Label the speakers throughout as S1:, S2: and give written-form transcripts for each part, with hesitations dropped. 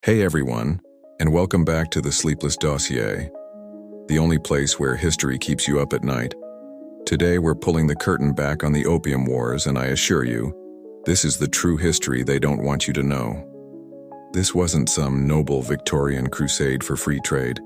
S1: Hey everyone, and welcome back to the Sleepless Dossier, the only place where history keeps you up at night. Today we're pulling the curtain back on the Opium Wars, and I assure you, this is the true history they don't want you to know. This wasn't some noble Victorian crusade for free trade.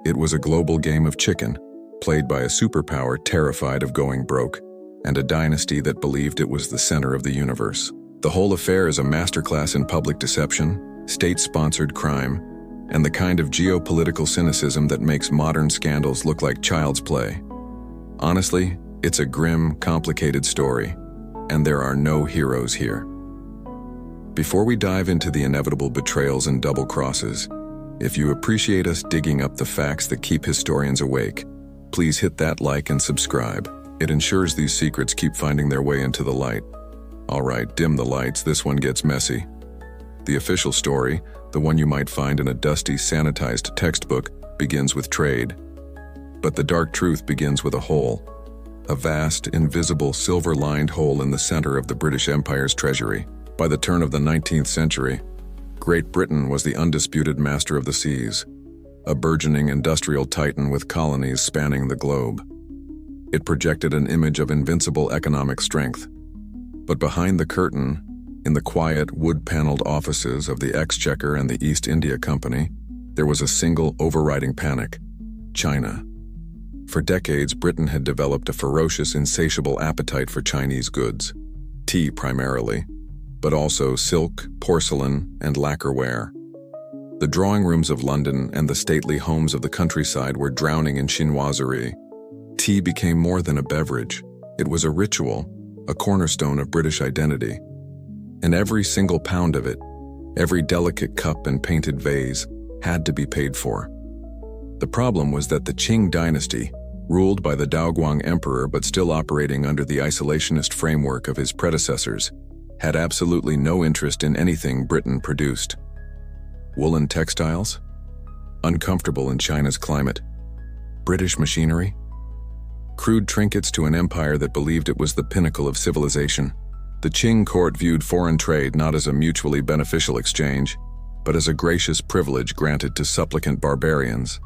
S1: It was a global game of chicken, played by a superpower terrified of going broke, and a dynasty that believed it was the center of the universe. The whole affair is a masterclass in public deception, state-sponsored crime, and the kind of geopolitical cynicism that makes modern scandals look like child's play. Honestly, it's a grim, complicated story, and there are no heroes here. Before we dive into the inevitable betrayals and double crosses, if you appreciate us digging up the facts that keep historians awake, please hit that like and subscribe. It ensures these secrets keep finding their way into the light. All right, dim the lights, this one gets messy. The official story, the one you might find in a dusty, sanitized textbook, begins with trade. But the dark truth begins with a hole. A vast, invisible, silver-lined hole in the center of the British Empire's treasury. By the turn of the 19th century, Great Britain was the undisputed master of the seas, a burgeoning industrial titan with colonies spanning the globe. It projected an image of invincible economic strength. But behind the curtain, in the quiet, wood-paneled offices of the Exchequer and the East India Company, there was a single overriding panic: China. For decades, Britain had developed a ferocious, insatiable appetite for Chinese goods. Tea primarily, but also silk, porcelain, and lacquerware. The drawing rooms of London and the stately homes of the countryside were drowning in chinoiserie. Tea became more than a beverage. It was a ritual, a cornerstone of British identity. And every single pound of it, every delicate cup and painted vase, had to be paid for. The problem was that the Qing dynasty, ruled by the Daoguang emperor but still operating under the isolationist framework of his predecessors, had absolutely no interest in anything Britain produced. Woolen textiles? Uncomfortable in China's climate. British machinery? Crude trinkets to an empire that believed it was the pinnacle of civilization. The Qing court viewed foreign trade not as a mutually beneficial exchange, but as a gracious privilege granted to supplicant barbarians.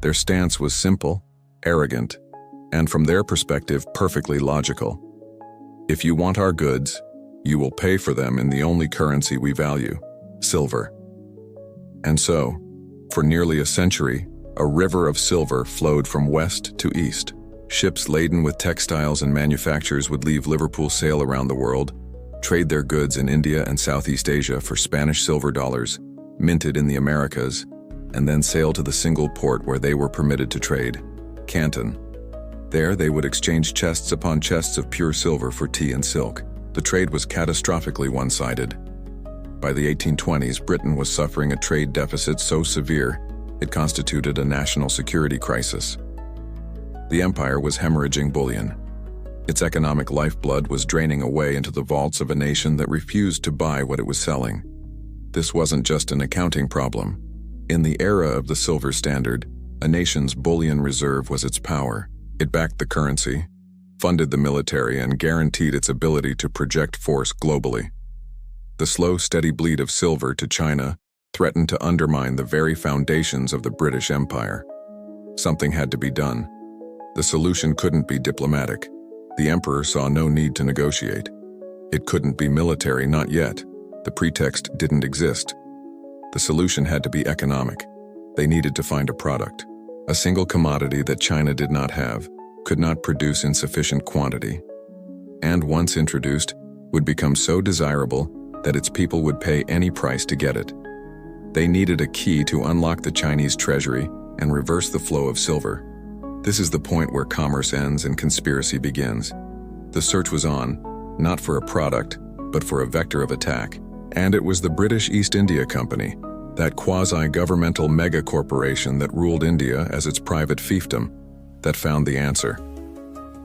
S1: Their stance was simple, arrogant, and from their perspective, perfectly logical. If you want our goods, you will pay for them in the only currency we value, silver. And so, for nearly a century, a river of silver flowed from west to east. Ships laden with textiles and manufactures would leave Liverpool, sail around the world, trade their goods in India and Southeast Asia for Spanish silver dollars, minted in the Americas, and then sail to the single port where they were permitted to trade, Canton. There they would exchange chests upon chests of pure silver for tea and silk. The trade was catastrophically one-sided. By the 1820s, Britain was suffering a trade deficit so severe it constituted a national security crisis. The empire was hemorrhaging bullion. Its economic lifeblood was draining away into the vaults of a nation that refused to buy what it was selling. This wasn't just an accounting problem. In the era of the silver standard, a nation's bullion reserve was its power. It backed the currency, funded the military, and guaranteed its ability to project force globally. The slow, steady bleed of silver to China threatened to undermine the very foundations of the British Empire. Something had to be done. The solution couldn't be diplomatic. The emperor saw no need to negotiate. It couldn't be military, not yet. The pretext didn't exist. The solution had to be economic. They needed to find a product, a single commodity that China did not have, could not produce in sufficient quantity, and once introduced, would become so desirable that its people would pay any price to get it. They needed a key to unlock the Chinese treasury and reverse the flow of silver. This is the point where commerce ends and conspiracy begins. The search was on, not for a product, but for a vector of attack. And it was the British East India Company, that quasi-governmental mega-corporation that ruled India as its private fiefdom, that found the answer.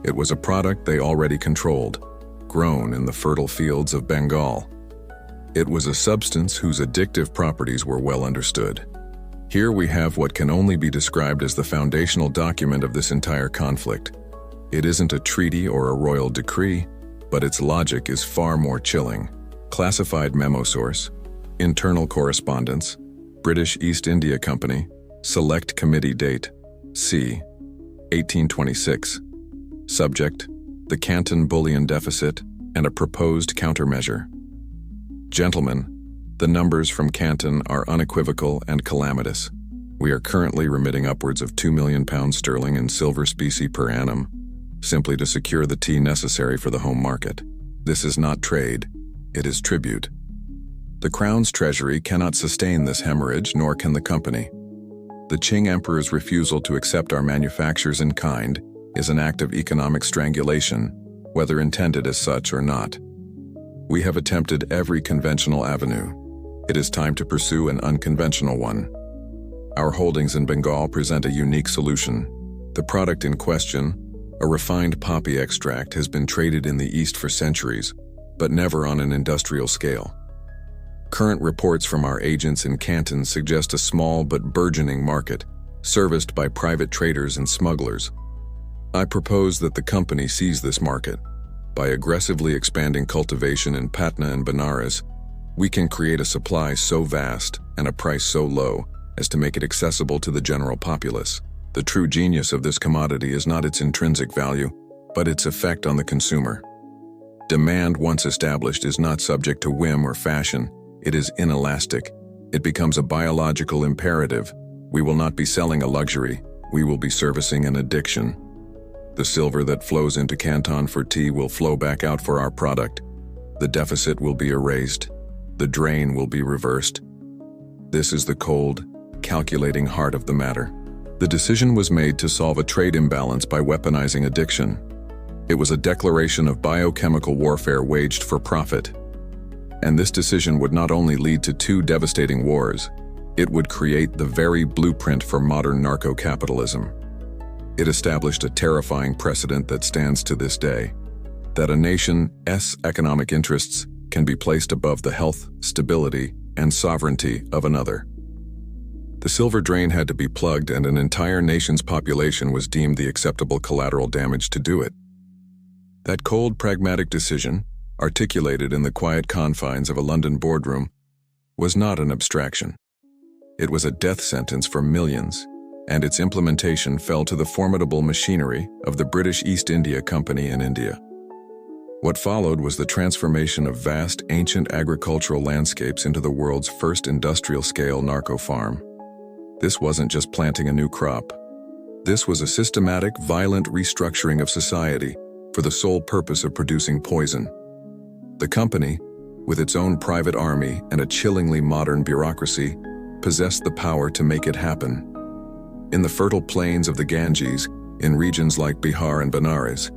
S1: It was a product they already controlled, grown in the fertile fields of Bengal. It was a substance whose addictive properties were well understood. Here we have what can only be described as the foundational document of this entire conflict. It isn't a treaty or a royal decree, but its logic is far more chilling. Classified memo source, internal correspondence, British East India Company, Select Committee date, c. 1826. Subject, the Canton bullion deficit and a proposed countermeasure. Gentlemen, the numbers from Canton are unequivocal and calamitous. We are currently remitting upwards of £2 million in silver specie per annum, simply to secure the tea necessary for the home market. This is not trade, it is tribute. The Crown's treasury cannot sustain this hemorrhage, nor can the company. The Qing Emperor's refusal to accept our manufactures in kind is an act of economic strangulation, whether intended as such or not. We have attempted every conventional avenue. It is time to pursue an unconventional one. Our holdings in Bengal present a unique solution. The product in question, a refined poppy extract, has been traded in the East for centuries, but never on an industrial scale. Current reports from our agents in Canton suggest a small but burgeoning market, serviced by private traders and smugglers. I propose that the company seize this market. By aggressively expanding cultivation in Patna and Benares, we can create a supply so vast and a price so low as to make it accessible to the general populace. The true genius of this commodity is not its intrinsic value, but its effect on the consumer. Demand once established is not subject to whim or fashion. It is inelastic. It becomes a biological imperative. We will not be selling a luxury. We will be servicing an addiction. The silver that flows into Canton for tea will flow back out for our product. The deficit will be erased. The drain will be reversed. This is the cold, calculating heart of the matter. The decision was made to solve a trade imbalance by weaponizing addiction. It was a declaration of biochemical warfare waged for profit. And this decision would not only lead to 2 devastating wars, it would create the very blueprint for modern narco-capitalism. It established a terrifying precedent that stands to this day, that a nation's economic interests can be placed above the health, stability, and sovereignty of another. The silver drain had to be plugged, and an entire nation's population was deemed the acceptable collateral damage to do it. That cold, pragmatic decision, articulated in the quiet confines of a London boardroom, was not an abstraction. It was a death sentence for millions, and its implementation fell to the formidable machinery of the British East India Company in India. What followed was the transformation of vast, ancient agricultural landscapes into the world's first industrial-scale narco-farm. This wasn't just planting a new crop. This was a systematic, violent restructuring of society for the sole purpose of producing poison. The company, with its own private army and a chillingly modern bureaucracy, possessed the power to make it happen. In the fertile plains of the Ganges, in regions like Bihar and Benares,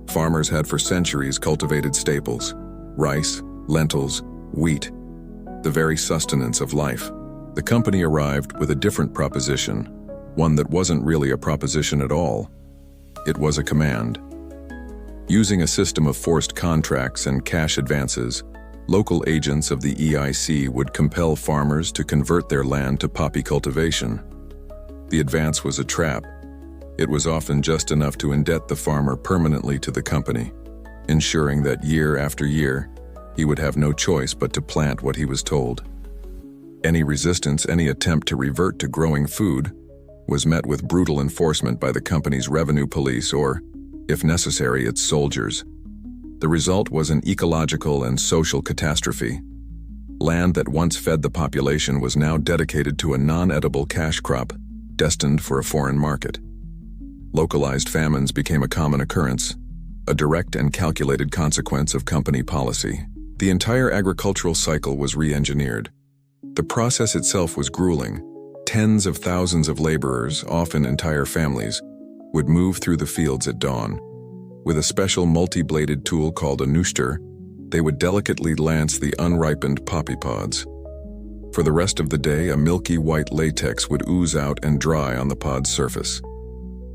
S1: farmers had for centuries cultivated staples: rice, lentils, wheat, the very sustenance of life. The company arrived with a different proposition, one that wasn't really a proposition at all. It was a command. Using a system of forced contracts and cash advances, local agents of the EIC would compel farmers to convert their land to poppy cultivation. The advance was a trap. It was often just enough to indebt the farmer permanently to the company, ensuring that year after year, he would have no choice but to plant what he was told. Any resistance, any attempt to revert to growing food, was met with brutal enforcement by the company's revenue police or, if necessary, its soldiers. The result was an ecological and social catastrophe. Land that once fed the population was now dedicated to a non-edible cash crop, destined for a foreign market. Localized famines became a common occurrence, a direct and calculated consequence of company policy. The entire agricultural cycle was re-engineered. The process itself was grueling. Tens of thousands of laborers, often entire families, would move through the fields at dawn. With a special multi-bladed tool called a nushter, they would delicately lance the unripened poppy pods. For the rest of the day, a milky white latex would ooze out and dry on the pod's surface.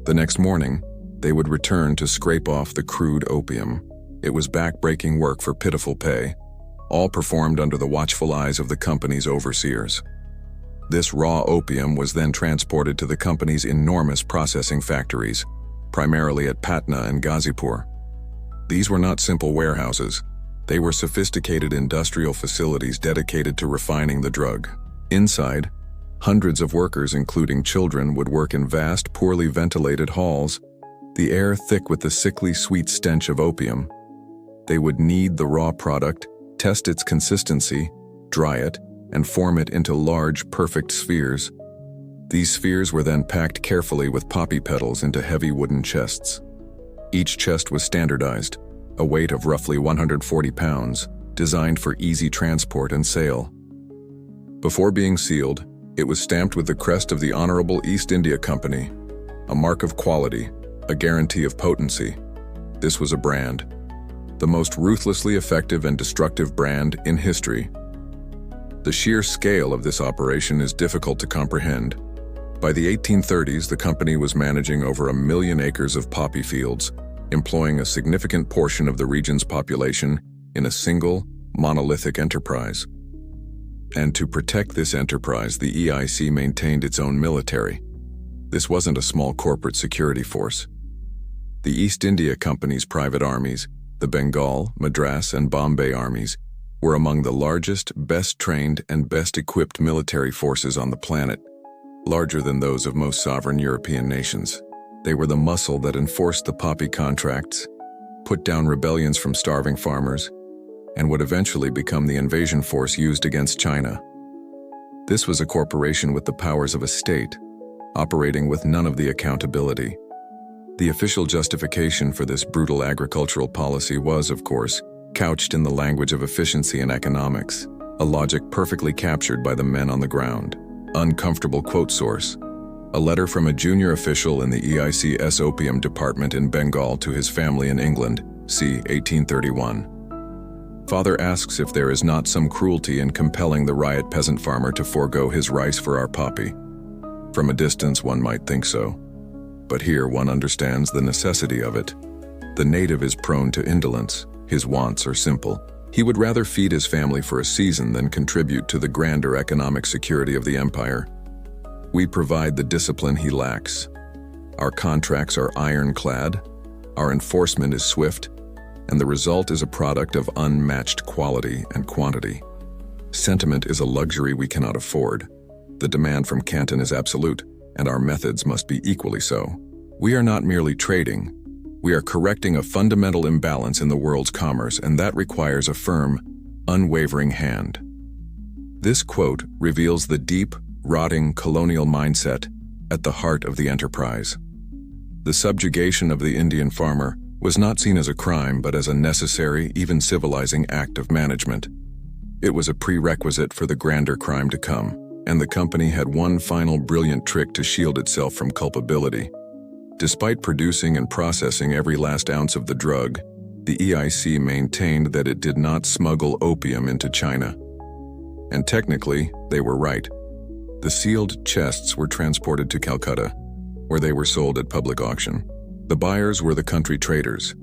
S1: The next morning, they would return to scrape off the crude opium. It was back-breaking work for pitiful pay, all performed under the watchful eyes of the company's overseers. This raw opium was then transported to the company's enormous processing factories, primarily at Patna and Ghazipur. These were not simple warehouses. They were sophisticated industrial facilities dedicated to refining the drug. Inside, Hundreds of workers, including children, would work in vast, poorly ventilated halls, the air thick with the sickly sweet stench of opium. They would knead the raw product, test its consistency, dry it, and form it into large, perfect spheres. These spheres were then packed carefully with poppy petals into heavy wooden chests. Each chest was standardized, a weight of roughly 140 pounds, designed for easy transport and sale. Before being sealed, it was stamped with the crest of the Honorable East India Company, a mark of quality, a guarantee of potency. This was a brand, the most ruthlessly effective and destructive brand in history. The sheer scale of this operation is difficult to comprehend. By the 1830s, the company was managing over 1 million acres of poppy fields, employing a significant portion of the region's population in a single, monolithic enterprise. And to protect this enterprise, the EIC maintained its own military. This wasn't a small corporate security force. The East India Company's private armies, the Bengal, Madras, and Bombay armies, were among the largest, best-trained, and best-equipped military forces on the planet, larger than those of most sovereign European nations. They were the muscle that enforced the poppy contracts, put down rebellions from starving farmers, and would eventually become the invasion force used against China. This was a corporation with the powers of a state, operating with none of the accountability. The official justification for this brutal agricultural policy was, of course, couched in the language of efficiency and economics, a logic perfectly captured by the men on the ground. Uncomfortable quote source: a letter from a junior official in the EIC's opium department in Bengal to his family in England, c. 1831. Father asks if there is not some cruelty in compelling the riot peasant farmer to forego his rice for our poppy. From a distance one might think so, but here one understands the necessity of it. The native is prone to indolence, his wants are simple. He would rather feed his family for a season than contribute to the grander economic security of the empire. We provide the discipline he lacks. Our contracts are ironclad, our enforcement is swift, and the result is a product of unmatched quality and quantity. Sentiment is a luxury we cannot afford. The demand from Canton is absolute, and our methods must be equally so. We are not merely trading. We are correcting a fundamental imbalance in the world's commerce, and that requires a firm, unwavering hand. This quote reveals the deep, rotting colonial mindset at the heart of the enterprise. The subjugation of the Indian farmer was not seen as a crime, but as a necessary, even civilizing act of management. It was a prerequisite for the grander crime to come, and the company had one final brilliant trick to shield itself from culpability. Despite producing and processing every last ounce of the drug, the EIC maintained that it did not smuggle opium into China. And technically, they were right. The sealed chests were transported to Calcutta, where they were sold at public auction. The buyers were the country traders,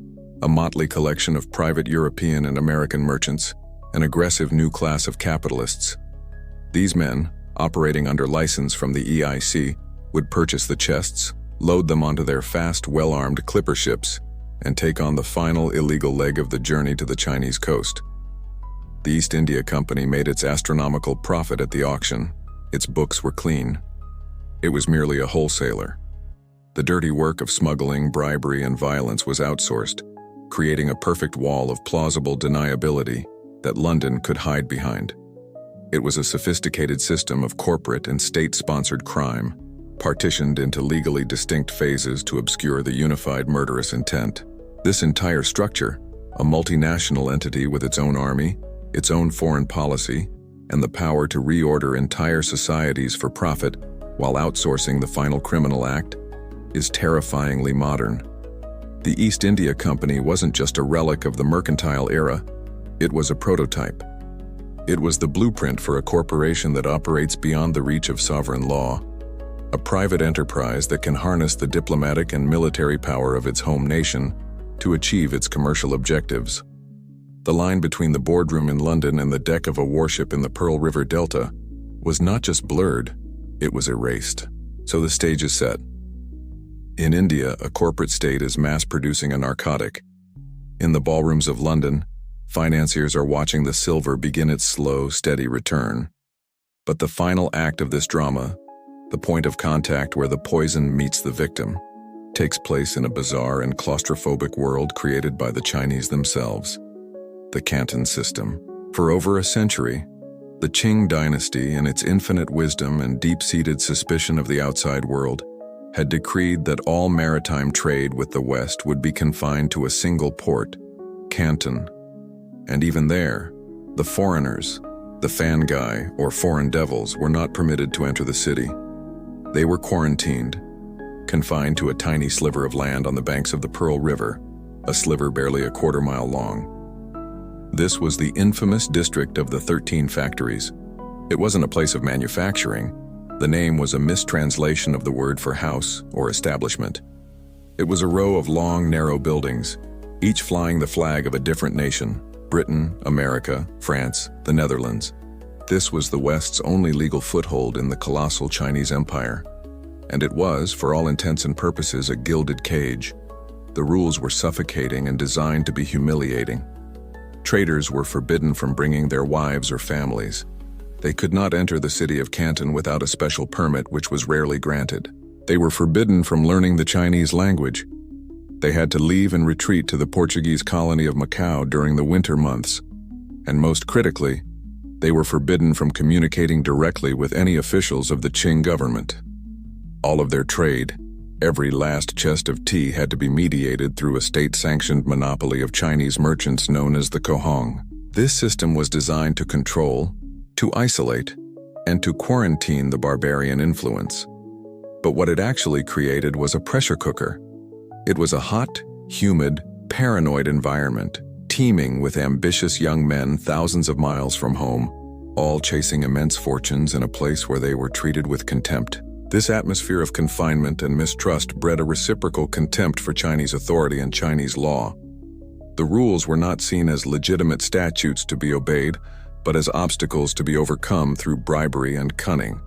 S1: a motley collection of private European and American merchants, an aggressive new class of capitalists. These men, operating under license from the EIC, would purchase the chests, load them onto their fast, well-armed clipper ships, and take on the final illegal leg of the journey to the Chinese coast. The East India Company made its astronomical profit at the auction. Its books were clean. It was merely a wholesaler. The dirty work of smuggling, bribery, and violence was outsourced, creating a perfect wall of plausible deniability that London could hide behind. It was a sophisticated system of corporate and state-sponsored crime, partitioned into legally distinct phases to obscure the unified murderous intent. This entire structure, a multinational entity with its own army, its own foreign policy, and the power to reorder entire societies for profit while outsourcing the final criminal act, is terrifyingly modern. The East India Company wasn't just a relic of the mercantile era, it was a prototype. It was the blueprint for a corporation that operates beyond the reach of sovereign law, a private enterprise that can harness the diplomatic and military power of its home nation to achieve its commercial objectives. The line between the boardroom in London and the deck of a warship in the Pearl River Delta was not just blurred, it was erased. So the stage is set. In India, a corporate state is mass-producing a narcotic. In the ballrooms of London, financiers are watching the silver begin its slow, steady return. But the final act of this drama, the point of contact where the poison meets the victim, takes place in a bizarre and claustrophobic world created by the Chinese themselves, the Canton system. For over a century, the Qing dynasty, in its infinite wisdom and deep-seated suspicion of the outside world, had decreed that all maritime trade with the West would be confined to a single port, Canton. And even there, the foreigners, the fangai or foreign devils, were not permitted to enter the city. They were quarantined, confined to a tiny sliver of land on the banks of the Pearl River, a sliver barely a quarter-mile long. This was the infamous district of the 13 factories. It wasn't a place of manufacturing. The name was a mistranslation of the word for house or establishment. It was a row of long, narrow buildings, each flying the flag of a different nation: Britain, America, France, the Netherlands. This was the West's only legal foothold in the colossal Chinese empire. And it was, for all intents and purposes, a gilded cage. The rules were suffocating and designed to be humiliating. Traders were forbidden from bringing their wives or families. They could not enter the city of Canton without a special permit, which was rarely granted. They were forbidden from learning the Chinese language. They had to leave and retreat to the Portuguese colony of Macau during the winter months. And most critically, they were forbidden from communicating directly with any officials of the Qing government. All of their trade, every last chest of tea, had to be mediated through a state-sanctioned monopoly of Chinese merchants known as the Kohong. This system was designed to control, to isolate, and to quarantine the barbarian influence. But what it actually created was a pressure cooker. It was a hot, humid, paranoid environment, teeming with ambitious young men thousands of miles from home, all chasing immense fortunes in a place where they were treated with contempt. This atmosphere of confinement and mistrust bred a reciprocal contempt for Chinese authority and Chinese law. The rules were not seen as legitimate statutes to be obeyed, but as obstacles to be overcome through bribery and cunning.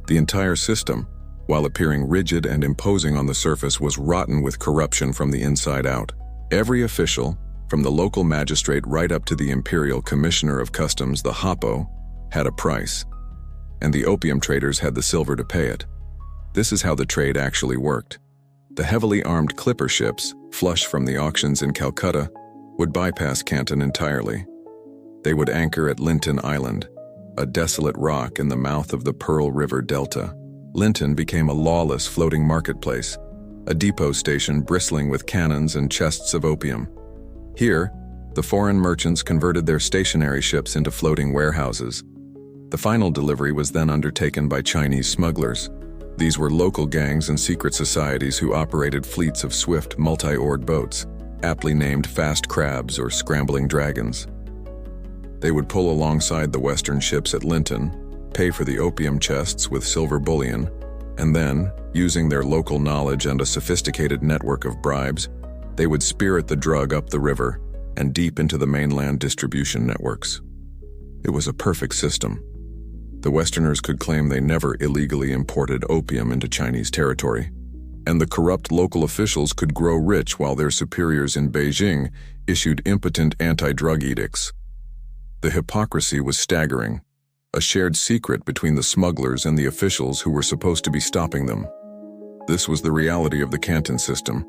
S1: The entire system, while appearing rigid and imposing on the surface, was rotten with corruption from the inside out. Every official, from the local magistrate right up to the imperial commissioner of customs, the Hoppo, had a price, and the opium traders had the silver to pay it. This is how the trade actually worked. The heavily armed clipper ships, flush from the auctions in Calcutta, would bypass Canton entirely. They would anchor at Linton Island, a desolate rock in the mouth of the Pearl River Delta. Linton became a lawless floating marketplace, a depot station bristling with cannons and chests of opium. Here, the foreign merchants converted their stationary ships into floating warehouses. The final delivery was then undertaken by Chinese smugglers. These were local gangs and secret societies who operated fleets of swift, multi-oared boats, aptly named fast crabs or scrambling dragons. They would pull alongside the Western ships at Linton, pay for the opium chests with silver bullion, and then, using their local knowledge and a sophisticated network of bribes, they would spirit the drug up the river and deep into the mainland distribution networks. It was a perfect system. The Westerners could claim they never illegally imported opium into Chinese territory, and the corrupt local officials could grow rich while their superiors in Beijing issued impotent anti-drug edicts. The hypocrisy was staggering, a shared secret between the smugglers and the officials who were supposed to be stopping them. This was the reality of the Canton system,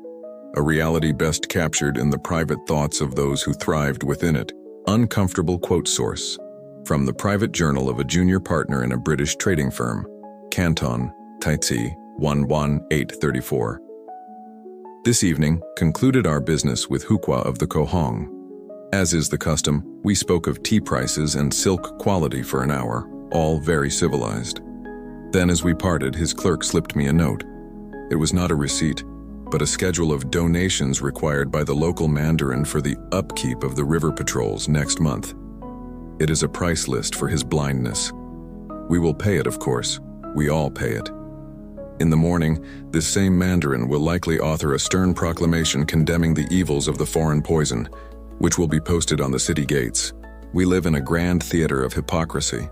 S1: a reality best captured in the private thoughts of those who thrived within it. Uncomfortable quote source. From the private journal of a junior partner in a British trading firm, Canton, Taizhi, 11834. This evening concluded our business with Huqua of the Kohong. As is the custom, we spoke of tea prices and silk quality for an hour, all very civilized. Then as we parted, his clerk slipped me a note. It was not a receipt, but a schedule of donations required by the local mandarin for the upkeep of the river patrols next month. It is a price list for his blindness. We will pay it, of course. We all pay it. In the morning, this same mandarin will likely author a stern proclamation condemning the evils of the foreign poison, which will be posted on the city gates. We live in a grand theater of hypocrisy.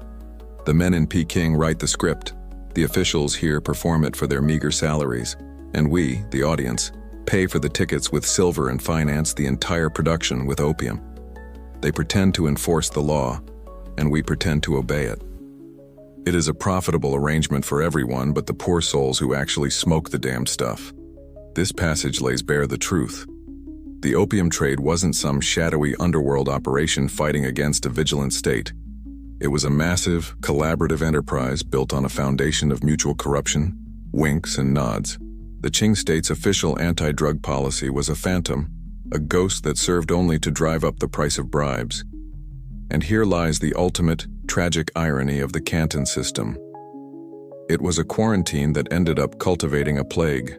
S1: The men in Peking write the script, the officials here perform it for their meager salaries, and we, the audience, pay for the tickets with silver and finance the entire production with opium. They pretend to enforce the law, and we pretend to obey it. It is a profitable arrangement for everyone but the poor souls who actually smoke the damned stuff. This passage lays bare the truth. The opium trade wasn't some shadowy underworld operation fighting against a vigilant state. It was a massive, collaborative enterprise built on a foundation of mutual corruption, winks and nods. The Qing state's official anti-drug policy was a phantom, a ghost that served only to drive up the price of bribes. And here lies the ultimate, tragic irony of the Canton system. It was a quarantine that ended up cultivating a plague.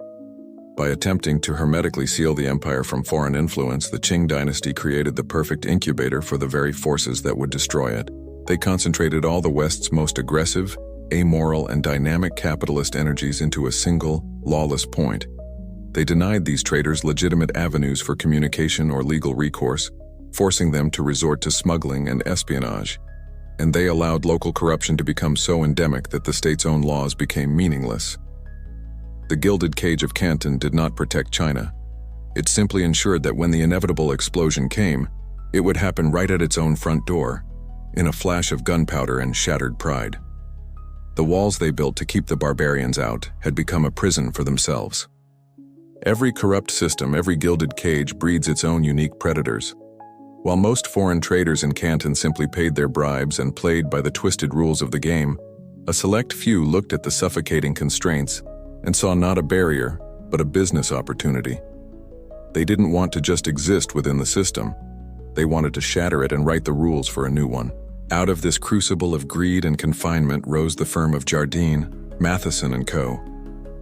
S1: By attempting to hermetically seal the empire from foreign influence, the Qing dynasty created the perfect incubator for the very forces that would destroy it. They concentrated all the West's most aggressive, amoral, and dynamic capitalist energies into a single, lawless point. They denied these traders legitimate avenues for communication or legal recourse, forcing them to resort to smuggling and espionage. And they allowed local corruption to become so endemic that the state's own laws became meaningless. The gilded cage of Canton did not protect China. It simply ensured that when the inevitable explosion came, it would happen right at its own front door, in a flash of gunpowder and shattered pride. The walls they built to keep the barbarians out had become a prison for themselves. Every corrupt system, every gilded cage breeds its own unique predators. While most foreign traders in Canton simply paid their bribes and played by the twisted rules of the game, a select few looked at the suffocating constraints and saw not a barrier, but a business opportunity. They didn't want to just exist within the system. They wanted to shatter it and write the rules for a new one. Out of this crucible of greed and confinement rose the firm of Jardine, Matheson & Co.,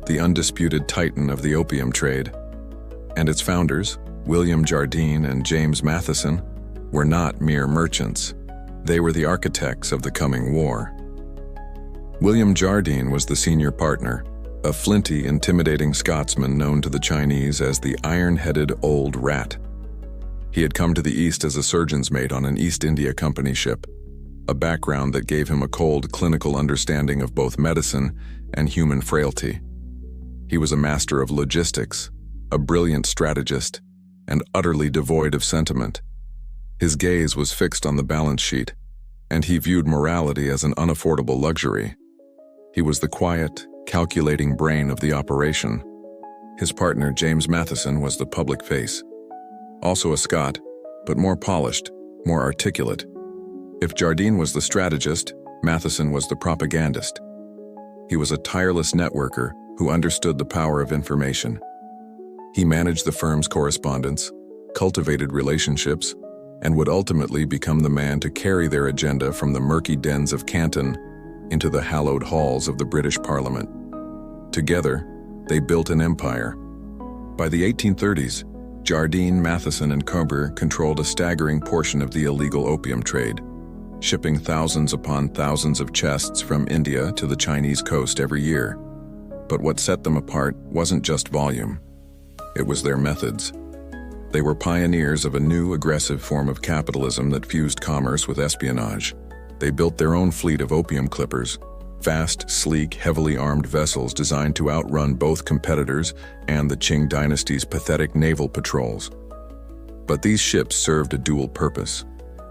S1: the undisputed titan of the opium trade. And its founders, William Jardine and James Matheson, were not mere merchants. They were the architects of the coming war. William Jardine was the senior partner, a flinty, intimidating Scotsman known to the Chinese as the iron-headed old rat. He had come to the East as a surgeon's mate on an East India Company ship, a background that gave him a cold, clinical understanding of both medicine and human frailty. He was a master of logistics, a brilliant strategist, and utterly devoid of sentiment. His gaze was fixed on the balance sheet, and he viewed morality as an unaffordable luxury. He was the quiet, calculating brain of the operation. His partner, James Matheson, was the public face. Also a Scot, but more polished, more articulate. If Jardine was the strategist, Matheson was the propagandist. He was a tireless networker who understood the power of information. He managed the firm's correspondence, cultivated relationships, and would ultimately become the man to carry their agenda from the murky dens of Canton into the hallowed halls of the British Parliament. Together, they built an empire. By the 1830s, Jardine, Matheson, and Coburn controlled a staggering portion of the illegal opium trade, shipping thousands upon thousands of chests from India to the Chinese coast every year. But what set them apart wasn't just volume. It was their methods. They were pioneers of a new, aggressive form of capitalism that fused commerce with espionage. They built their own fleet of opium clippers, fast, sleek, heavily armed vessels designed to outrun both competitors and the Qing dynasty's pathetic naval patrols. But these ships served a dual purpose.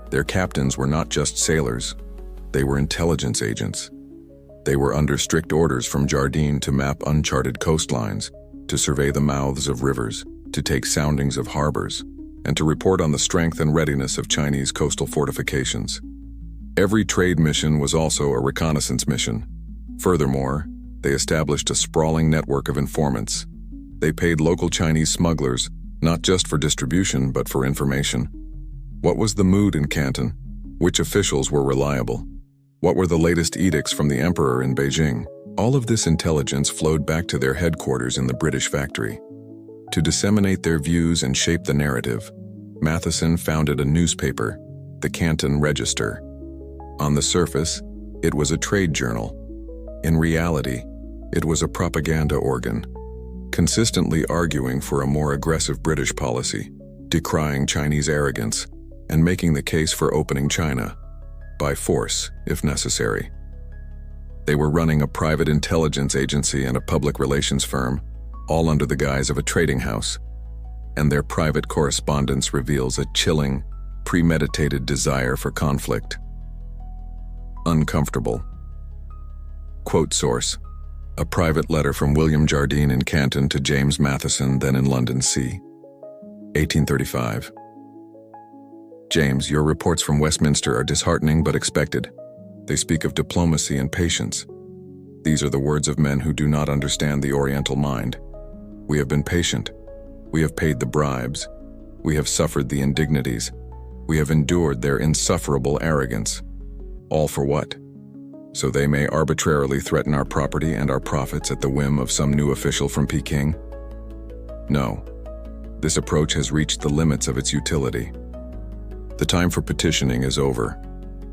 S1: Their captains were not just sailors, they were intelligence agents. They were under strict orders from Jardine to map uncharted coastlines, to survey the mouths of rivers, to take soundings of harbors, and to report on the strength and readiness of Chinese coastal fortifications. Every trade mission was also a reconnaissance mission. Furthermore, they established a sprawling network of informants. They paid local Chinese smugglers, not just for distribution, but for information. What was the mood in Canton? Which officials were reliable? What were the latest edicts from the emperor in Beijing? All of this intelligence flowed back to their headquarters in the British factory. To disseminate their views and shape the narrative, Matheson founded a newspaper, the Canton Register. On the surface, it was a trade journal. In reality, it was a propaganda organ, consistently arguing for a more aggressive British policy, decrying Chinese arrogance, and making the case for opening China, by force, if necessary. They were running a private intelligence agency and a public relations firm, all under the guise of a trading house, and their private correspondence reveals a chilling, premeditated desire for conflict. Uncomfortable. Quote source: a private letter from William Jardine in Canton to James Matheson, then in London, c. 1835. James, your reports from Westminster are disheartening but expected. They speak of diplomacy and patience. These are the words of men who do not understand the Oriental mind. We have been patient. We have paid the bribes. We have suffered the indignities. We have endured their insufferable arrogance. All for what? So they may arbitrarily threaten our property and our profits at the whim of some new official from Peking? No. This approach has reached the limits of its utility. The time for petitioning is over.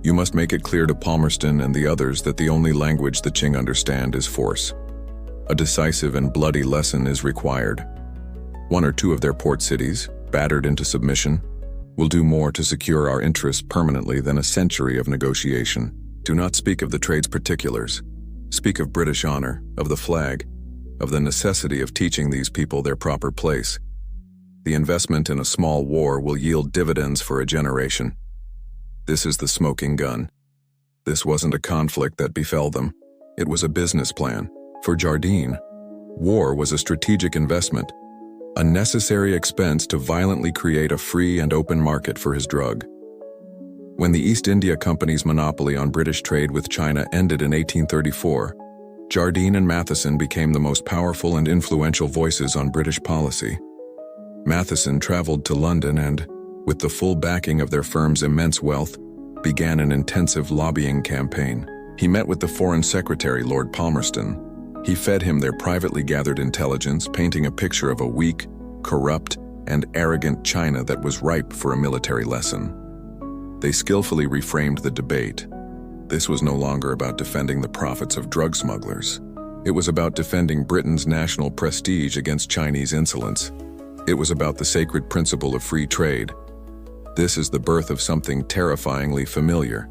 S1: You must make it clear to Palmerston and the others that the only language the Qing understand is force. A decisive and bloody lesson is required. One or two of their port cities, battered into submission, will do more to secure our interests permanently than a century of negotiation. Do not speak of the trade's particulars. Speak of British honor, of the flag, of the necessity of teaching these people their proper place. The investment in a small war will yield dividends for a generation. This is the smoking gun. This wasn't a conflict that befell them. It was a business plan. For Jardine, war was a strategic investment, a necessary expense to violently create a free and open market for his drug. When the East India Company's monopoly on British trade with China ended in 1834, Jardine and Matheson became the most powerful and influential voices on British policy. Matheson traveled to London and, with the full backing of their firm's immense wealth, began an intensive lobbying campaign. He met with the Foreign Secretary, Lord Palmerston. He fed him their privately gathered intelligence, painting a picture of a weak, corrupt, and arrogant China that was ripe for a military lesson. They skillfully reframed the debate. This was no longer about defending the profits of drug smugglers. It was about defending Britain's national prestige against Chinese insolence. It was about the sacred principle of free trade. This is the birth of something terrifyingly familiar: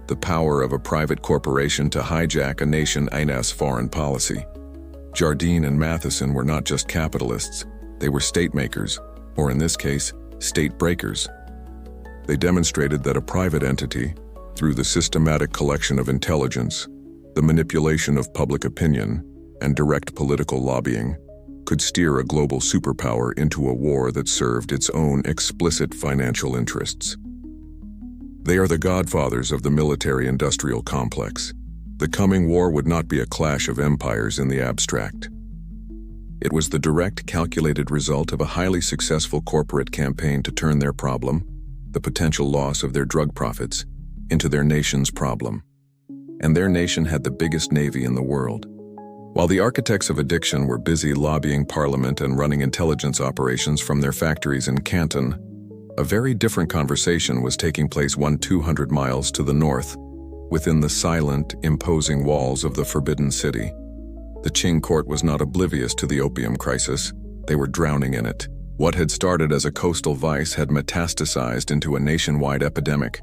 S1: the power of a private corporation to hijack a nation's foreign policy. Jardine and Matheson were not just capitalists, they were state makers, or in this case, state breakers. They demonstrated that a private entity, through the systematic collection of intelligence, the manipulation of public opinion, and direct political lobbying, could steer a global superpower into a war that served its own explicit financial interests. They are the godfathers of the military-industrial complex. The coming war would not be a clash of empires in the abstract. It was the direct, calculated result of a highly successful corporate campaign to turn their problem, the potential loss of their drug profits, into their nation's problem. And their nation had the biggest navy in the world. While the architects of addiction were busy lobbying Parliament and running intelligence operations from their factories in Canton, a very different conversation was taking place 200 miles to the north, within the silent, imposing walls of the Forbidden City. The Qing court was not oblivious to the opium crisis. They were drowning in it. What had started as a coastal vice had metastasized into a nationwide epidemic.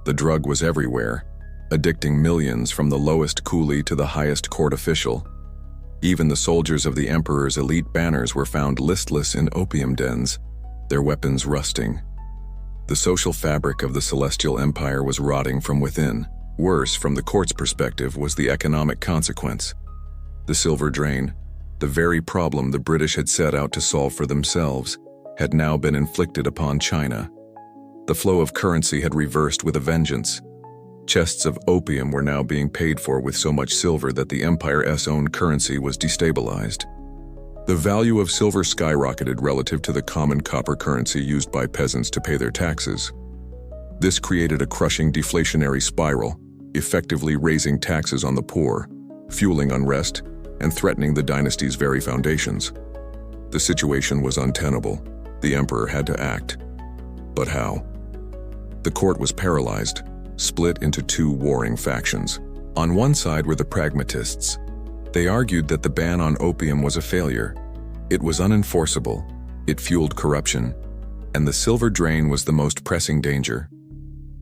S1: The drug was everywhere, addicting millions from the lowest coolie to the highest court official. Even the soldiers of the emperor's elite banners were found listless in opium dens, their weapons rusting. The social fabric of the Celestial Empire was rotting from within. Worse, from the court's perspective, was the economic consequence. The silver drain, the very problem the British had set out to solve for themselves, had now been inflicted upon China. The flow of currency had reversed with a vengeance. Chests of opium were now being paid for with so much silver that the empire's own currency was destabilized. The value of silver skyrocketed relative to the common copper currency used by peasants to pay their taxes. This created a crushing deflationary spiral, effectively raising taxes on the poor, fueling unrest, and threatening the dynasty's very foundations. The situation was untenable. The emperor had to act. But how? The court was paralyzed, split into two warring factions. On one side were the pragmatists. They argued that the ban on opium was a failure. It was unenforceable, it fueled corruption, and the silver drain was the most pressing danger.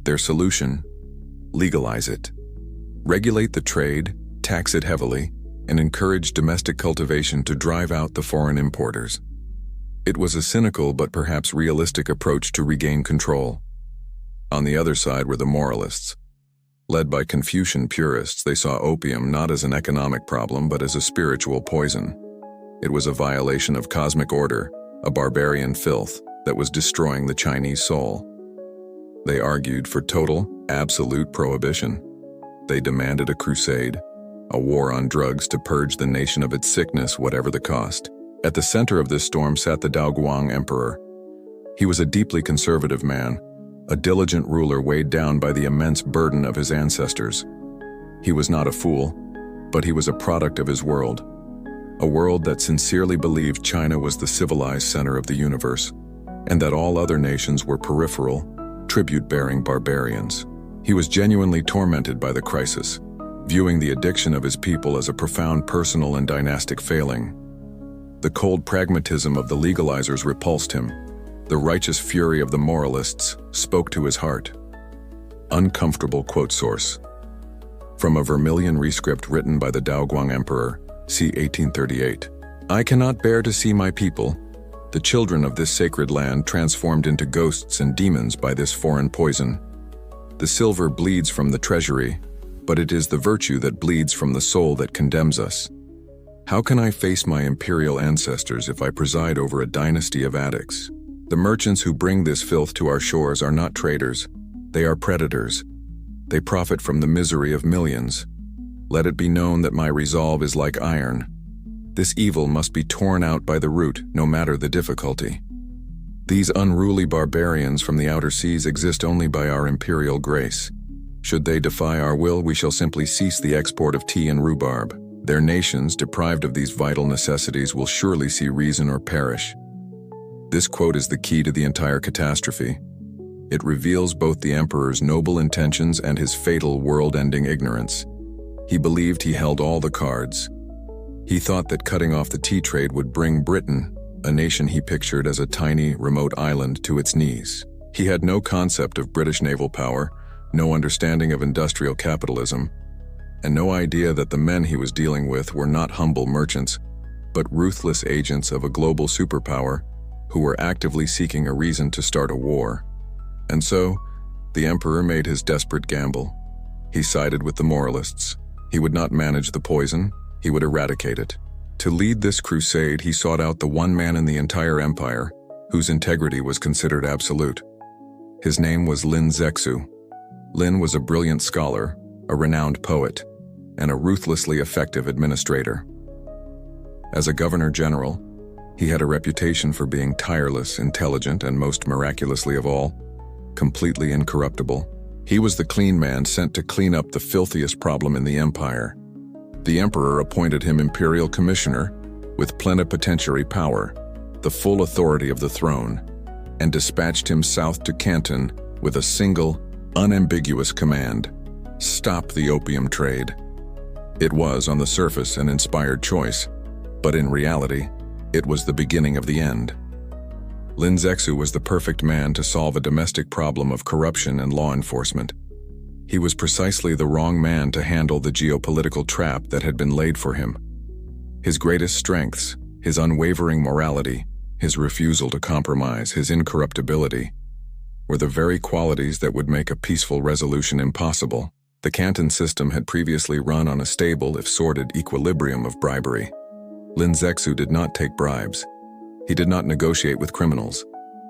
S1: Their solution: legalize it. Regulate the trade, tax it heavily, and encourage domestic cultivation to drive out the foreign importers. It was a cynical but perhaps realistic approach to regain control. On the other side were the moralists. Led by Confucian purists, they saw opium not as an economic problem but as a spiritual poison. It was a violation of cosmic order, a barbarian filth that was destroying the Chinese soul. They argued for total, absolute prohibition. They demanded a crusade, a war on drugs to purge the nation of its sickness, whatever the cost. At the center of this storm sat the Daoguang Emperor. He was a deeply conservative man, a diligent ruler weighed down by the immense burden of his ancestors. He was not a fool, but he was a product of his world, a world that sincerely believed China was the civilized center of the universe, and that all other nations were peripheral, tribute-bearing barbarians. He was genuinely tormented by the crisis, viewing the addiction of his people as a profound personal and dynastic failing. The cold pragmatism of the legalizers repulsed him. The righteous fury of the moralists spoke to his heart. Uncomfortable quote source. From a Vermilion rescript written by the Daoguang Emperor, c. 1838. I cannot bear to see my people, the children of this sacred land, transformed into ghosts and demons by this foreign poison. The silver bleeds from the treasury, but it is the virtue that bleeds from the soul that condemns us. How can I face my imperial ancestors if I preside over a dynasty of addicts? The merchants who bring this filth to our shores are not traders. They are predators. They profit from the misery of millions. Let it be known that my resolve is like iron. This evil must be torn out by the root, no matter the difficulty. These unruly barbarians from the outer seas exist only by our imperial grace. Should they defy our will, we shall simply cease the export of tea and rhubarb. Their nations, deprived of these vital necessities, will surely see reason or perish. This quote is the key to the entire catastrophe. It reveals both the emperor's noble intentions and his fatal world-ending ignorance. He believed he held all the cards. He thought that cutting off the tea trade would bring Britain, a nation he pictured as a tiny, remote island, to its knees. He had no concept of British naval power, no understanding of industrial capitalism, and no idea that the men he was dealing with were not humble merchants, but ruthless agents of a global superpower who were actively seeking a reason to start a war. And so, the emperor made his desperate gamble. He sided with the moralists. He would not manage the poison, he would eradicate it. To lead this crusade, he sought out the one man in the entire empire whose integrity was considered absolute. His name was Lin Zexu. Lin was a brilliant scholar, a renowned poet, and a ruthlessly effective administrator. As a governor-general, he had a reputation for being tireless, intelligent, and most miraculously of all, completely incorruptible. He was the clean man sent to clean up the filthiest problem in the empire. The emperor appointed him imperial commissioner with plenipotentiary power, the full authority of the throne, and dispatched him south to Canton with a single, unambiguous command: stop the opium trade. It was, on the surface, an inspired choice, but in reality, it was the beginning of the end. Lin Zexu was the perfect man to solve a domestic problem of corruption and law enforcement. He was precisely the wrong man to handle the geopolitical trap that had been laid for him. His greatest strengths, his unwavering morality, his refusal to compromise, his incorruptibility, were the very qualities that would make a peaceful resolution impossible. The Canton system had previously run on a stable, if sordid, equilibrium of bribery. Lin Zexu did not take bribes. He did not negotiate with criminals.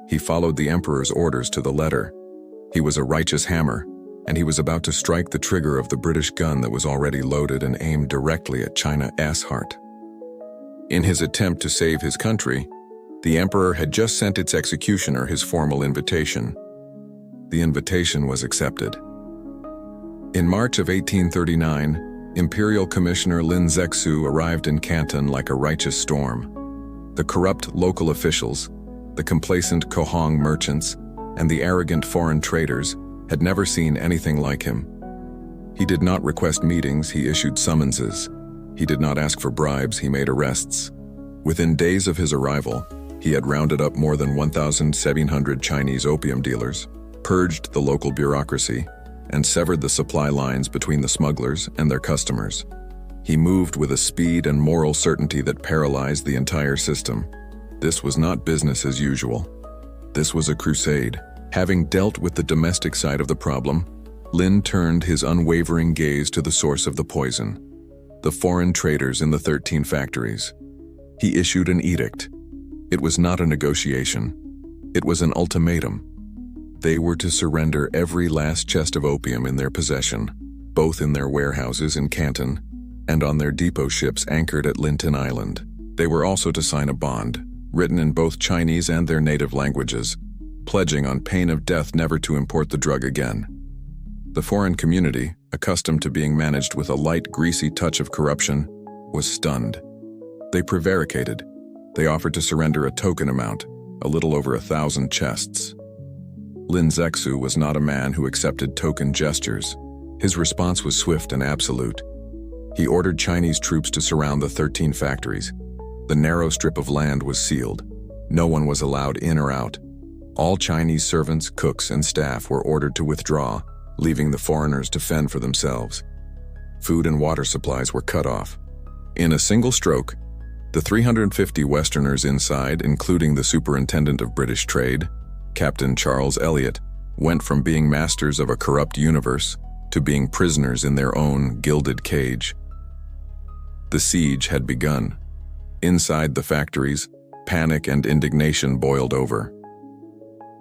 S1: He followed the emperor's orders to the letter. He was a righteous hammer, and he was about to strike the trigger of the British gun that was already loaded and aimed directly at China's heart. In his attempt to save his country, the emperor had just sent its executioner his formal invitation. The invitation was accepted. In March of 1839, Imperial Commissioner Lin Zexu arrived in Canton like a righteous storm. The corrupt local officials, the complacent Kohong merchants, and the arrogant foreign traders had never seen anything like him. He did not request meetings, he issued summonses. He did not ask for bribes, he made arrests. Within days of his arrival, he had rounded up more than 1,700 Chinese opium dealers, purged the local bureaucracy, and severed the supply lines between the smugglers and their customers. He moved with a speed and moral certainty that paralyzed the entire system. This was not business as usual. This was a crusade. Having dealt with the domestic side of the problem, Lin turned his unwavering gaze to the source of the poison, the foreign traders in the 13 factories. He issued an edict. It was not a negotiation. It was an ultimatum. They were to surrender every last chest of opium in their possession, both in their warehouses in Canton and on their depot ships anchored at Linton Island. They were also to sign a bond, written in both Chinese and their native languages, pledging on pain of death never to import the drug again. The foreign community, accustomed to being managed with a light, greasy touch of corruption, was stunned. They prevaricated. They offered to surrender a token amount, a little over 1,000 chests. Lin Zexu was not a man who accepted token gestures. His response was swift and absolute. He ordered Chinese troops to surround the 13 factories. The narrow strip of land was sealed. No one was allowed in or out. All Chinese servants, cooks, and staff were ordered to withdraw, leaving the foreigners to fend for themselves. Food and water supplies were cut off. In a single stroke, the 350 Westerners inside, including the Superintendent of British Trade, Captain Charles Elliot, went from being masters of a corrupt universe to being prisoners in their own gilded cage. The siege had begun. Inside the factories, panic and indignation boiled over.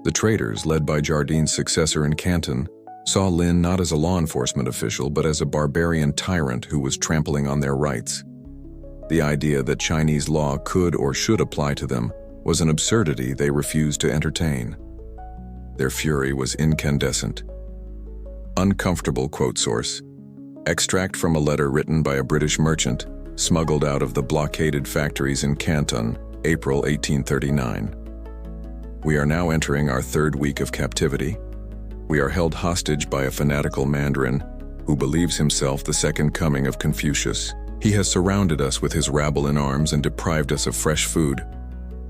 S1: The traders, led by Jardine's successor in Canton, saw Lin not as a law enforcement official but as a barbarian tyrant who was trampling on their rights. The idea that Chinese law could or should apply to them was an absurdity they refused to entertain. Their fury was incandescent. Uncomfortable quote source. Extract from a letter written by a British merchant, smuggled out of the blockaded factories in Canton, April 1839. We are now entering our 3rd week of captivity. We are held hostage by a fanatical Mandarin who believes himself the second coming of Confucius. He has surrounded us with his rabble in arms and deprived us of fresh food,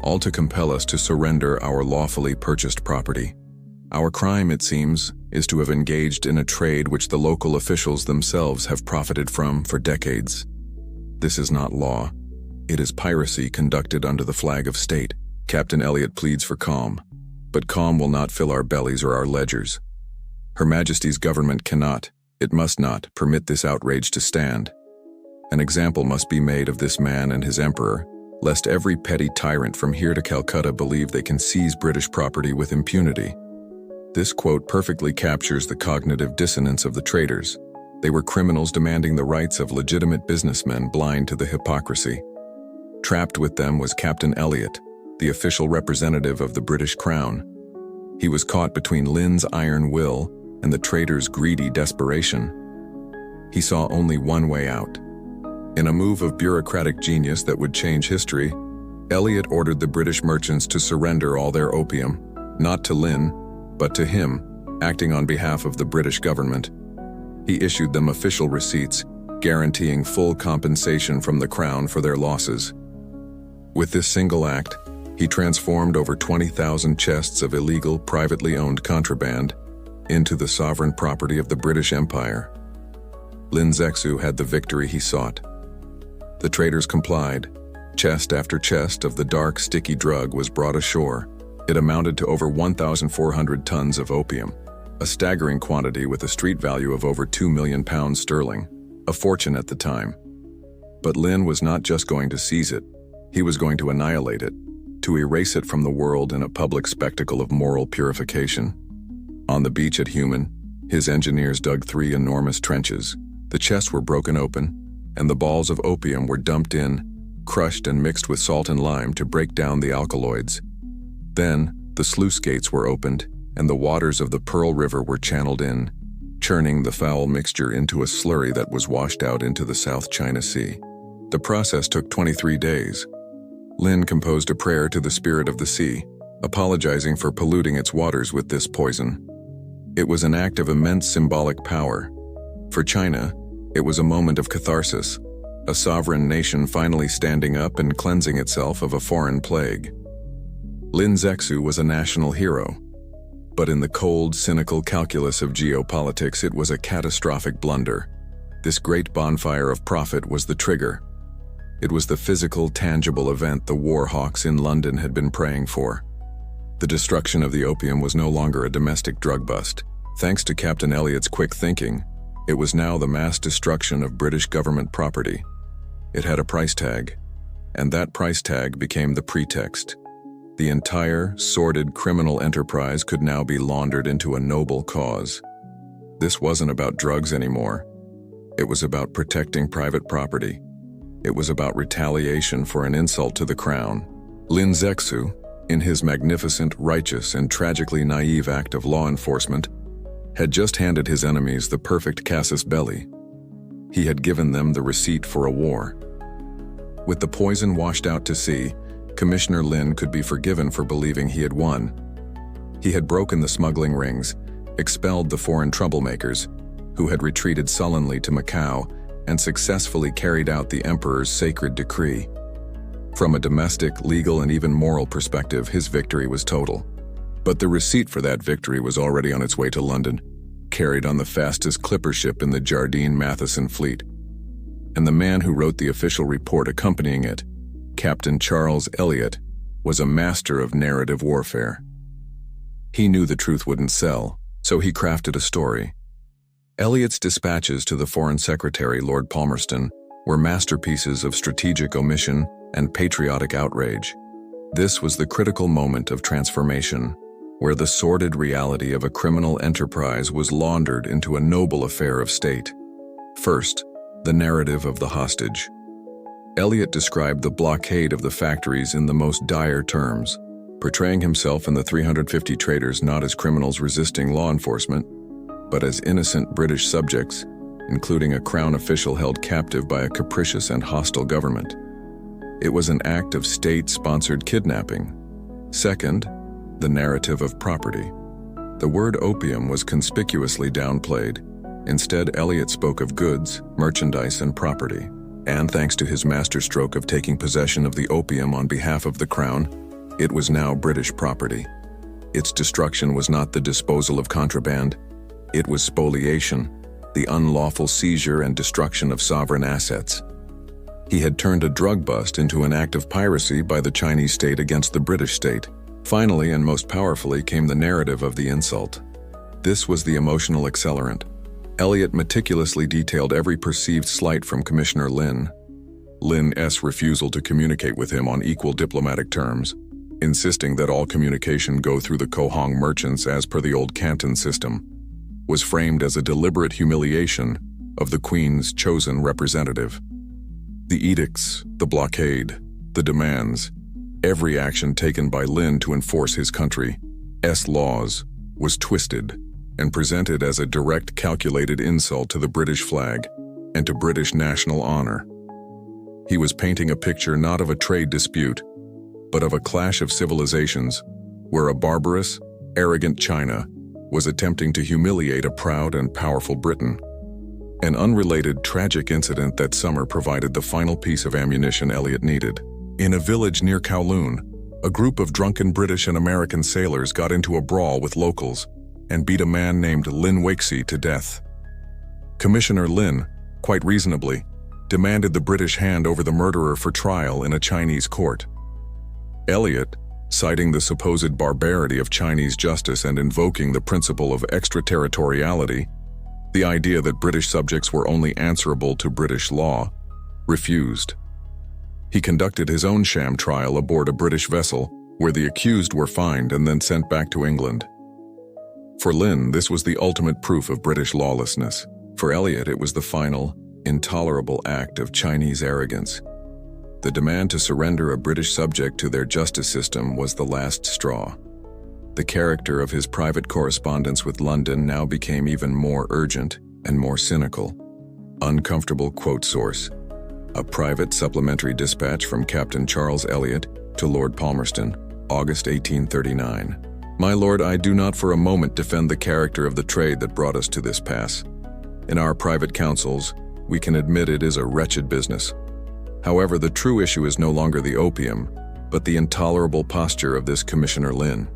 S1: all to compel us to surrender our lawfully purchased property. Our crime, it seems, is to have engaged in a trade which the local officials themselves have profited from for decades. This is not law. It is piracy conducted under the flag of state. Captain Elliot pleads for calm, but calm will not fill our bellies or our ledgers. Her Majesty's government cannot, it must not, permit this outrage to stand. An example must be made of this man and his emperor, lest every petty tyrant from here to Calcutta believe they can seize British property with impunity. This quote perfectly captures the cognitive dissonance of the traders. They were criminals demanding the rights of legitimate businessmen blind to the hypocrisy. Trapped with them was Captain Elliot, the official representative of the British Crown. He was caught between Lin's iron will and the traders' greedy desperation. He saw only one way out. In a move of bureaucratic genius that would change history, Elliot ordered the British merchants to surrender all their opium, not to Lin, but to him, acting on behalf of the British government. He issued them official receipts, guaranteeing full compensation from the Crown for their losses. With this single act, he transformed over 20,000 chests of illegal, privately owned contraband into the sovereign property of the British Empire. Lin Zexu had the victory he sought. The traders complied. Chest after chest of the dark, sticky drug was brought ashore. It amounted to over 1,400 tons of opium, a staggering quantity with a street value of over £2 million sterling, a fortune at the time. But Lin was not just going to seize it, he was going to annihilate it, to erase it from the world in a public spectacle of moral purification. On the beach at Human, his engineers dug 3 enormous trenches. The chests were broken open, and the balls of opium were dumped in, crushed and mixed with salt and lime to break down the alkaloids. Then, the sluice gates were opened, and the waters of the Pearl River were channeled in, churning the foul mixture into a slurry that was washed out into the South China Sea. The process took 23 days. Lin composed a prayer to the spirit of the sea, apologizing for polluting its waters with this poison. It was an act of immense symbolic power. For China, it was a moment of catharsis, a sovereign nation finally standing up and cleansing itself of a foreign plague. Lin Zexu was a national hero, but in the cold, cynical calculus of geopolitics, it was a catastrophic blunder. This great bonfire of profit was the trigger. It was the physical, tangible event the war hawks in London had been praying for. The destruction of the opium was no longer a domestic drug bust. Thanks to Captain Elliot's quick thinking, it was now the mass destruction of British government property. It had a price tag, and that price tag became the pretext. The entire, sordid criminal enterprise could now be laundered into a noble cause. This wasn't about drugs anymore. It was about protecting private property. It was about retaliation for an insult to the crown. Lin Zexu, in his magnificent, righteous, and tragically naive act of law enforcement, had just handed his enemies the perfect casus belli. He had given them the receipt for a war. With the poison washed out to sea, Commissioner Lin could be forgiven for believing he had won. He had broken the smuggling rings, expelled the foreign troublemakers, who had retreated sullenly to Macau, and successfully carried out the emperor's sacred decree. From a domestic, legal, and even moral perspective, his victory was total. But the receipt for that victory was already on its way to London, carried on the fastest clipper ship in the Jardine Matheson fleet. And the man who wrote the official report accompanying it, Captain Charles Elliot, was a master of narrative warfare. He knew the truth wouldn't sell, so he crafted a story. Elliot's dispatches to the Foreign Secretary, Lord Palmerston, were masterpieces of strategic omission and patriotic outrage. This was the critical moment of transformation, where the sordid reality of a criminal enterprise was laundered into a noble affair of state. First, the narrative of the hostage. Elliot described the blockade of the factories in the most dire terms, portraying himself and the 350 traders not as criminals resisting law enforcement, but as innocent British subjects, including a crown official held captive by a capricious and hostile government. It was an act of state-sponsored kidnapping. Second, the narrative of property. The word opium was conspicuously downplayed. Instead, Elliot spoke of goods, merchandise, and property. And thanks to his masterstroke of taking possession of the opium on behalf of the crown, it was now British property. Its destruction was not the disposal of contraband. It was spoliation, the unlawful seizure and destruction of sovereign assets. He had turned a drug bust into an act of piracy by the Chinese state against the British state. Finally, and most powerfully, came the narrative of the insult. This was the emotional accelerant. Elliot meticulously detailed every perceived slight from Commissioner Lin. Lin's refusal to communicate with him on equal diplomatic terms, insisting that all communication go through the Kohong merchants as per the old Canton system, was framed as a deliberate humiliation of the Queen's chosen representative. The edicts, the blockade, the demands, every action taken by Lin to enforce his country's laws was twisted and presented as a direct calculated insult to the British flag and to British national honor. He was painting a picture not of a trade dispute, but of a clash of civilizations where a barbarous, arrogant China was attempting to humiliate a proud and powerful Britain. An unrelated, tragic incident that summer provided the final piece of ammunition Elliot needed. In a village near Kowloon, a group of drunken British and American sailors got into a brawl with locals and beat a man named Lin Waxy to death. Commissioner Lin, quite reasonably, demanded the British hand over the murderer for trial in a Chinese court. Elliot, citing the supposed barbarity of Chinese justice and invoking the principle of extraterritoriality, the idea that British subjects were only answerable to British law, refused. He conducted his own sham trial aboard a British vessel where the accused were fined and then sent back to England. For Lin, this was the ultimate proof of British lawlessness. For Elliot, it was the final, intolerable act of Chinese arrogance. The demand to surrender a British subject to their justice system was the last straw. The character of his private correspondence with London now became even more urgent and more cynical. Uncomfortable quote source. A private supplementary dispatch from Captain Charles Elliot to Lord Palmerston, August 1839. My lord, I do not for a moment defend the character of the trade that brought us to this pass. In our private councils, we can admit it is a wretched business. However, the true issue is no longer the opium, but the intolerable posture of this Commissioner Lin.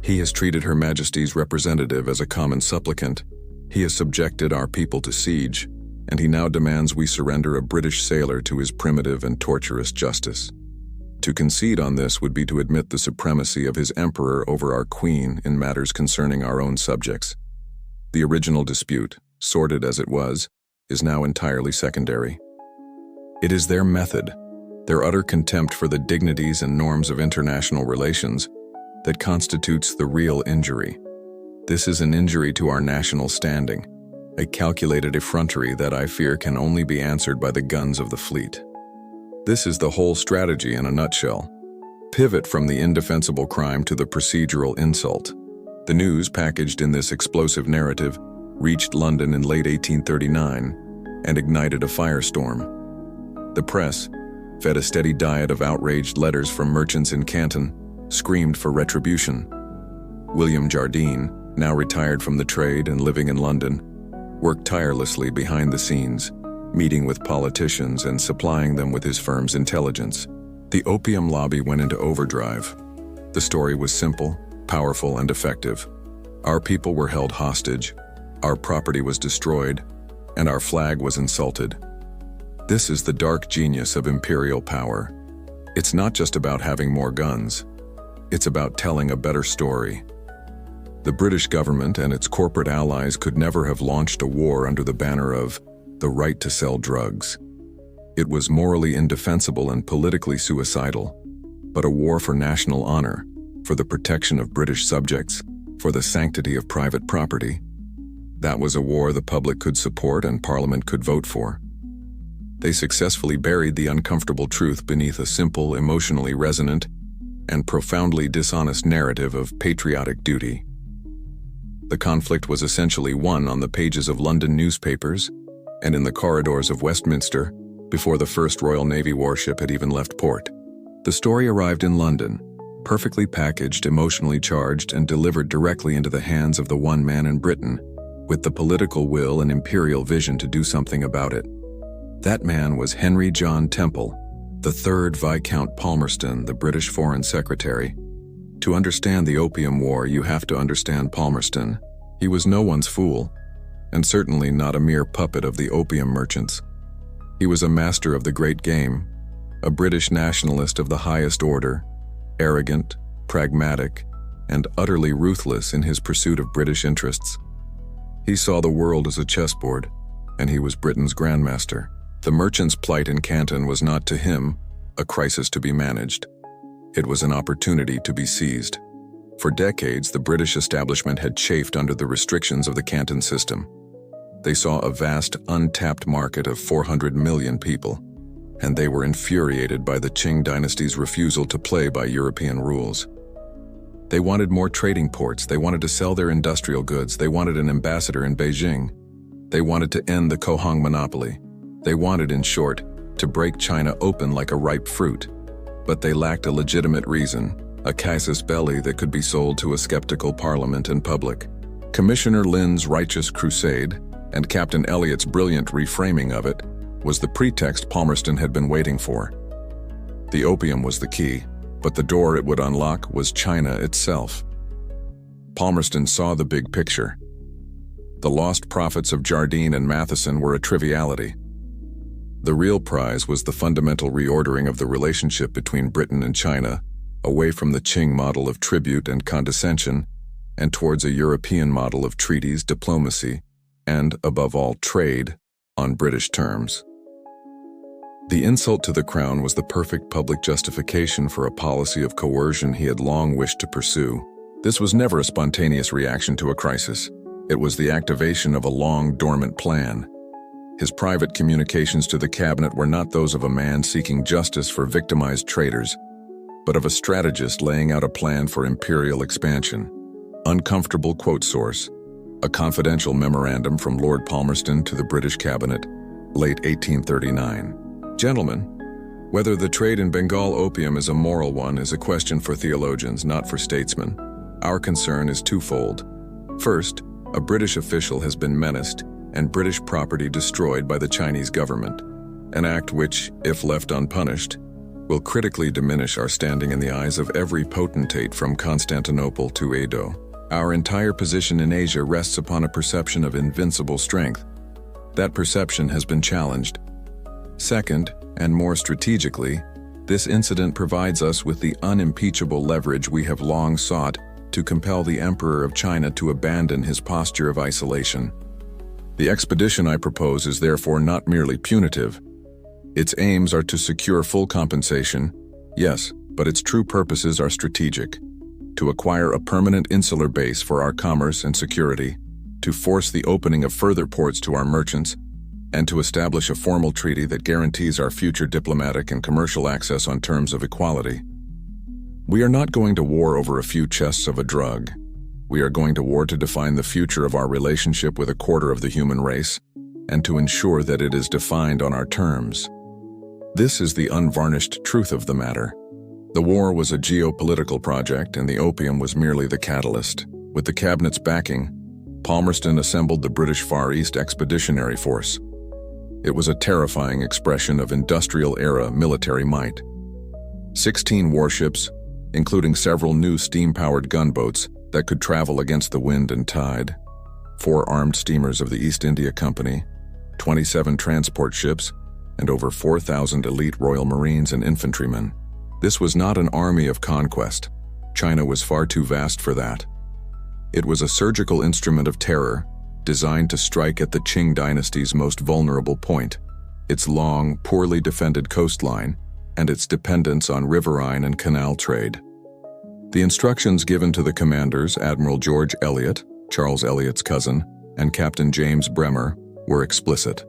S1: He has treated Her Majesty's representative as a common supplicant. He has subjected our people to siege, and he now demands we surrender a British sailor to his primitive and torturous justice. To concede on this would be to admit the supremacy of his emperor over our queen in matters concerning our own subjects. The original dispute, sordid as it was, is now entirely secondary. It is their method, their utter contempt for the dignities and norms of international relations, that constitutes the real injury. This is an injury to our national standing, a calculated effrontery that I fear can only be answered by the guns of the fleet. This is the whole strategy in a nutshell. Pivot from the indefensible crime to the procedural insult. The news packaged in this explosive narrative reached London in late 1839 and ignited a firestorm. The press, fed a steady diet of outraged letters from merchants in Canton, screamed for retribution. William Jardine, now retired from the trade and living in London, worked tirelessly behind the scenes, meeting with politicians and supplying them with his firm's intelligence. The opium lobby went into overdrive. The story was simple, powerful, and effective. Our people were held hostage, our property was destroyed, and our flag was insulted. This is the dark genius of imperial power. It's not just about having more guns. It's about telling a better story. The British government and its corporate allies could never have launched a war under the banner of the right to sell drugs. It was morally indefensible and politically suicidal, but a war for national honor, for the protection of British subjects, for the sanctity of private property. That was a war the public could support and Parliament could vote for. They successfully buried the uncomfortable truth beneath a simple, emotionally resonant, and profoundly dishonest narrative of patriotic duty. The conflict was essentially won on the pages of London newspapers and in the corridors of Westminster before the first Royal Navy warship had even left port. The story arrived in London, perfectly packaged, emotionally charged, and delivered directly into the hands of the one man in Britain with the political will and imperial vision to do something about it. That man was Henry John Temple, the 3rd Viscount Palmerston, the British Foreign Secretary. To understand the Opium War, you have to understand Palmerston. He was no one's fool, and certainly not a mere puppet of the opium merchants. He was a master of the great game, a British nationalist of the highest order, arrogant, pragmatic, and utterly ruthless in his pursuit of British interests. He saw the world as a chessboard, and he was Britain's grandmaster. The merchant's plight in Canton was not to him a crisis to be managed. It was an opportunity to be seized. For decades, the British establishment had chafed under the restrictions of the Canton system. They saw a vast, untapped market of 400 million people, and they were infuriated by the Qing dynasty's refusal to play by European rules. They wanted more trading ports, they wanted to sell their industrial goods, they wanted an ambassador in Beijing. They wanted to end the Kohong monopoly. They wanted, in short, to break China open like a ripe fruit. But they lacked a legitimate reason, a casus belli that could be sold to a skeptical parliament and public. Commissioner Lin's righteous crusade, and Captain Elliott's brilliant reframing of it, was the pretext Palmerston had been waiting for. The opium was the key, but the door it would unlock was China itself. Palmerston saw the big picture. The lost profits of Jardine and Matheson were a triviality. The real prize was the fundamental reordering of the relationship between Britain and China, away from the Qing model of tribute and condescension, and towards a European model of treaties, diplomacy, and, above all, trade, on British terms. The insult to the crown was the perfect public justification for a policy of coercion he had long wished to pursue. This was never a spontaneous reaction to a crisis. It was the activation of a long, dormant plan. His private communications to the cabinet were not those of a man seeking justice for victimized traitors, but of a strategist laying out a plan for imperial expansion. Uncomfortable quote source: a confidential memorandum from Lord Palmerston to the British cabinet, late 1839. Gentlemen, whether the trade in Bengal opium is a moral one is a question for theologians, not for statesmen. Our concern is twofold. First, a British official has been menaced and British property destroyed by the Chinese government, an act which, if left unpunished, will critically diminish our standing in the eyes of every potentate from Constantinople to Edo. Our entire position in Asia rests upon a perception of invincible strength. That perception has been challenged. Second, and more strategically, this incident provides us with the unimpeachable leverage we have long sought to compel the Emperor of China to abandon his posture of isolation. The expedition I propose is therefore not merely punitive. Its aims are to secure full compensation, yes, but its true purposes are strategic: to acquire a permanent insular base for our commerce and security, to force the opening of further ports to our merchants, and to establish a formal treaty that guarantees our future diplomatic and commercial access on terms of equality. We are not going to war over a few chests of a drug. We are going to war to define the future of our relationship with a quarter of the human race, and to ensure that it is defined on our terms. This is the unvarnished truth of the matter. The war was a geopolitical project, and the opium was merely the catalyst. With the cabinet's backing, Palmerston assembled the British Far East Expeditionary Force. It was a terrifying expression of industrial-era military might. 16 warships, including several new steam-powered gunboats that could travel against the wind and tide, 4 armed steamers of the East India Company, 27 transport ships, and over 4,000 elite Royal Marines and infantrymen. This was not an army of conquest. China was far too vast for that. It was a surgical instrument of terror, designed to strike at the Qing dynasty's most vulnerable point: its long, poorly defended coastline and its dependence on riverine and canal trade. The instructions given to the commanders, Admiral George Elliot, Charles Elliot's cousin, and Captain James Bremer, were explicit.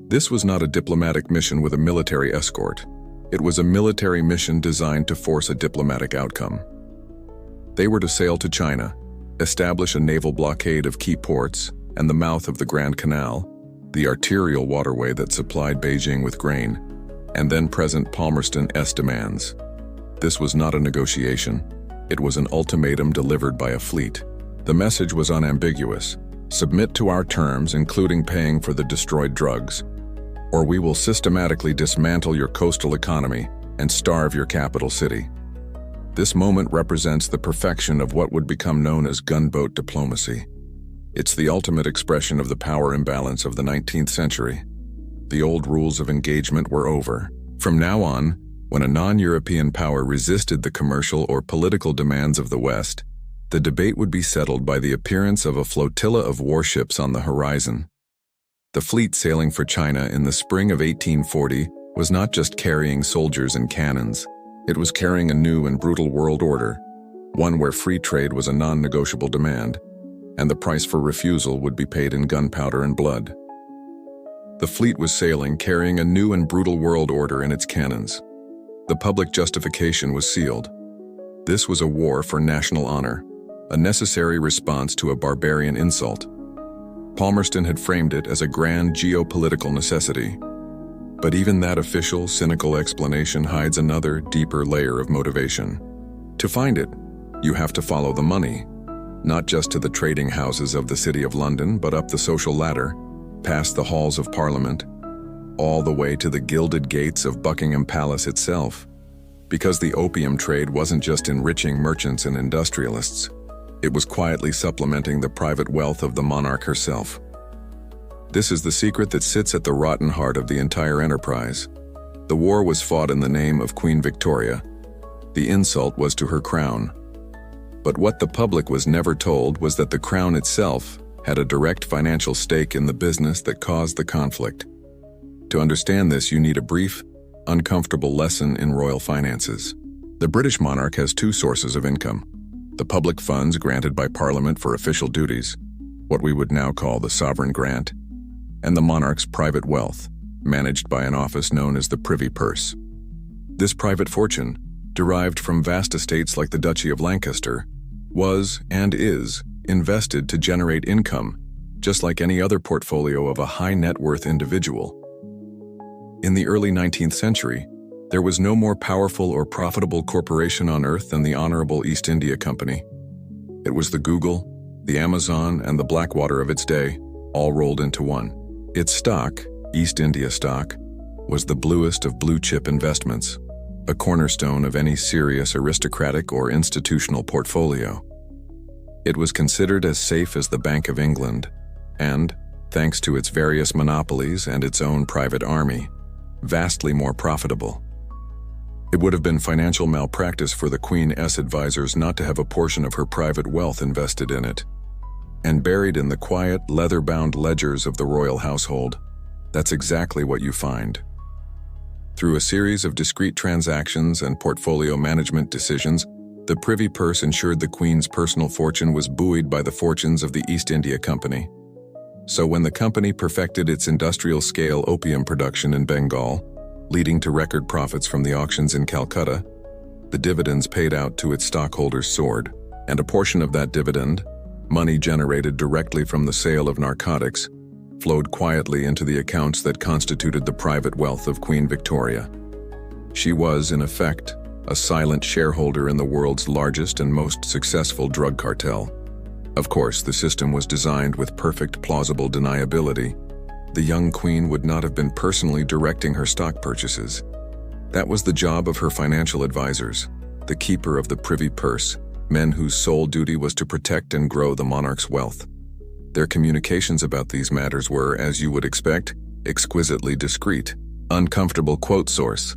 S1: This was not a diplomatic mission with a military escort. It was a military mission designed to force a diplomatic outcome. They were to sail to China, establish a naval blockade of key ports and the mouth of the Grand Canal, the arterial waterway that supplied Beijing with grain, and then present Palmerston's demands. This was not a negotiation. It was an ultimatum delivered by a fleet. The message was unambiguous: submit to our terms, including paying for the destroyed drugs, or we will systematically dismantle your coastal economy and starve your capital city. This moment represents the perfection of what would become known as gunboat diplomacy. It's the ultimate expression of the power imbalance of the 19th century. The old rules of engagement were over. From now on, when a non-European power resisted the commercial or political demands of the West, the debate would be settled by the appearance of a flotilla of warships on the horizon. The fleet sailing for China in the spring of 1840 was not just carrying soldiers and cannons. It was carrying a new and brutal world order, one where free trade was a non-negotiable demand, and the price for refusal would be paid in gunpowder and blood. The fleet was sailing carrying a new and brutal world order in its cannons. The public justification was sealed. This was a war for national honor, a necessary response to a barbarian insult. Palmerston had framed it as a grand geopolitical necessity. But even that official, cynical explanation hides another, deeper layer of motivation. To find it, you have to follow the money, not just to the trading houses of the City of London, but up the social ladder, past the halls of Parliament, all the way to the gilded gates of Buckingham Palace itself. Because the opium trade wasn't just enriching merchants and industrialists, it was quietly supplementing the private wealth of the monarch herself. This is the secret that sits at the rotten heart of the entire enterprise. The war was fought in the name of Queen Victoria. The insult was to her crown. But what the public was never told was that the crown itself had a direct financial stake in the business that caused the conflict. To understand this, you need a brief, uncomfortable lesson in royal finances. The British monarch has 2 sources of income: the public funds granted by Parliament for official duties, what we would now call the sovereign grant, and the monarch's private wealth, managed by an office known as the Privy Purse. This private fortune, derived from vast estates like the Duchy of Lancaster, was and is invested to generate income, just like any other portfolio of a high net worth individual. In the early 19th century, there was no more powerful or profitable corporation on earth than the Honorable East India Company. It was the Google, the Amazon, and the Blackwater of its day, all rolled into one. Its stock, East India stock, was the bluest of blue-chip investments, a cornerstone of any serious aristocratic or institutional portfolio. It was considered as safe as the Bank of England, and, thanks to its various monopolies and its own private army, vastly more profitable. It would have been financial malpractice for the Queen's advisors not to have a portion of her private wealth invested in it. And buried in the quiet, leather-bound ledgers of the royal household, that's exactly what you find. Through a series of discrete transactions and portfolio management decisions, the Privy Purse ensured the Queen's personal fortune was buoyed by the fortunes of the East India Company. So when the company perfected its industrial-scale opium production in Bengal, leading to record profits from the auctions in Calcutta, the dividends paid out to its stockholders soared, and a portion of that dividend, money generated directly from the sale of narcotics, flowed quietly into the accounts that constituted the private wealth of Queen Victoria. She was, in effect, a silent shareholder in the world's largest and most successful drug cartel. Of course, the system was designed with perfect plausible deniability. The young queen would not have been personally directing her stock purchases. That was the job of her financial advisors, the keeper of the Privy Purse, men whose sole duty was to protect and grow the monarch's wealth. Their communications about these matters were, as you would expect, exquisitely discreet. Uncomfortable quote source.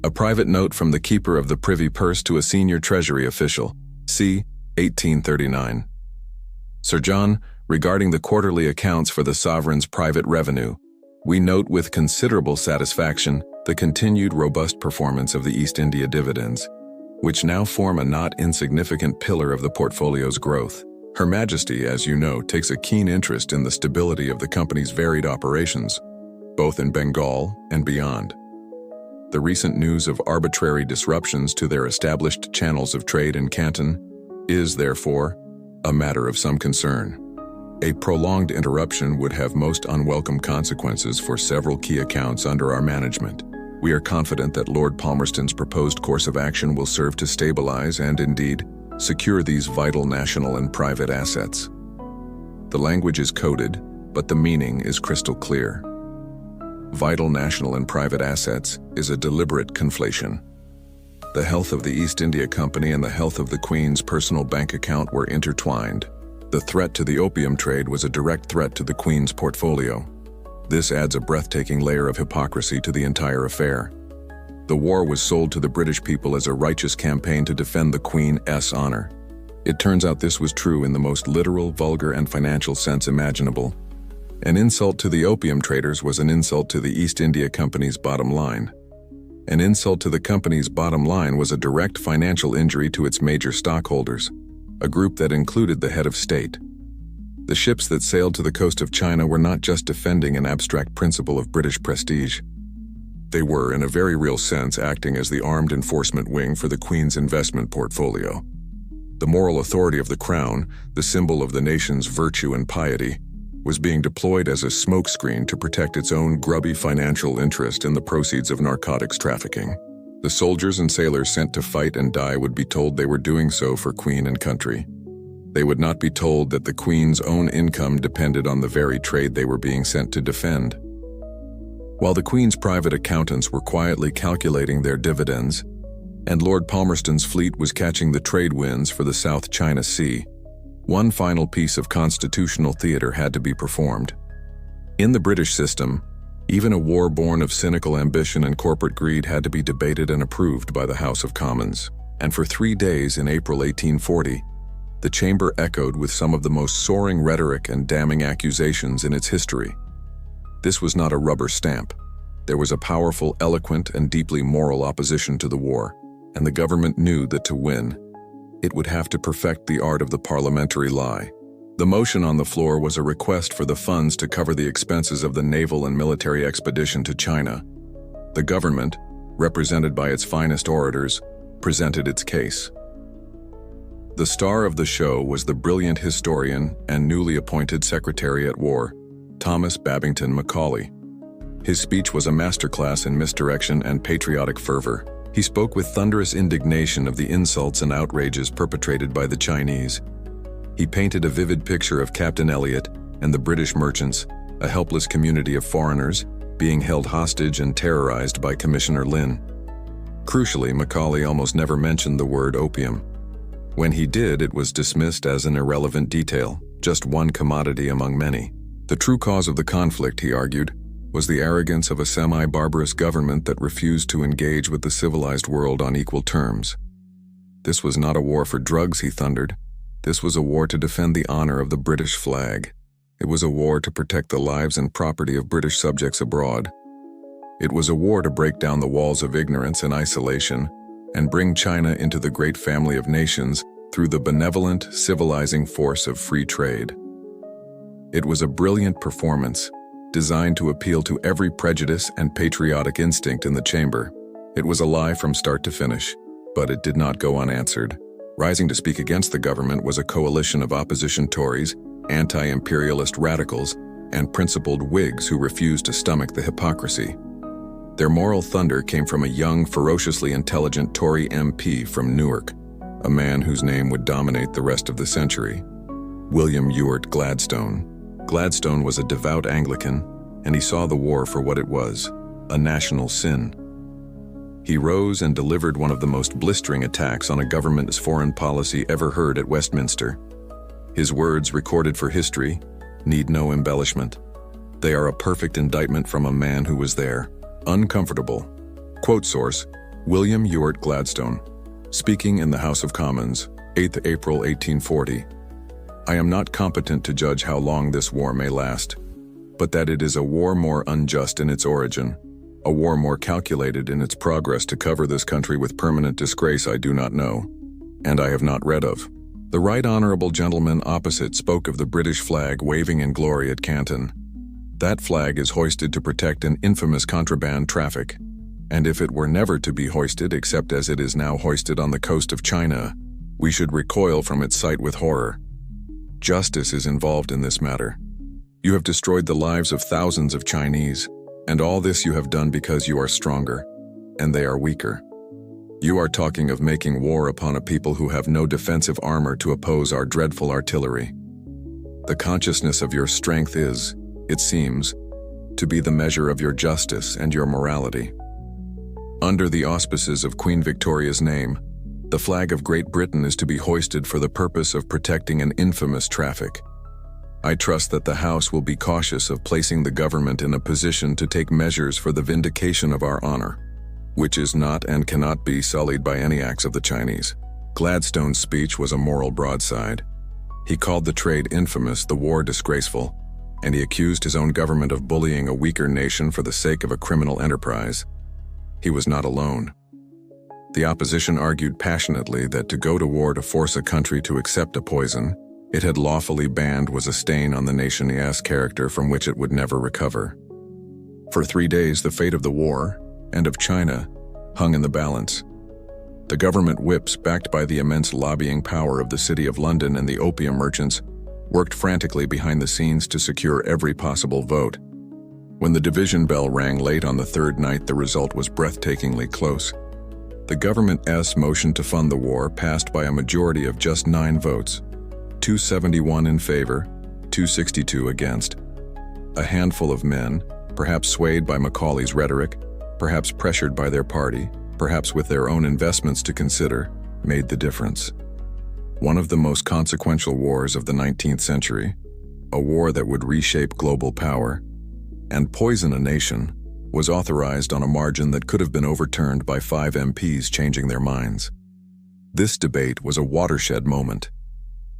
S1: A private note from the keeper of the Privy Purse to a senior treasury official, c. 1839. Sir John, regarding the quarterly accounts for the sovereign's private revenue, we note with considerable satisfaction the continued robust performance of the East India dividends, which now form a not insignificant pillar of the portfolio's growth. Her Majesty, as you know, takes a keen interest in the stability of the company's varied operations, both in Bengal and beyond. The recent news of arbitrary disruptions to their established channels of trade in Canton is, therefore, a matter of some concern. A prolonged interruption would have most unwelcome consequences for several key accounts under our management. We are confident that Lord Palmerston's proposed course of action will serve to stabilize and, indeed, secure these vital national and private assets. The language is coded, but the meaning is crystal clear. Vital national and private assets is a deliberate conflation. The health of the East India Company and the health of the Queen's personal bank account were intertwined. The threat to the opium trade was a direct threat to the Queen's portfolio. This adds a breathtaking layer of hypocrisy to the entire affair. The war was sold to the British people as a righteous campaign to defend the Queen's honor. It turns out this was true in the most literal, vulgar, and financial sense imaginable. An insult to the opium traders was an insult to the East India Company's bottom line. An insult to the company's bottom line was a direct financial injury to its major stockholders, a group that included the head of state. The ships that sailed to the coast of China were not just defending an abstract principle of British prestige. They were, in a very real sense, acting as the armed enforcement wing for the Queen's investment portfolio. The moral authority of the Crown, the symbol of the nation's virtue and piety, was being deployed as a smokescreen to protect its own grubby financial interest in the proceeds of narcotics trafficking. The soldiers and sailors sent to fight and die would be told they were doing so for Queen and country. They would not be told that the Queen's own income depended on the very trade they were being sent to defend. While the Queen's private accountants were quietly calculating their dividends, and Lord Palmerston's fleet was catching the trade winds for the South China Sea, one final piece of constitutional theater had to be performed. In the British system, even a war born of cynical ambition and corporate greed had to be debated and approved by the House of Commons. And for 3 days in April 1840, the chamber echoed with some of the most soaring rhetoric and damning accusations in its history. This was not a rubber stamp. There was a powerful, eloquent, and deeply moral opposition to the war, and the government knew that to win, it would have to perfect the art of the parliamentary lie. The motion on the floor was a request for the funds to cover the expenses of the naval and military expedition to China. The government, represented by its finest orators, presented its case. The star of the show was the brilliant historian and newly appointed Secretary at War, Thomas Babington Macaulay. His speech was a masterclass in misdirection and patriotic fervor. He spoke with thunderous indignation of the insults and outrages perpetrated by the Chinese. He painted a vivid picture of Captain Elliot and the British merchants, a helpless community of foreigners, being held hostage and terrorized by Commissioner Lin. Crucially, Macaulay almost never mentioned the word opium. When he did, it was dismissed as an irrelevant detail, just one commodity among many. The true cause of the conflict, he argued, was the arrogance of a semi-barbarous government that refused to engage with the civilized world on equal terms. This was not a war for drugs, he thundered. This was a war to defend the honor of the British flag. It was a war to protect the lives and property of British subjects abroad. It was a war to break down the walls of ignorance and isolation and bring China into the great family of nations through the benevolent, civilizing force of free trade. It was a brilliant performance, designed to appeal to every prejudice and patriotic instinct in the chamber. It was a lie from start to finish, but it did not go unanswered. Rising to speak against the government was a coalition of opposition Tories, anti-imperialist radicals, and principled Whigs who refused to stomach the hypocrisy. Their moral thunder came from a young, ferociously intelligent Tory MP from Newark, a man whose name would dominate the rest of the century, William Ewart Gladstone. Gladstone was a devout Anglican, and he saw the war for what it was, a national sin. He rose and delivered one of the most blistering attacks on a government's foreign policy ever heard at Westminster. His words, recorded for history, need no embellishment. They are a perfect indictment from a man who was there, uncomfortable. Quote source, William Ewart Gladstone, speaking in the House of Commons, 8th April 1840. I am not competent to judge how long this war may last, but that it is a war more unjust in its origin, a war more calculated in its progress to cover this country with permanent disgrace, I do not know, and I have not read of. The right honorable gentleman opposite spoke of the British flag waving in glory at Canton. That flag is hoisted to protect an infamous contraband traffic, and if it were never to be hoisted except as it is now hoisted on the coast of China, we should recoil from its sight with horror. Justice is involved in this matter. You have destroyed the lives of thousands of Chinese, and all this you have done because you are stronger, and they are weaker. You are talking of making war upon a people who have no defensive armor to oppose our dreadful artillery. The consciousness of your strength is, it seems, to be the measure of your justice and your morality. Under the auspices of Queen Victoria's name, the flag of Great Britain is to be hoisted for the purpose of protecting an infamous traffic. I trust that the House will be cautious of placing the government in a position to take measures for the vindication of our honor, which is not and cannot be sullied by any acts of the Chinese. Gladstone's speech was a moral broadside. He called the trade infamous, the war disgraceful, and he accused his own government of bullying a weaker nation for the sake of a criminal enterprise. He was not alone. The opposition argued passionately that to go to war to force a country to accept a poison it had lawfully banned was a stain on the nation's character from which it would never recover. For 3 days, the fate of the war and of China hung in the balance. The government whips, backed by the immense lobbying power of the City of London and the opium merchants, worked frantically behind the scenes to secure every possible vote. When the division bell rang late on the third night, the result was breathtakingly close. The government's motion to fund the war passed by a majority of just 9 votes, 271 in favor, 262 against. A handful of men, perhaps swayed by Macaulay's rhetoric, perhaps pressured by their party, perhaps with their own investments to consider, made the difference. One of the most consequential wars of the 19th century, a war that would reshape global power and poison a nation, was authorized on a margin that could have been overturned by 5 MPs changing their minds. This debate was a watershed moment.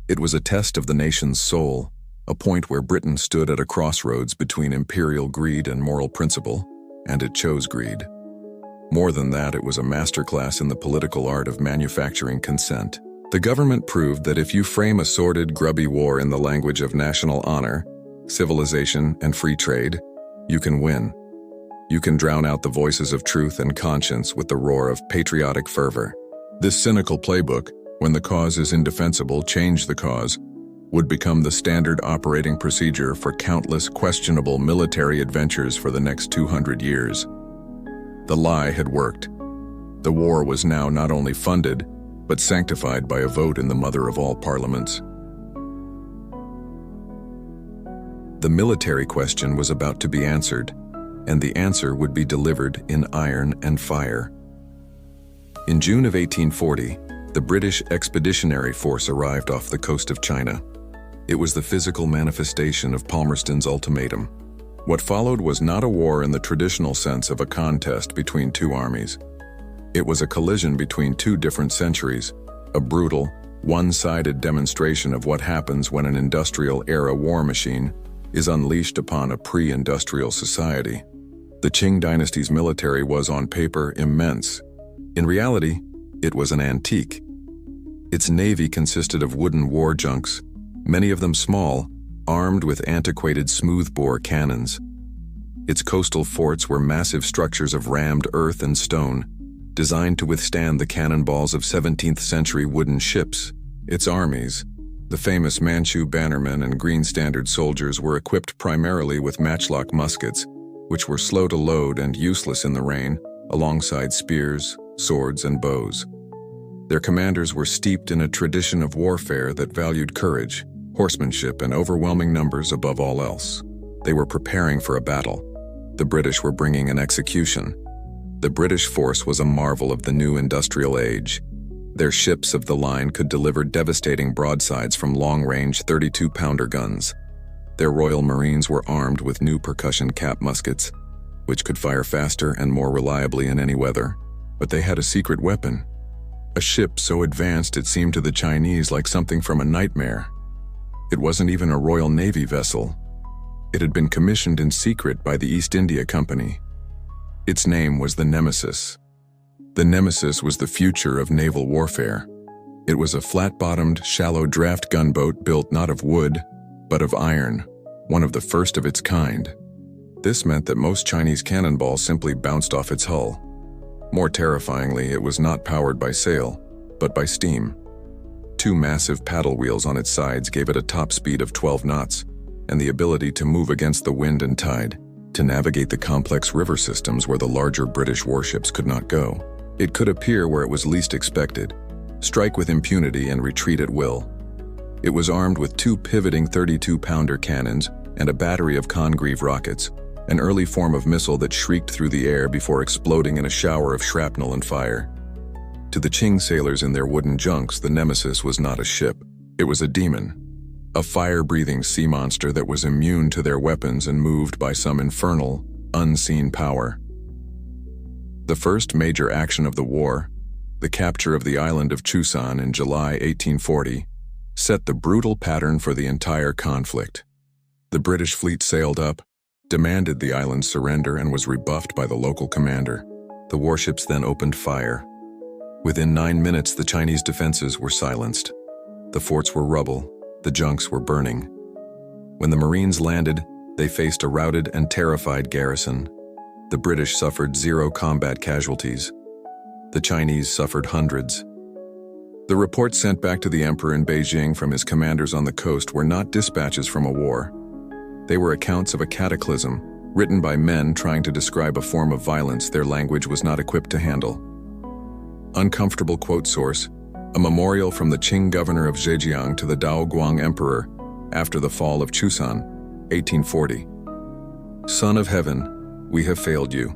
S1: It was a test of the nation's soul, a point where Britain stood at a crossroads between imperial greed and moral principle, and it chose greed. More than that, it was a masterclass in the political art of manufacturing consent. The government proved that if you frame a sordid, grubby war in the language of national honor, civilization, and free trade, you can win. You can drown out the voices of truth and conscience with the roar of patriotic fervor. This cynical playbook, when the cause is indefensible, change the cause, would become the standard operating procedure for countless questionable military adventures for the next 200 years. The lie had worked. The war was now not only funded, but sanctified by a vote in the mother of all parliaments. The military question was about to be answered, and the answer would be delivered in iron and fire. In June of 1840, the British Expeditionary Force arrived off the coast of China. It was the physical manifestation of Palmerston's ultimatum. What followed was not a war in the traditional sense of a contest between two armies. It was a collision between two different centuries, a brutal, one-sided demonstration of what happens when an industrial-era war machine is unleashed upon a pre-industrial society. The Qing dynasty's military was on paper immense. In reality, it was an antique. Its navy consisted of wooden war junks, many of them small, armed with antiquated smoothbore cannons. Its coastal forts were massive structures of rammed earth and stone, designed to withstand the cannonballs of 17th-century wooden ships. Its armies, the famous Manchu bannermen and Green Standard soldiers, were equipped primarily with matchlock muskets, which were slow to load and useless in the rain, alongside spears, swords, and bows. Their commanders were steeped in a tradition of warfare that valued courage, horsemanship, and overwhelming numbers above all else. They were preparing for a battle. The British were bringing an execution. The British force was a marvel of the new industrial age. Their ships of the line could deliver devastating broadsides from long-range 32-pounder guns. Their Royal Marines were armed with new percussion cap muskets, which could fire faster and more reliably in any weather. But they had a secret weapon. A ship so advanced it seemed to the Chinese like something from a nightmare. It wasn't even a Royal Navy vessel. It had been commissioned in secret by the East India Company. Its name was the Nemesis. The Nemesis was the future of naval warfare. It was a flat-bottomed, shallow draft gunboat built not of wood, but of iron, one of the first of its kind. This meant that most Chinese cannonballs simply bounced off its hull. More terrifyingly, it was not powered by sail, but by steam. Two massive paddle wheels on its sides gave it a top speed of 12 knots, and the ability to move against the wind and tide, to navigate the complex river systems where the larger British warships could not go. It could appear where it was least expected, strike with impunity and retreat at will. It was armed with two pivoting 32-pounder cannons and a battery of Congreve rockets, an early form of missile that shrieked through the air before exploding in a shower of shrapnel and fire. To the Qing sailors in their wooden junks, the Nemesis was not a ship. It was a demon, a fire-breathing sea monster that was immune to their weapons and moved by some infernal, unseen power. The first major action of the war, the capture of the island of Chusan in July 1840, set the brutal pattern for the entire conflict. The British fleet sailed up, demanded the island's surrender, and was rebuffed by the local commander. The warships then opened fire. Within 9 minutes, the Chinese defenses were silenced. The forts were rubble, the junks were burning. When the Marines landed, they faced a routed and terrified garrison. The British suffered 0 combat casualties. The Chinese suffered hundreds. The reports sent back to the emperor in Beijing from his commanders on the coast were not dispatches from a war. They were accounts of a cataclysm, written by men trying to describe a form of violence their language was not equipped to handle. Uncomfortable quote source: a memorial from the Qing governor of Zhejiang to the Daoguang emperor after the fall of Chusan, 1840. Son of heaven, we have failed you.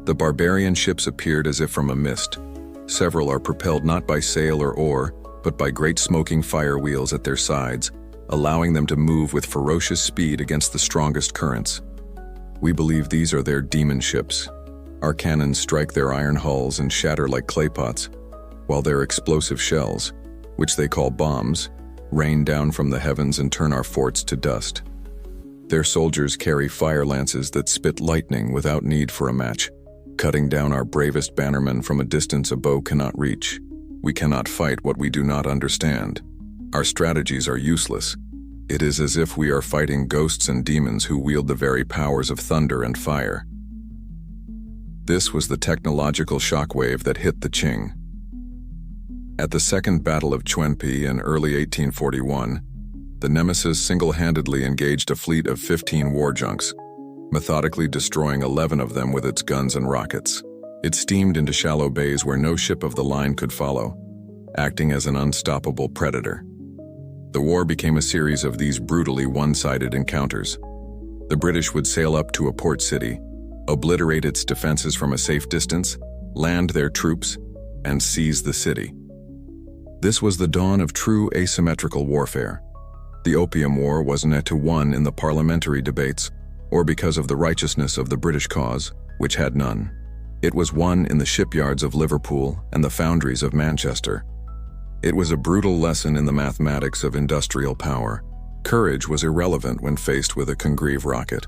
S1: The barbarian ships appeared as if from a mist. Several are propelled not by sail or oar, but by great smoking fire wheels at their sides, allowing them to move with ferocious speed against the strongest currents. We believe these are their demon ships. Our cannons strike their iron hulls and shatter like clay pots, while their explosive shells, which they call bombs, rain down from the heavens and turn our forts to dust. Their soldiers carry fire lances that spit lightning without need for a match, cutting down our bravest bannermen from a distance a bow cannot reach. We cannot fight what we do not understand. Our strategies are useless. It is as if we are fighting ghosts and demons who wield the very powers of thunder and fire. This was the technological shockwave that hit the Qing. At the Second Battle of Chuanpi in early 1841, the Nemesis single-handedly engaged a fleet of 15 war junks, methodically destroying 11 of them with its guns and rockets. It steamed into shallow bays where no ship of the line could follow, acting as an unstoppable predator. The war became a series of these brutally one-sided encounters. The British would sail up to a port city, obliterate its defenses from a safe distance, land their troops, and seize the city. This was the dawn of true asymmetrical warfare. The Opium War wasn't at to won in the parliamentary debates, or because of the righteousness of the British cause, which had none. It was won in the shipyards of Liverpool and the foundries of Manchester. It was a brutal lesson in the mathematics of industrial power. Courage was irrelevant when faced with a Congreve rocket.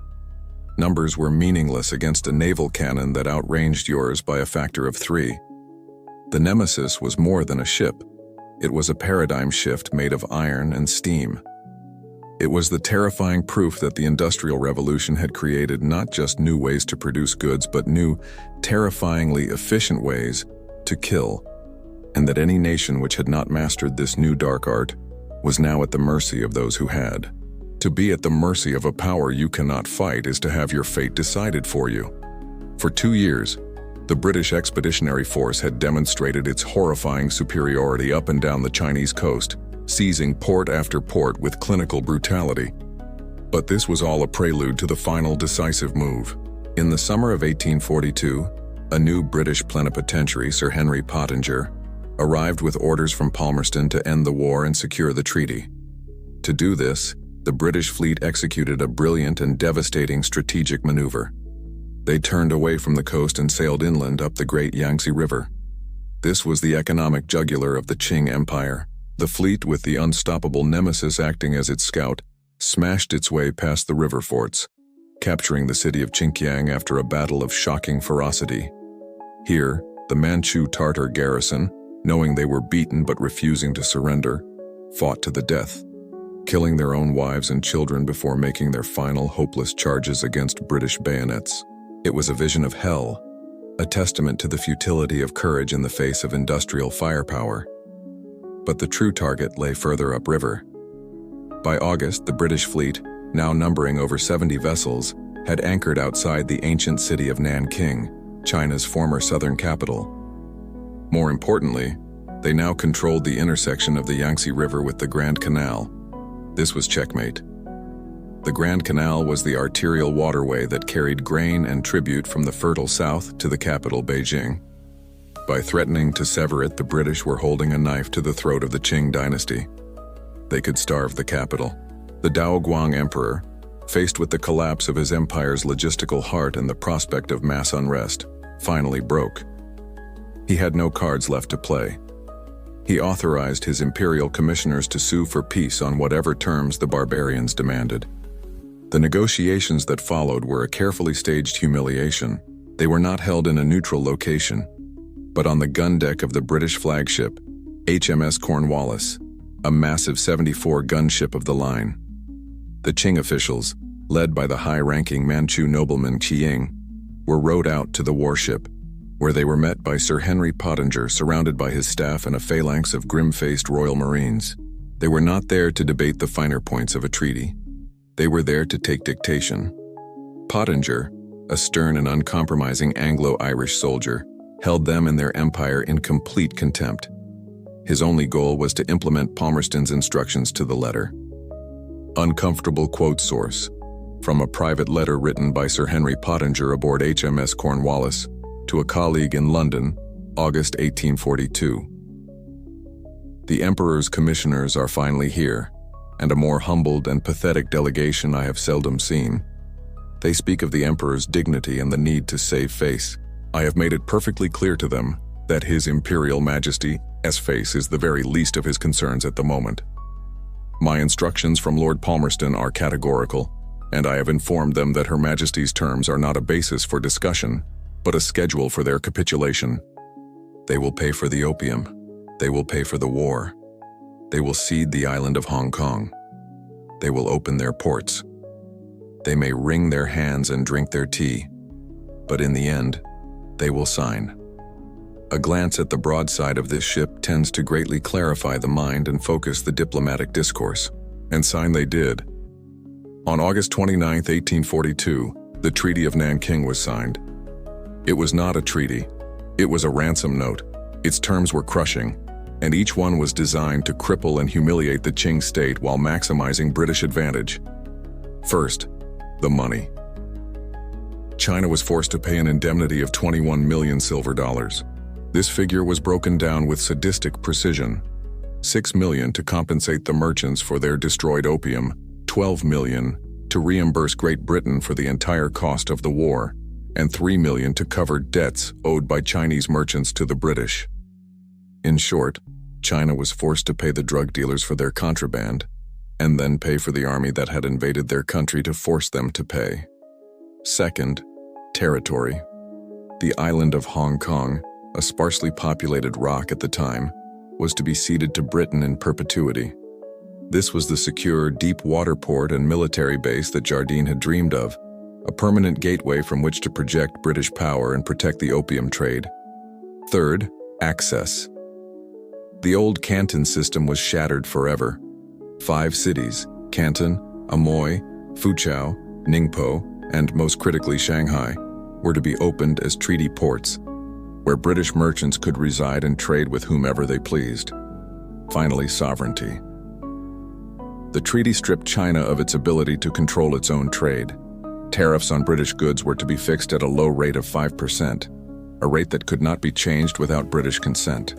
S1: Numbers were meaningless against a naval cannon that outranged yours by a factor of 3. The Nemesis was more than a ship. It was a paradigm shift made of iron and steam. It was the terrifying proof that the Industrial Revolution had created not just new ways to produce goods, but new, terrifyingly efficient ways to kill, and that any nation which had not mastered this new dark art was now at the mercy of those who had. To be at the mercy of a power you cannot fight is to have your fate decided for you. For 2 years, the British Expeditionary Force had demonstrated its horrifying superiority up and down the Chinese coast, seizing port after port with clinical brutality. But this was all a prelude to the final decisive move. In the summer of 1842, a new British plenipotentiary, Sir Henry Pottinger, arrived with orders from Palmerston to end the war and secure the treaty. To do this, the British fleet executed a brilliant and devastating strategic maneuver. They turned away from the coast and sailed inland up the great Yangtze River. This was the economic jugular of the Qing Empire. The fleet, with the unstoppable Nemesis acting as its scout, smashed its way past the river forts, capturing the city of Qingyang after a battle of shocking ferocity. Here, the Manchu Tartar garrison, knowing they were beaten but refusing to surrender, fought to the death, killing their own wives and children before making their final hopeless charges against British bayonets. It was a vision of hell, a testament to the futility of courage in the face of industrial firepower. But the true target lay further upriver. By August, the British fleet, now numbering over 70 vessels, had anchored outside the ancient city of Nanking, China's former southern capital. More importantly, they now controlled the intersection of the Yangtze River with the Grand Canal. This was checkmate. The Grand Canal was the arterial waterway that carried grain and tribute from the fertile south to the capital, Beijing. By threatening to sever it, the British were holding a knife to the throat of the Qing dynasty. They could starve the capital. The Daoguang Emperor, faced with the collapse of his empire's logistical heart and the prospect of mass unrest, finally broke. He had no cards left to play. He authorized his imperial commissioners to sue for peace on whatever terms the barbarians demanded. The negotiations that followed were a carefully staged humiliation. They were not held in a neutral location, but on the gun deck of the British flagship, HMS Cornwallis, a massive 74-gun ship of the line. The Qing officials, led by the high-ranking Manchu nobleman Qiying, were rowed out to the warship, where they were met by Sir Henry Pottinger, surrounded by his staff and a phalanx of grim-faced Royal Marines. They were not there to debate the finer points of a treaty. They were there to take dictation. Pottinger, a stern and uncompromising Anglo-Irish soldier, held them and their empire in complete contempt. His only goal was to implement Palmerston's instructions to the letter. Uncomfortable quote source from a private letter written by Sir Henry Pottinger aboard HMS Cornwallis to a colleague in London, August 1842. The Emperor's commissioners are finally here, and a more humbled and pathetic delegation I have seldom seen. They speak of the Emperor's dignity and the need to save face. I have made it perfectly clear to them that His Imperial Majesty's face is the very least of his concerns at the moment. My instructions from Lord Palmerston are categorical, and I have informed them that Her Majesty's terms are not a basis for discussion, but a schedule for their capitulation. They will pay for the opium. They will pay for the war. They will cede the island of Hong Kong. They will open their ports. They may wring their hands and drink their tea, but in the end, they will sign. A glance at the broadside of this ship tends to greatly clarify the mind and focus the diplomatic discourse. And sign they did. On August 29, 1842, the Treaty of Nanking was signed. It was not a treaty. It was a ransom note. Its terms were crushing, and each one was designed to cripple and humiliate the Qing state while maximizing British advantage. First, the money. China was forced to pay an indemnity of 21 million silver dollars. This figure was broken down with sadistic precision. 6 million to compensate the merchants for their destroyed opium, 12 million to to reimburse Great Britain for the entire cost of the war, and $3 million to cover debts owed by Chinese merchants to the British. In short, China was forced to pay the drug dealers for their contraband, and then pay for the army that had invaded their country to force them to pay. Second, territory. The island of Hong Kong, a sparsely populated rock at the time, was to be ceded to Britain in perpetuity. This was the secure, deep water port and military base that Jardine had dreamed of, a permanent gateway from which to project British power and protect the opium trade. Third, access. The old Canton system was shattered forever. 5 cities, Canton, Amoy, Fuzhou, Ningpo, and most critically Shanghai, were to be opened as treaty ports, where British merchants could reside and trade with whomever they pleased. Finally, sovereignty. The treaty stripped China of its ability to control its own trade. Tariffs on British goods were to be fixed at a low rate of 5%, a rate that could not be changed without British consent.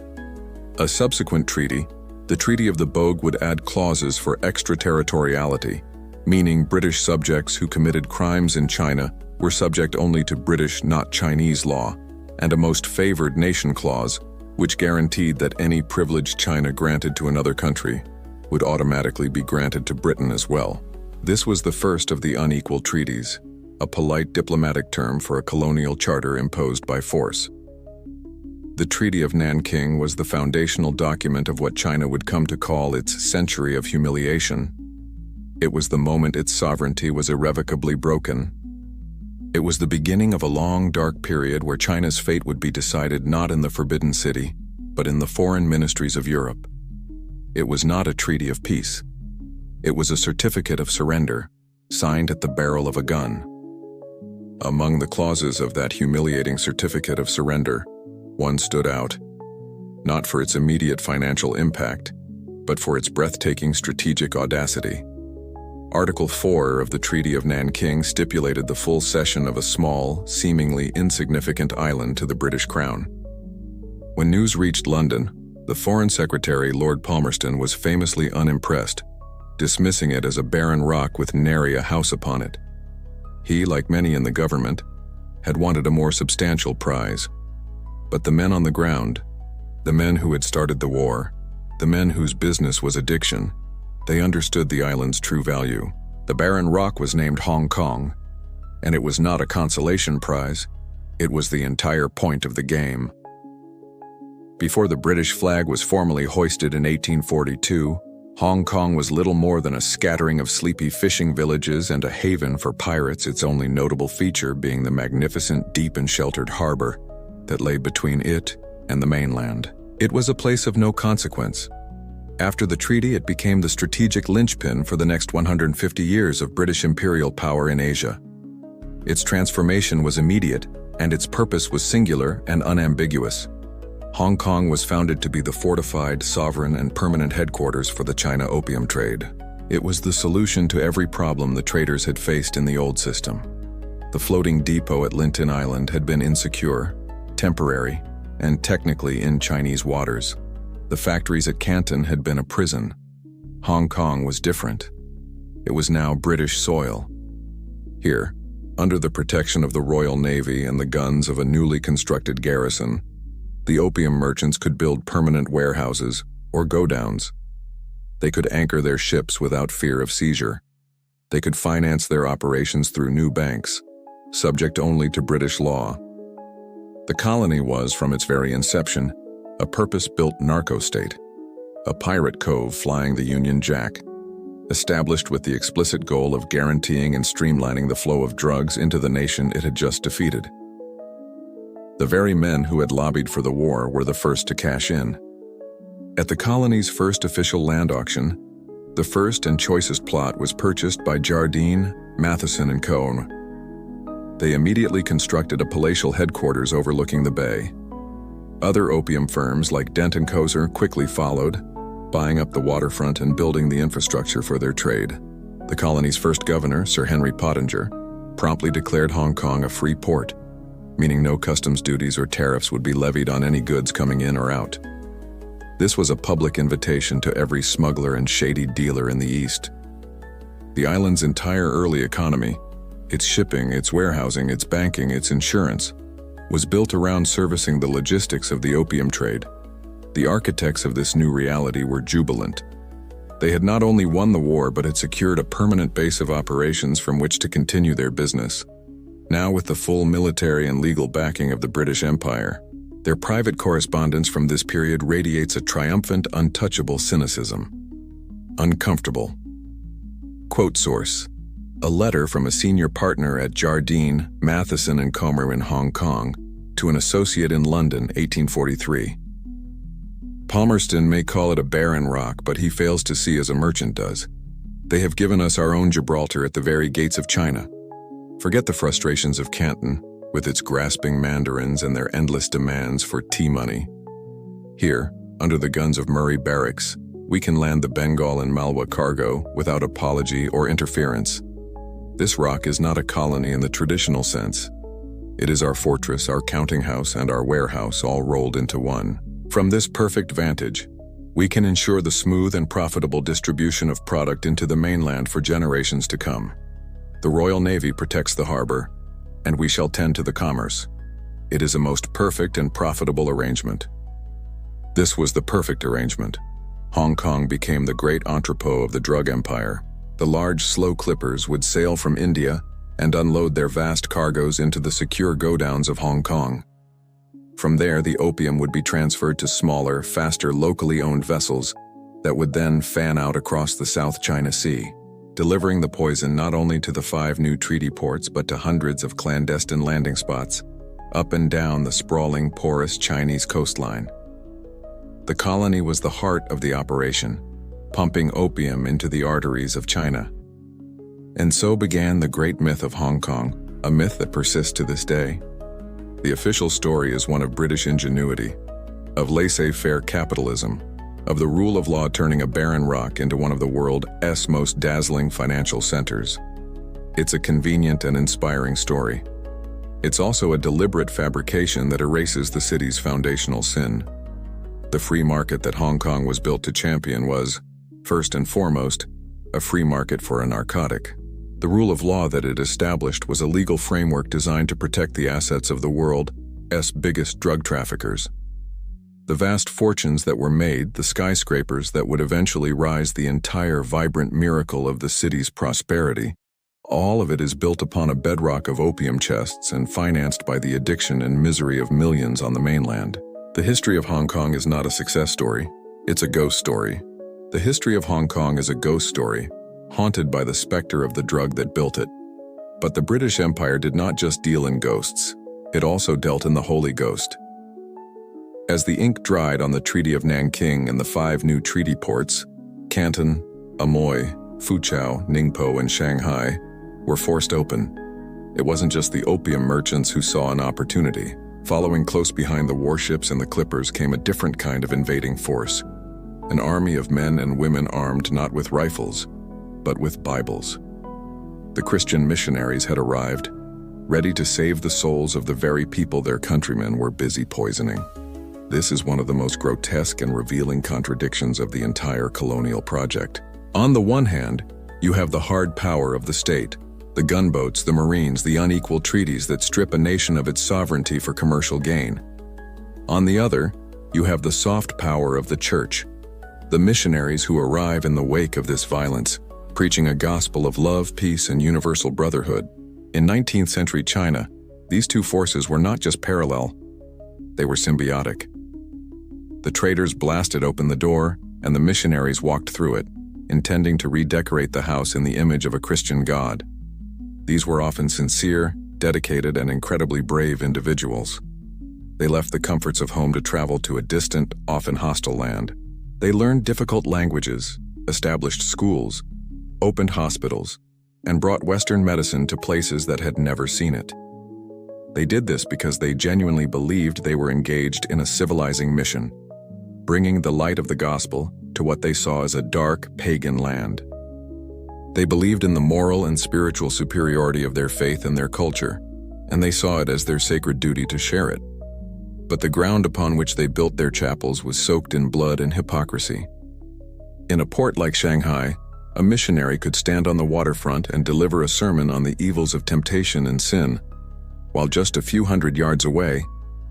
S1: A subsequent treaty, the Treaty of the Bogue, would add clauses for extraterritoriality, meaning British subjects who committed crimes in China were subject only to British, not Chinese law, and a most favored nation clause, which guaranteed that any privilege China granted to another country would automatically be granted to Britain as well. This was the first of the unequal treaties, a polite diplomatic term for a colonial charter imposed by force. The Treaty of Nanking was the foundational document of what China would come to call its century of humiliation. It was the moment its sovereignty was irrevocably broken. It was the beginning of a long, dark period where China's fate would be decided not in the Forbidden City, but in the foreign ministries of Europe. It was not a treaty of peace. It was a certificate of surrender, signed at the barrel of a gun. Among the clauses of that humiliating certificate of surrender, one stood out, not for its immediate financial impact, but for its breathtaking strategic audacity. Article 4 of the Treaty of Nanking stipulated the full cession of a small, seemingly insignificant island to the British Crown. When news reached London, the Foreign Secretary, Lord Palmerston, was famously unimpressed, dismissing it as a barren rock with nary a house upon it. He, like many in the government, had wanted a more substantial prize. But the men on the ground, the men who had started the war, the men whose business was addiction, they understood the island's true value. The barren rock was named Hong Kong, and it was not a consolation prize, it was the entire point of the game. Before the British flag was formally hoisted in 1842, Hong Kong was little more than a scattering of sleepy fishing villages and a haven for pirates, its only notable feature being the magnificent, deep and sheltered harbor that lay between it and the mainland. It was a place of no consequence. After the treaty, it became the strategic linchpin for the next 150 years of British imperial power in Asia. Its transformation was immediate, and its purpose was singular and unambiguous. Hong Kong was founded to be the fortified, sovereign, and permanent headquarters for the China opium trade. It was the solution to every problem the traders had faced in the old system. The floating depot at Linton Island had been insecure, temporary, and technically in Chinese waters. The factories at Canton had been a prison. Hong Kong was different. It was now British soil. Here, under the protection of the Royal Navy and the guns of a newly constructed garrison, the opium merchants could build permanent warehouses or godowns. They could anchor their ships without fear of seizure. They could finance their operations through new banks, subject only to British law. The colony was, from its very inception, a purpose-built narco-state, a pirate cove flying the Union Jack, established with the explicit goal of guaranteeing and streamlining the flow of drugs into the nation it had just defeated. The very men who had lobbied for the war were the first to cash in. At the colony's first official land auction, the first and choicest plot was purchased by Jardine, Matheson and Co. They immediately constructed a palatial headquarters overlooking the bay. Other opium firms like Dent & Koser quickly followed, buying up the waterfront and building the infrastructure for their trade. The colony's first governor, Sir Henry Pottinger, promptly declared Hong Kong a free port, meaning no customs duties or tariffs would be levied on any goods coming in or out. This was a public invitation to every smuggler and shady dealer in the East. The island's entire early economy, its shipping, its warehousing, its banking, its insurance, was built around servicing the logistics of the opium trade. The architects of this new reality were jubilant. They had not only won the war but had secured a permanent base of operations from which to continue their business. Now, with the full military and legal backing of the British Empire, their private correspondence from this period radiates a triumphant, untouchable cynicism. Uncomfortable. Quote source: a letter from a senior partner at Jardine, Matheson and Comer in Hong Kong to an associate in London, 1843. Palmerston may call it a barren rock, but he fails to see as a merchant does. They have given us our own Gibraltar at the very gates of China. Forget the frustrations of Canton, with its grasping mandarins and their endless demands for tea money. Here, under the guns of Murray Barracks, we can land the Bengal and Malwa cargo without apology or interference. This rock is not a colony in the traditional sense. It is our fortress, our counting house, and our warehouse all rolled into one. From this perfect vantage, we can ensure the smooth and profitable distribution of product into the mainland for generations to come. The Royal Navy protects the harbor, and we shall tend to the commerce. It is a most perfect and profitable arrangement. This was the perfect arrangement. Hong Kong became the great entrepot of the drug empire. The large, slow clippers would sail from India and unload their vast cargoes into the secure godowns of Hong Kong. From there, the opium would be transferred to smaller, faster, locally owned vessels that would then fan out across the South China Sea, delivering the poison not only to the 5 new treaty ports but to hundreds of clandestine landing spots up and down the sprawling, porous Chinese coastline. The colony was the heart of the operation, pumping opium into the arteries of China. And so began the great myth of Hong Kong, a myth that persists to this day. The official story is one of British ingenuity, of laissez-faire capitalism, of the rule of law turning a barren rock into one of the world's most dazzling financial centers. It's a convenient and inspiring story. It's also a deliberate fabrication that erases the city's foundational sin. The free market that Hong Kong was built to champion was, first and foremost, a free market for a narcotic. The rule of law that it established was a legal framework designed to protect the assets of the world's biggest drug traffickers. The vast fortunes that were made, the skyscrapers that would eventually rise the entire vibrant miracle of the city's prosperity, all of it is built upon a bedrock of opium chests and financed by the addiction and misery of millions on the mainland. The history of Hong Kong is not a success story, it's a ghost story. The history of Hong Kong is a ghost story, haunted by the specter of the drug that built it. But the British Empire did not just deal in ghosts, it also dealt in the Holy Ghost. As the ink dried on the Treaty of Nanking and the 5 new treaty ports, Canton, Amoy, Foochow, Ningpo, and Shanghai, were forced open. It wasn't just the opium merchants who saw an opportunity. Following close behind the warships and the clippers came a different kind of invading force. An army of men and women armed not with rifles, but with Bibles. The Christian missionaries had arrived, ready to save the souls of the very people their countrymen were busy poisoning. This is one of the most grotesque and revealing contradictions of the entire colonial project. On the one hand, you have the hard power of the state, the gunboats, the marines, the unequal treaties that strip a nation of its sovereignty for commercial gain. On the other, you have the soft power of the church, the missionaries who arrive in the wake of this violence, preaching a gospel of love, peace, and universal brotherhood. In 19th century China, these two forces were not just parallel, they were symbiotic. The traders blasted open the door, and the missionaries walked through it, intending to redecorate the house in the image of a Christian God. These were often sincere, dedicated, and incredibly brave individuals. They left the comforts of home to travel to a distant, often hostile land. They learned difficult languages, established schools, opened hospitals, and brought Western medicine to places that had never seen it. They did this because they genuinely believed they were engaged in a civilizing mission, bringing the light of the gospel to what they saw as a dark, pagan land. They believed in the moral and spiritual superiority of their faith and their culture, and they saw it as their sacred duty to share it. But the ground upon which they built their chapels was soaked in blood and hypocrisy. In a port like Shanghai, A missionary could stand on the waterfront and deliver a sermon on the evils of temptation and sin, while just a few hundred yards away,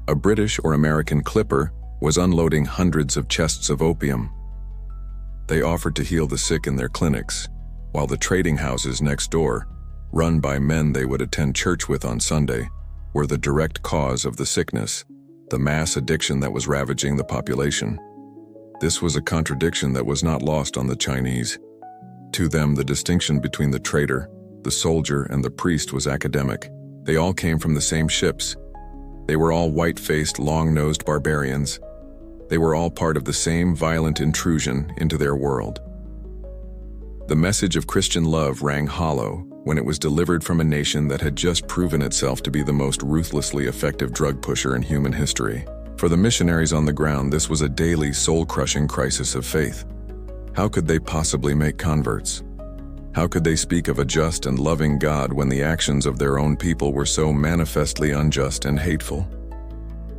S1: a British or American clipper was unloading hundreds of chests of opium. They offered to heal the sick in their clinics, while the trading houses next door, run by men they would attend church with on Sunday, were the direct cause of the sickness, the mass addiction that was ravaging the population. This was a contradiction that was not lost on the Chinese. To them, the distinction between the trader, the soldier, and the priest was academic. They all came from the same ships. They were all white-faced, long-nosed barbarians. They were all part of the same violent intrusion into their world. The message of Christian love rang hollow when it was delivered from a nation that had just proven itself to be the most ruthlessly effective drug pusher in human history. For the missionaries on the ground, this was a daily, soul-crushing crisis of faith. How could they possibly make converts? How could they speak of a just and loving God when the actions of their own people were so manifestly unjust and hateful?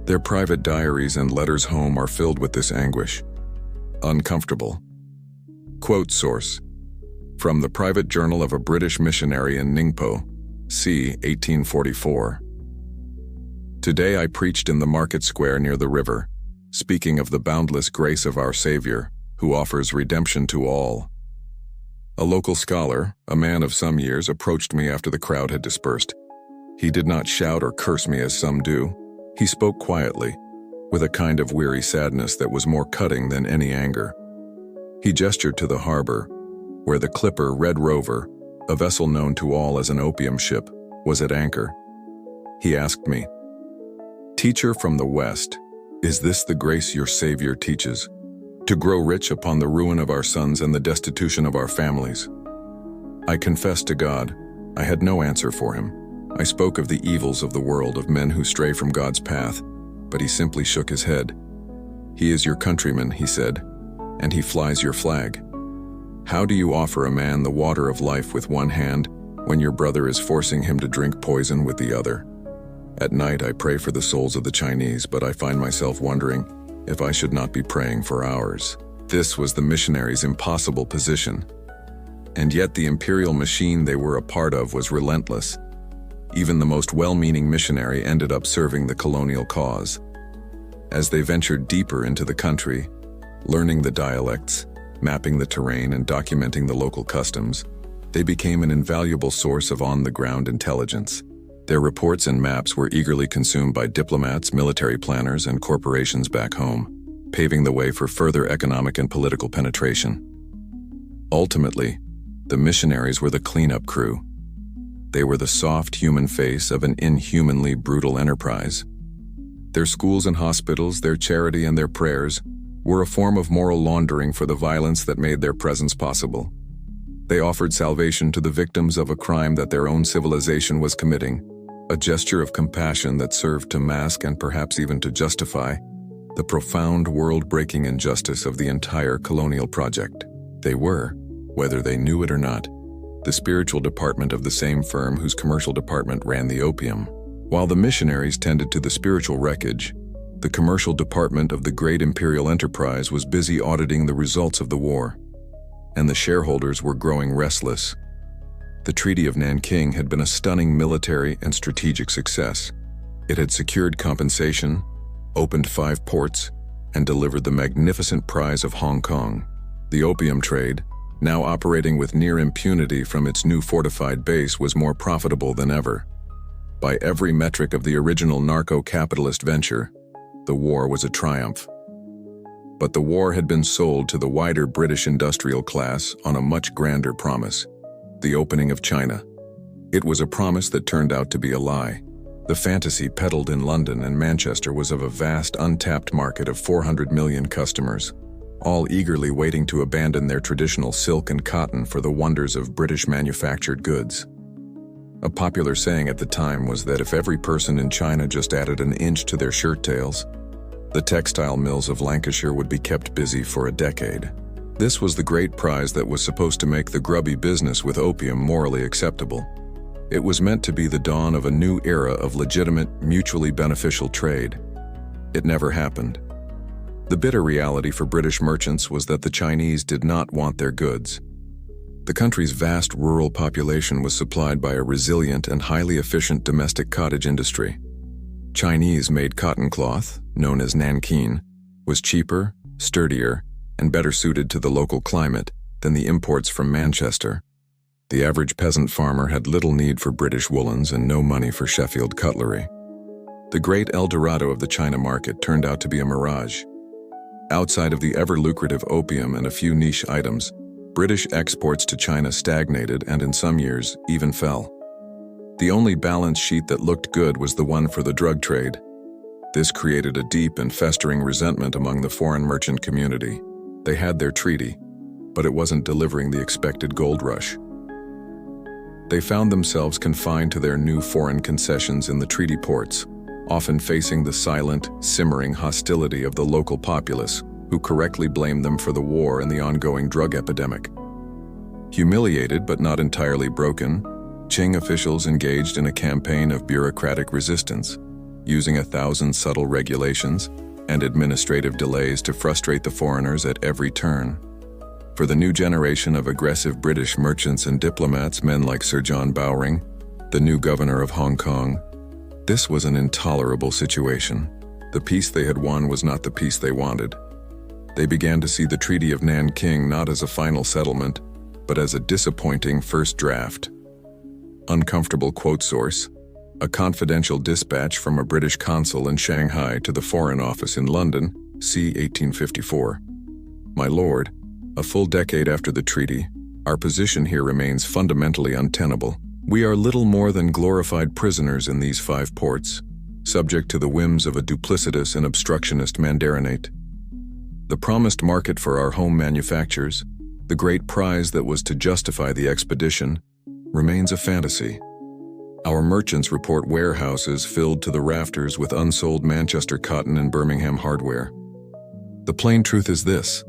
S1: Their private diaries and letters home are filled with this anguish. Uncomfortable. Quote source: from the private journal of a British missionary in Ningpo, c. 1844. Today I preached in the market square near the river, speaking of the boundless grace of our Savior, who offers redemption to all. A local scholar, a man of some years, approached me after the crowd had dispersed. He did not shout or curse me as some do. He spoke quietly, with a kind of weary sadness that was more cutting than any anger. He gestured to the harbor, where the clipper Red Rover, a vessel known to all as an opium ship, was at anchor. He asked me, "Teacher from the West, is this the grace your Savior teaches? To grow rich upon the ruin of our sons and the destitution of our families?" I confessed to God, I had no answer for him. I spoke of the evils of the world, of men who stray from God's path, but he simply shook his head. "He is your countryman," he said, "and he flies your flag. How do you offer a man the water of life with one hand when your brother is forcing him to drink poison with the other?" At night I pray for the souls of the Chinese, but I find myself wondering if I should not be praying for ours. This was the missionaries' impossible position. And yet the imperial machine they were a part of was relentless. Even the most well-meaning missionary ended up serving the colonial cause. As they ventured deeper into the country, learning the dialects, mapping the terrain, and documenting the local customs, they became an invaluable source of on-the-ground intelligence. Their reports and maps were eagerly consumed by diplomats, military planners, and corporations back home, paving the way for further economic and political penetration. Ultimately, the missionaries were the cleanup crew. They were the soft human face of an inhumanly brutal enterprise. Their schools and hospitals, their charity and their prayers, were a form of moral laundering for the violence that made their presence possible. They offered salvation to the victims of a crime that their own civilization was committing, a gesture of compassion that served to mask and perhaps even to justify the profound world-breaking injustice of the entire colonial project. They were, whether they knew it or not, the spiritual department of the same firm whose commercial department ran the opium. While the missionaries tended to the spiritual wreckage, the commercial department of the great imperial enterprise was busy auditing the results of the war, and the shareholders were growing restless. The Treaty of Nanking had been a stunning military and strategic success. It had secured compensation, opened 5 ports, and delivered the magnificent prize of Hong Kong. The opium trade, now operating with near impunity from its new fortified base, was more profitable than ever. By every metric of the original narco-capitalist venture, the war was a triumph. But the war had been sold to the wider British industrial class on a much grander promise: the opening of China. It was a promise that turned out to be a lie. The fantasy peddled in London and Manchester was of a vast untapped market of 400 million customers, all eagerly waiting to abandon their traditional silk and cotton for the wonders of British manufactured goods. A popular saying at the time was that if every person in China just added an inch to their shirt tails, the textile mills of Lancashire would be kept busy for a decade. This was the great prize that was supposed to make the grubby business with opium morally acceptable. It was meant to be the dawn of a new era of legitimate, mutually beneficial trade. It never happened. The bitter reality for British merchants was that the Chinese did not want their goods. The country's vast rural population was supplied by a resilient and highly efficient domestic cottage industry. Chinese-made cotton cloth, known as nankeen, was cheaper, sturdier, and better suited to the local climate than the imports from Manchester. The average peasant farmer had little need for British woolens and no money for Sheffield cutlery. The great El Dorado of the China market turned out to be a mirage. Outside of the ever-lucrative opium and a few niche items, British exports to China stagnated and in some years even fell. The only balance sheet that looked good was the one for the drug trade. This created a deep and festering resentment among the foreign merchant community. They had their treaty, but it wasn't delivering the expected gold rush. They found themselves confined to their new foreign concessions in the treaty ports, often facing the silent, simmering hostility of the local populace, who correctly blamed them for the war and the ongoing drug epidemic. Humiliated but not entirely broken, Qing officials engaged in a campaign of bureaucratic resistance, using 1,000 subtle regulations and administrative delays to frustrate the foreigners at every turn. For the new generation of aggressive British merchants and diplomats, men like Sir John Bowring, the new governor of Hong Kong, this was an intolerable situation. The peace they had won was not the peace they wanted. They began to see the Treaty of Nanking not as a final settlement, but as a disappointing first draft. Uncomfortable quote source: a confidential dispatch from a British consul in Shanghai to the Foreign Office in London, c. 1854. My lord, a full decade after the treaty, our position here remains fundamentally untenable. We are little more than glorified prisoners in these 5 ports, subject to the whims of a duplicitous and obstructionist mandarinate. The promised market for our home manufactures, the great prize that was to justify the expedition, remains a fantasy. Our merchants report warehouses filled to the rafters with unsold Manchester cotton and Birmingham hardware. The plain truth is this: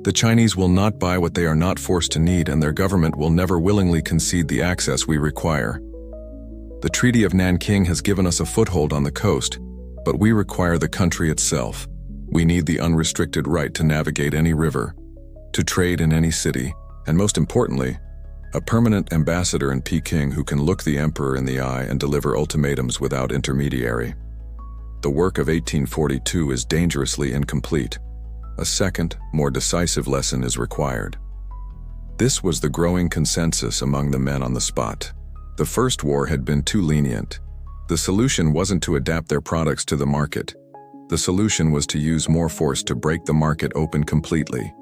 S1: the Chinese will not buy what they are not forced to need, and their government will never willingly concede the access we require. The Treaty of Nanking has given us a foothold on the coast, but we require the country itself. We need the unrestricted right to navigate any river, to trade in any city, and most importantly, a permanent ambassador in Peking who can look the emperor in the eye and deliver ultimatums without intermediary. The work of 1842 is dangerously incomplete. A second, more decisive lesson is required. This was the growing consensus among the men on the spot. The first war had been too lenient. The solution wasn't to adapt their products to the market. The solution was to use more force to break the market open completely.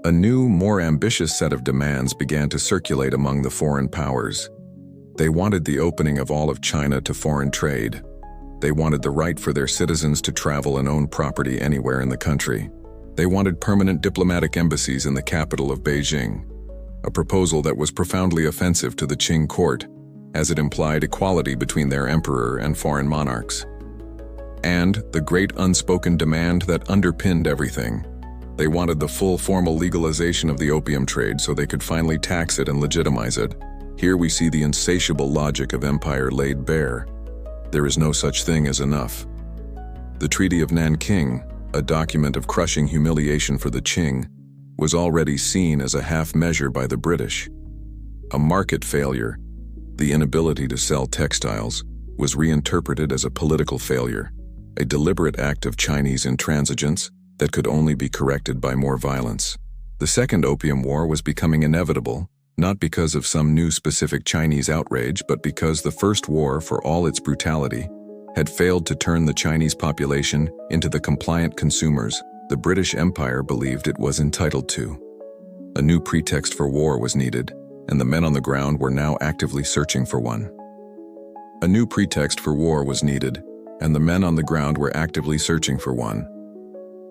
S1: A new, more ambitious set of demands began to circulate among the foreign powers. They wanted the opening of all of China to foreign trade. They wanted the right for their citizens to travel and own property anywhere in the country. They wanted permanent diplomatic embassies in the capital of Beijing, a proposal that was profoundly offensive to the Qing court, as it implied equality between their emperor and foreign monarchs. And the great unspoken demand that underpinned everything: they wanted the full formal legalization of the opium trade so they could finally tax it and legitimize it. Here we see the insatiable logic of empire laid bare. There is no such thing as enough. The Treaty of Nanking, a document of crushing humiliation for the Qing, was already seen as a half measure by the British. A market failure, the inability to sell textiles, was reinterpreted as a political failure, a deliberate act of Chinese intransigence that could only be corrected by more violence. The Second Opium War was becoming inevitable, not because of some new specific Chinese outrage, but because the First War, for all its brutality, had failed to turn the Chinese population into the compliant consumers the British Empire believed it was entitled to. A new pretext for war was needed, and the men on the ground were now actively searching for one. A new pretext for war was needed, and the men on the ground were actively searching for one.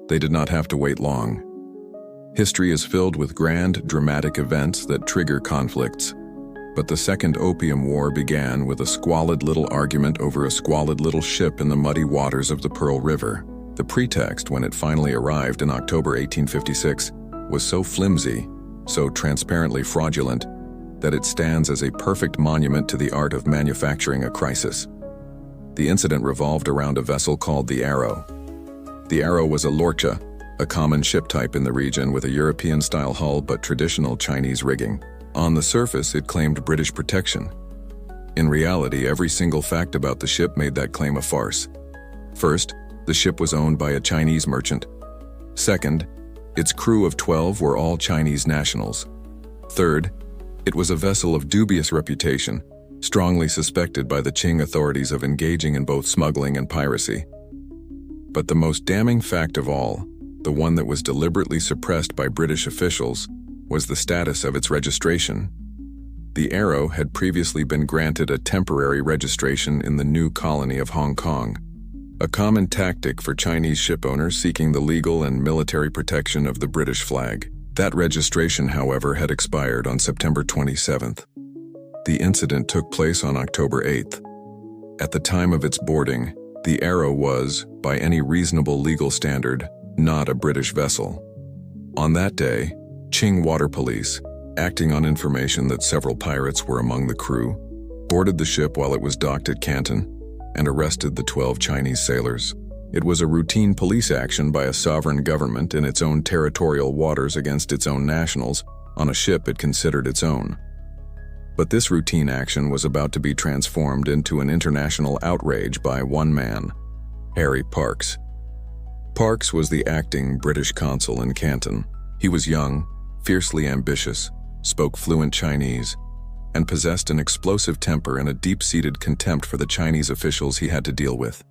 S1: They did not have to wait long. History is filled with grand, dramatic events that trigger conflicts. But the Second Opium War began with a squalid little argument over a squalid little ship in the muddy waters of the Pearl River. The pretext, when it finally arrived in October 1856, was so flimsy, so transparently fraudulent, that it stands as a perfect monument to the art of manufacturing a crisis. The incident revolved around a vessel called the Arrow. The Arrow was a lorcha, a common ship type in the region with a European-style hull but traditional Chinese rigging. On the surface, it claimed British protection. In reality, every single fact about the ship made that claim a farce. First, the ship was owned by a Chinese merchant. Second, its crew of 12 were all Chinese nationals. Third, it was a vessel of dubious reputation, strongly suspected by the Qing authorities of engaging in both smuggling and piracy. But the most damning fact of all, the one that was deliberately suppressed by British officials, was the status of its registration. The Arrow had previously been granted a temporary registration in the new colony of Hong Kong, a common tactic for Chinese shipowners seeking the legal and military protection of the British flag. That registration, however, had expired on September 27th. The incident took place on October 8th. At the time of its boarding, the Arrow was, by any reasonable legal standard, not a British vessel. On that day, Qing Water Police, acting on information that several pirates were among the crew, boarded the ship while it was docked at Canton and arrested the 12 Chinese sailors. It was a routine police action by a sovereign government in its own territorial waters against its own nationals on a ship it considered its own. But this routine action was about to be transformed into an international outrage by one man, Harry Parkes. Parkes was the acting British consul in Canton. He was young, fiercely ambitious, spoke fluent Chinese, and possessed an explosive temper and a deep-seated contempt for the Chinese officials he had to deal with.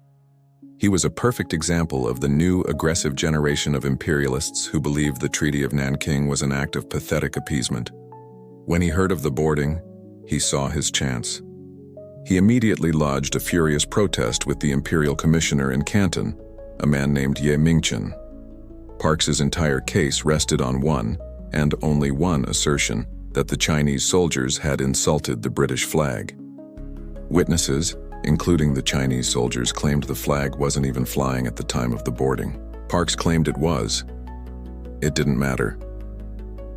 S1: He was a perfect example of the new aggressive generation of imperialists who believed the Treaty of Nanking was an act of pathetic appeasement. When he heard of the boarding, he saw his chance. He immediately lodged a furious protest with the imperial commissioner in Canton, a man named Ye Mingchen. Parkes's entire case rested on one, and only one, assertion that the Chinese soldiers had insulted the British flag. Witnesses, including the Chinese soldiers, claimed the flag wasn't even flying at the time of the boarding. Parkes claimed it was. It didn't matter.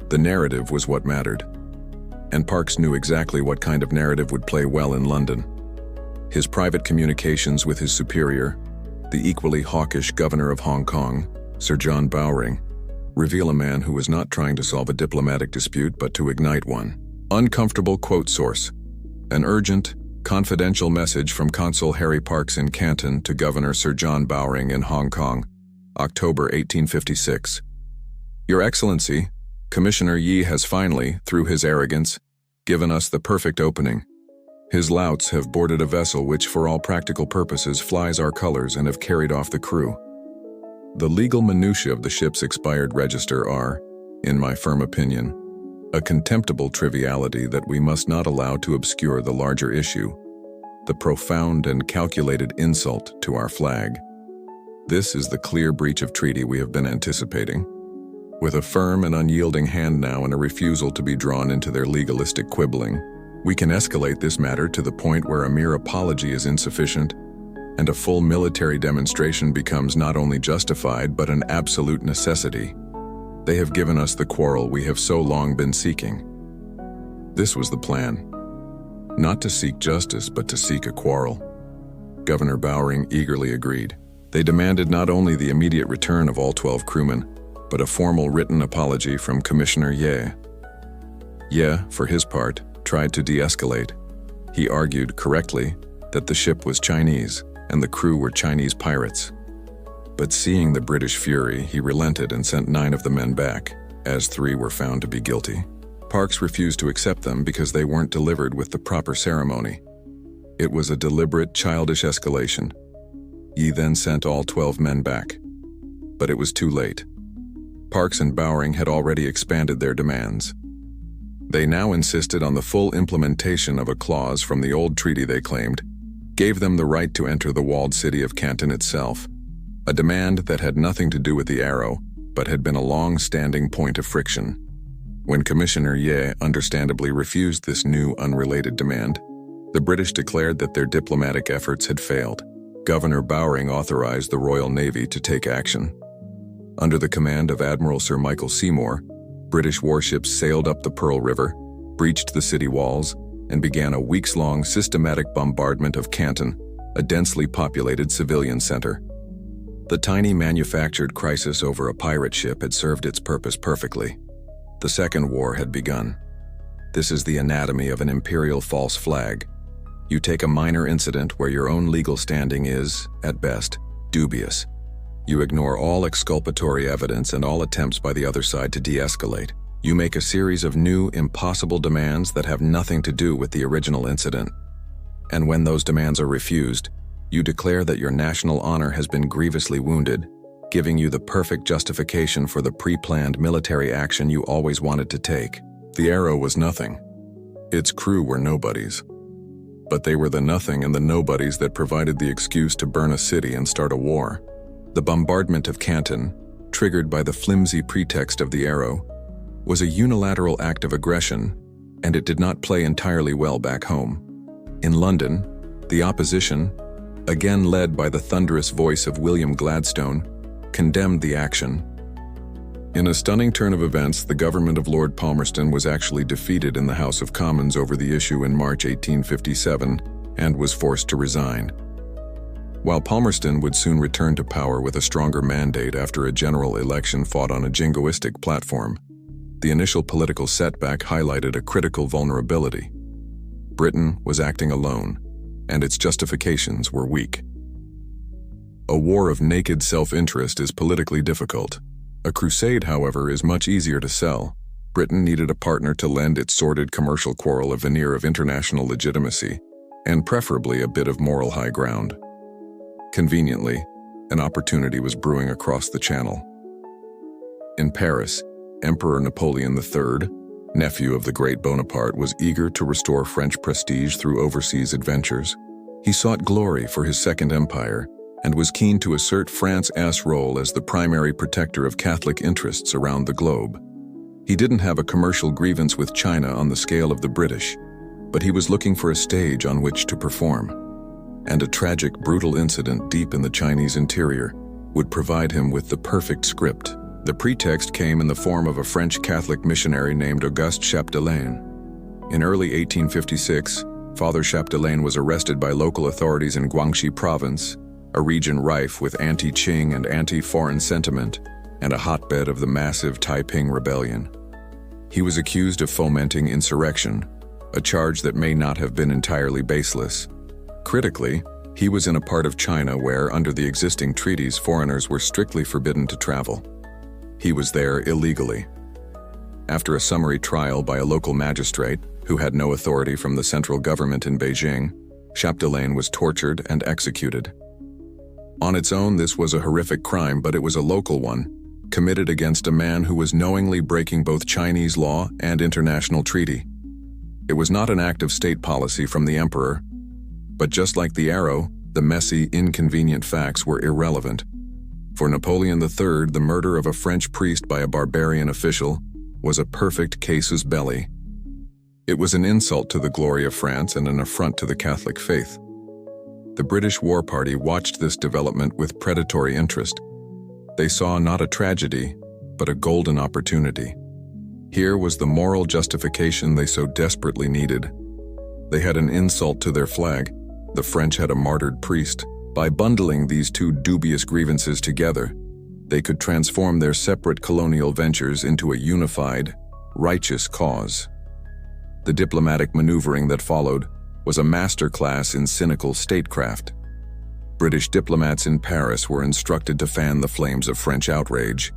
S1: The narrative was what mattered. And Parkes knew exactly what kind of narrative would play well in London. His private communications with his superior, the equally hawkish governor of Hong Kong, Sir John Bowring, reveal a man who was not trying to solve a diplomatic dispute but to ignite one. Uncomfortable quote source. An urgent, confidential message from Consul Harry Parkes in Canton to Governor Sir John Bowring in Hong Kong, October 1856. Your Excellency, Commissioner Yi has finally, through his arrogance, given us the perfect opening. His louts have boarded a vessel which for all practical purposes flies our colors and have carried off the crew. The legal minutiae of the ship's expired register are, in my firm opinion, a contemptible triviality that we must not allow to obscure the larger issue, the profound and calculated insult to our flag. This is the clear breach of treaty we have been anticipating. With a firm and unyielding hand now and a refusal to be drawn into their legalistic quibbling, we can escalate this matter to the point where a mere apology is insufficient and a full military demonstration becomes not only justified but an absolute necessity. They have given us the quarrel we have so long been seeking. This was the plan. Not to seek justice, but to seek a quarrel. Governor Bowring eagerly agreed. They demanded not only the immediate return of all 12 crewmen, but a formal written apology from Commissioner Ye. Ye, for his part, tried to de-escalate. He argued, correctly, that the ship was Chinese and the crew were Chinese pirates. But seeing the British fury, he relented and sent 9 of the men back, as 3 were found to be guilty. Parkes refused to accept them because they weren't delivered with the proper ceremony. It was a deliberate, childish escalation. Yi then sent all 12 men back. But it was too late. Parkes and Bowring had already expanded their demands. They now insisted on the full implementation of a clause from the old treaty they claimed gave them the right to enter the walled city of Canton itself, a demand that had nothing to do with the Arrow, but had been a long-standing point of friction. When Commissioner Ye understandably refused this new, unrelated demand, the British declared that their diplomatic efforts had failed. Governor Bowring authorized the Royal Navy to take action. Under the command of Admiral Sir Michael Seymour, British warships sailed up the Pearl River, breached the city walls, and began a weeks-long systematic bombardment of Canton, a densely populated civilian center. The tiny manufactured crisis over a pirate ship had served its purpose perfectly. The Second War had begun. This is the anatomy of an imperial false flag. You take a minor incident where your own legal standing is, at best, dubious. You ignore all exculpatory evidence and all attempts by the other side to de-escalate. You make a series of new, impossible demands that have nothing to do with the original incident. And when those demands are refused, you declare that your national honor has been grievously wounded, giving you the perfect justification for the pre-planned military action you always wanted to take. The Arrow was nothing. Its crew were nobodies. But they were the nothing and the nobodies that provided the excuse to burn a city and start a war. The bombardment of Canton, triggered by the flimsy pretext of the Arrow, was a unilateral act of aggression, and it did not play entirely well back home. In London, the opposition, again led by the thunderous voice of William Gladstone, condemned the action. In a stunning turn of events, the government of Lord Palmerston was actually defeated in the House of Commons over the issue in March 1857 and was forced to resign. While Palmerston would soon return to power with a stronger mandate after a general election fought on a jingoistic platform, the initial political setback highlighted a critical vulnerability. Britain was acting alone, and its justifications were weak. A war of naked self-interest is politically difficult. A crusade, however, is much easier to sell. Britain needed a partner to lend its sordid commercial quarrel a veneer of international legitimacy, and preferably a bit of moral high ground. Conveniently, an opportunity was brewing across the Channel. In Paris, Emperor Napoleon III, nephew of the great Bonaparte, was eager to restore French prestige through overseas adventures. He sought glory for his Second Empire and was keen to assert France's role as the primary protector of Catholic interests around the globe. He didn't have a commercial grievance with China on the scale of the British, but he was looking for a stage on which to perform. And a tragic, brutal incident deep in the Chinese interior would provide him with the perfect script. The pretext came in the form of a French Catholic missionary named Auguste Chapdelaine. In early 1856, Father Chapdelaine was arrested by local authorities in Guangxi province, a region rife with anti-Qing and anti-foreign sentiment, and a hotbed of the massive Taiping Rebellion. He was accused of fomenting insurrection, a charge that may not have been entirely baseless. Critically, he was in a part of China where, under the existing treaties, foreigners were strictly forbidden to travel. He was there illegally. After a summary trial by a local magistrate, who had no authority from the central government in Beijing, Chapdelaine was tortured and executed. On its own, this was a horrific crime, but it was a local one, committed against a man who was knowingly breaking both Chinese law and international treaty. It was not an act of state policy from the emperor, but just like the Arrow, the messy, inconvenient facts were irrelevant. For Napoleon III, the murder of a French priest by a barbarian official was a perfect casus belli. It was an insult to the glory of France and an affront to the Catholic faith. The British War Party watched this development with predatory interest. They saw not a tragedy, but a golden opportunity. Here was the moral justification they so desperately needed. They had an insult to their flag. The French had a martyred priest. By bundling these two dubious grievances together, they could transform their separate colonial ventures into a unified, righteous cause. The diplomatic maneuvering that followed was a masterclass in cynical statecraft. British diplomats in Paris were instructed to fan the flames of French outrage,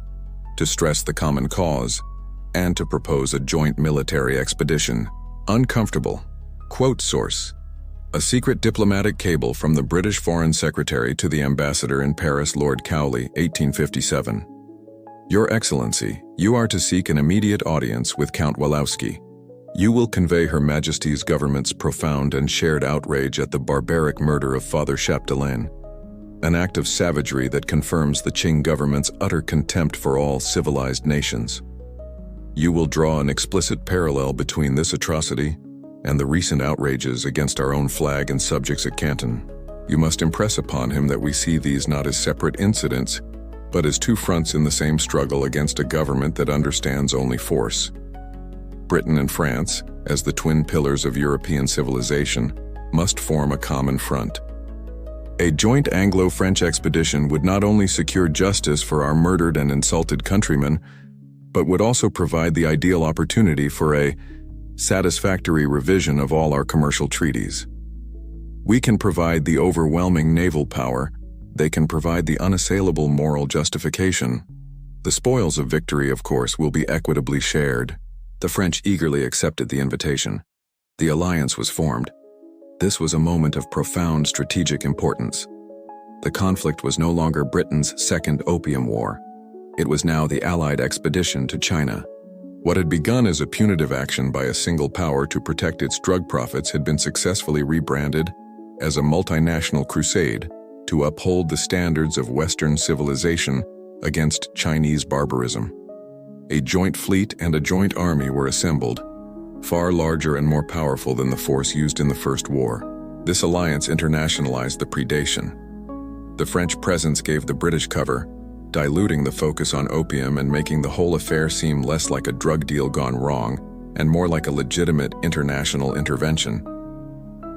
S1: to stress the common cause, and to propose a joint military expedition. Uncomfortable. Quote source: a secret diplomatic cable from the British Foreign Secretary to the ambassador in Paris, Lord Cowley, 1857. Your Excellency, you are to seek an immediate audience with Count Walowski. You will convey Her Majesty's government's profound and shared outrage at the barbaric murder of Father Chapdelaine, an act of savagery that confirms the Qing government's utter contempt for all civilized nations. You will draw an explicit parallel between this atrocity and the recent outrages against our own flag and subjects at Canton. You must impress upon him that we see these not as separate incidents, but as two fronts in the same struggle against a government that understands only force. Britain and France, as the twin pillars of European civilization, must form a common front. A joint Anglo-French expedition would not only secure justice for our murdered and insulted countrymen, but would also provide the ideal opportunity for a satisfactory revision of all our commercial treaties. We can provide the overwhelming naval power, they can provide the unassailable moral justification. The spoils of victory, of course, will be equitably shared. The French eagerly accepted the invitation. The alliance was formed. This was a moment of profound strategic importance. The conflict was no longer Britain's second Opium War. It was now the Allied expedition to China. What had begun as a punitive action by a single power to protect its drug profits had been successfully rebranded as a multinational crusade to uphold the standards of Western civilization against Chinese barbarism. A joint fleet and a joint army were assembled, far larger and more powerful than the force used in the First War. This alliance internationalized the predation. The French presence gave the British cover, diluting the focus on opium and making the whole affair seem less like a drug deal gone wrong and more like a legitimate international intervention.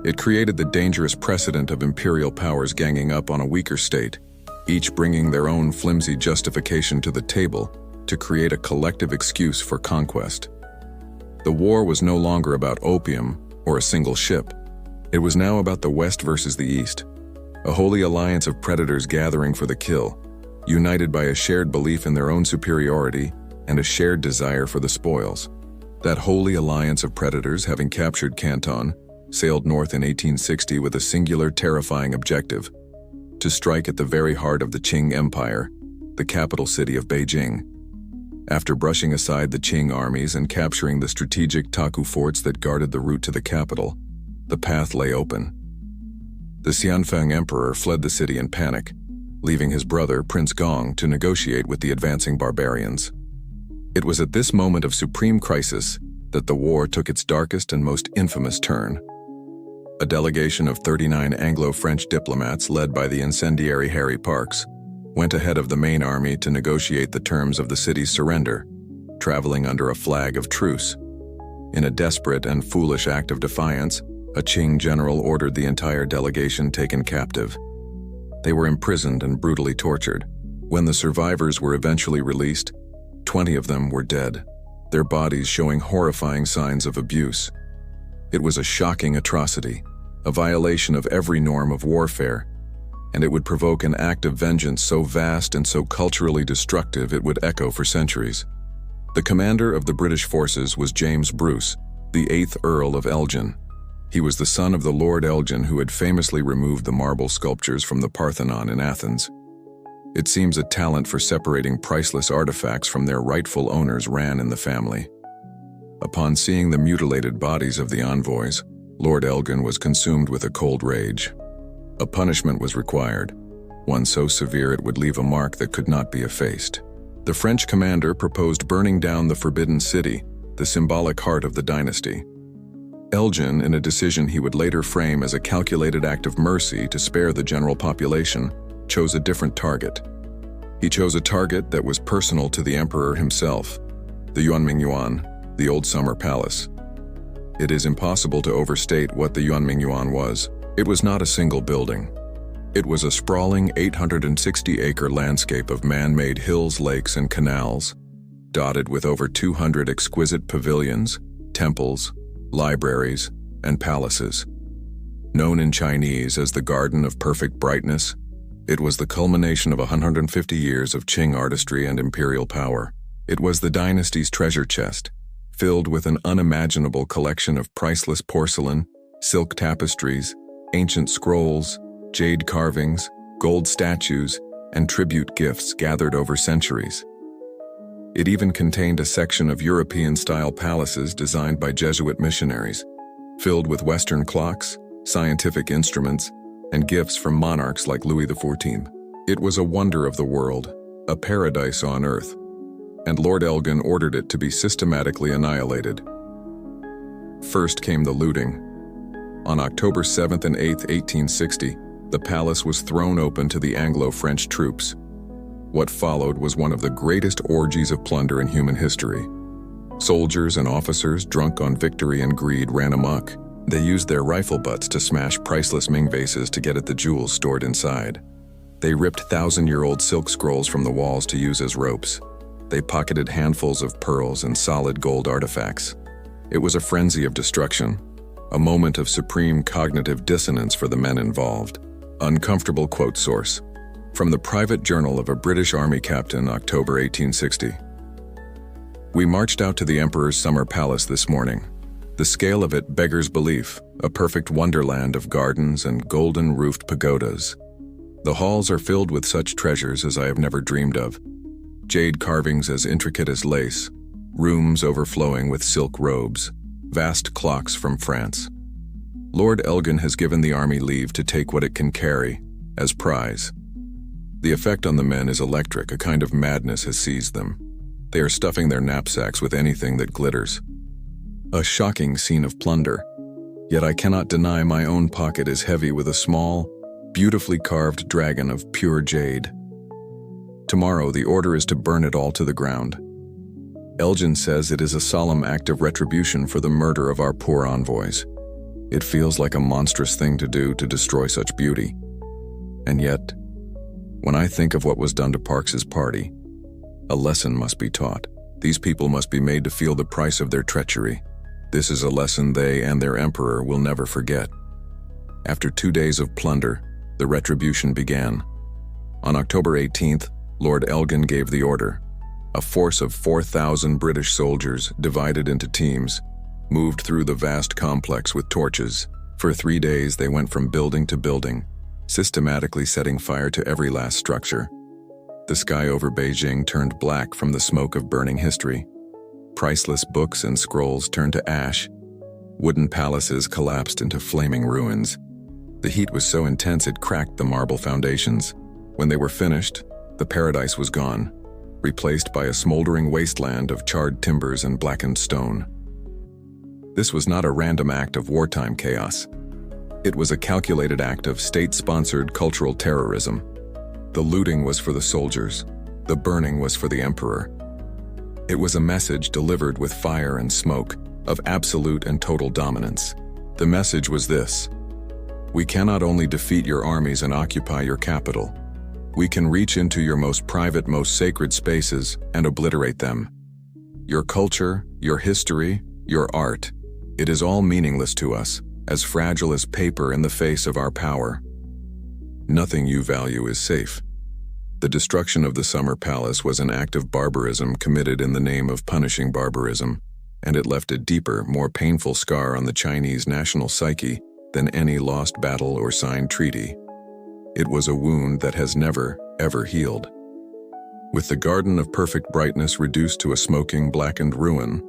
S1: It created the dangerous precedent of imperial powers ganging up on a weaker state, each bringing their own flimsy justification to the table to create a collective excuse for conquest. The war was no longer about opium or a single ship. It was now about the West versus the East, a holy alliance of predators gathering for the kill, united by a shared belief in their own superiority and a shared desire for the spoils. That holy alliance of predators, having captured Canton, sailed north in 1860 with a singular terrifying objective: to strike at the very heart of the Qing Empire, the capital city of Beijing. After brushing aside the Qing armies and capturing the strategic Taku forts that guarded the route to the capital, the path lay open. The Xianfeng Emperor fled the city in panic, leaving his brother, Prince Gong, to negotiate with the advancing barbarians. It was at this moment of supreme crisis that the war took its darkest and most infamous turn. A delegation of 39 Anglo-French diplomats led by the incendiary Harry Parkes went ahead of the main army to negotiate the terms of the city's surrender, traveling under a flag of truce. In a desperate and foolish act of defiance, a Qing general ordered the entire delegation taken captive. They were imprisoned and brutally tortured. When the survivors were eventually released, 20 of them were dead, their bodies showing horrifying signs of abuse. It was a shocking atrocity, a violation of every norm of warfare, and it would provoke an act of vengeance so vast and so culturally destructive it would echo for centuries. The commander of the British forces was James Bruce, the 8th Earl of Elgin. He was the son of the Lord Elgin who had famously removed the marble sculptures from the Parthenon in Athens. It seems a talent for separating priceless artifacts from their rightful owners ran in the family. Upon seeing the mutilated bodies of the envoys, Lord Elgin was consumed with a cold rage. A punishment was required, one so severe it would leave a mark that could not be effaced. The French commander proposed burning down the Forbidden City, the symbolic heart of the dynasty. Elgin, in a decision he would later frame as a calculated act of mercy to spare the general population, chose a different target. He chose a target that was personal to the emperor himself, the Yuanmingyuan, the Old Summer Palace. It is impossible to overstate what the Yuanmingyuan was. It was not a single building. It was a sprawling 860-acre landscape of man-made hills, lakes, and canals, dotted with over 200 exquisite pavilions, temples, libraries, and palaces. Known in Chinese as the Garden of Perfect Brightness, it was the culmination of 150 years of Qing artistry and imperial power. It was the dynasty's treasure chest, filled with an unimaginable collection of priceless porcelain, silk tapestries, ancient scrolls, jade carvings, gold statues, and tribute gifts gathered over centuries. It even contained a section of European-style palaces designed by Jesuit missionaries, filled with Western clocks, scientific instruments, and gifts from monarchs like Louis XIV. It was a wonder of the world, a paradise on earth, and Lord Elgin ordered it to be systematically annihilated. First came the looting. On October 7th and 8th, 1860, the palace was thrown open to the Anglo-French troops. What followed was one of the greatest orgies of plunder in human history. Soldiers and officers, drunk on victory and greed, ran amok. They used their rifle butts to smash priceless Ming vases to get at the jewels stored inside. They ripped thousand-year-old silk scrolls from the walls to use as ropes. They pocketed handfuls of pearls and solid gold artifacts. It was a frenzy of destruction, a moment of supreme cognitive dissonance for the men involved. Uncomfortable quote source. From the private journal of a British Army captain, October 1860. We marched out to the Emperor's summer palace this morning. The scale of it beggars belief, a perfect wonderland of gardens and golden-roofed pagodas. The halls are filled with such treasures as I have never dreamed of. Jade carvings as intricate as lace, rooms overflowing with silk robes, vast clocks from France. Lord Elgin has given the army leave to take what it can carry, as prize. The effect on the men is electric, a kind of madness has seized them. They are stuffing their knapsacks with anything that glitters. A shocking scene of plunder, yet I cannot deny my own pocket is heavy with a small, beautifully carved dragon of pure jade. Tomorrow the order is to burn it all to the ground. Elgin says it is a solemn act of retribution for the murder of our poor envoys. It feels like a monstrous thing to do to destroy such beauty. And yet, when I think of what was done to Parks's party, a lesson must be taught. These people must be made to feel the price of their treachery. This is a lesson they and their emperor will never forget. After 2 days of plunder, the retribution began. On October 18th, Lord Elgin gave the order. A force of 4,000 British soldiers, divided into teams, moved through the vast complex with torches. For 3 days they went from building to building, systematically setting fire to every last structure. The sky over Beijing turned black from the smoke of burning history. Priceless books and scrolls turned to ash. Wooden palaces collapsed into flaming ruins. The heat was so intense it cracked the marble foundations. When they were finished, the paradise was gone, replaced by a smoldering wasteland of charred timbers and blackened stone. This was not a random act of wartime chaos. It was a calculated act of state-sponsored cultural terrorism. The looting was for the soldiers. The burning was for the emperor. It was a message delivered with fire and smoke, of absolute and total dominance. The message was this: we cannot only defeat your armies and occupy your capital. We can reach into your most private, most sacred spaces and obliterate them. Your culture, your history, your art, it is all meaningless to us, as fragile as paper in the face of our power. Nothing you value is safe. The destruction of the Summer Palace was an act of barbarism committed in the name of punishing barbarism, and it left a deeper, more painful scar on the Chinese national psyche than any lost battle or signed treaty. It was a wound that has never, ever healed. With the garden of perfect brightness reduced to a smoking, blackened ruin,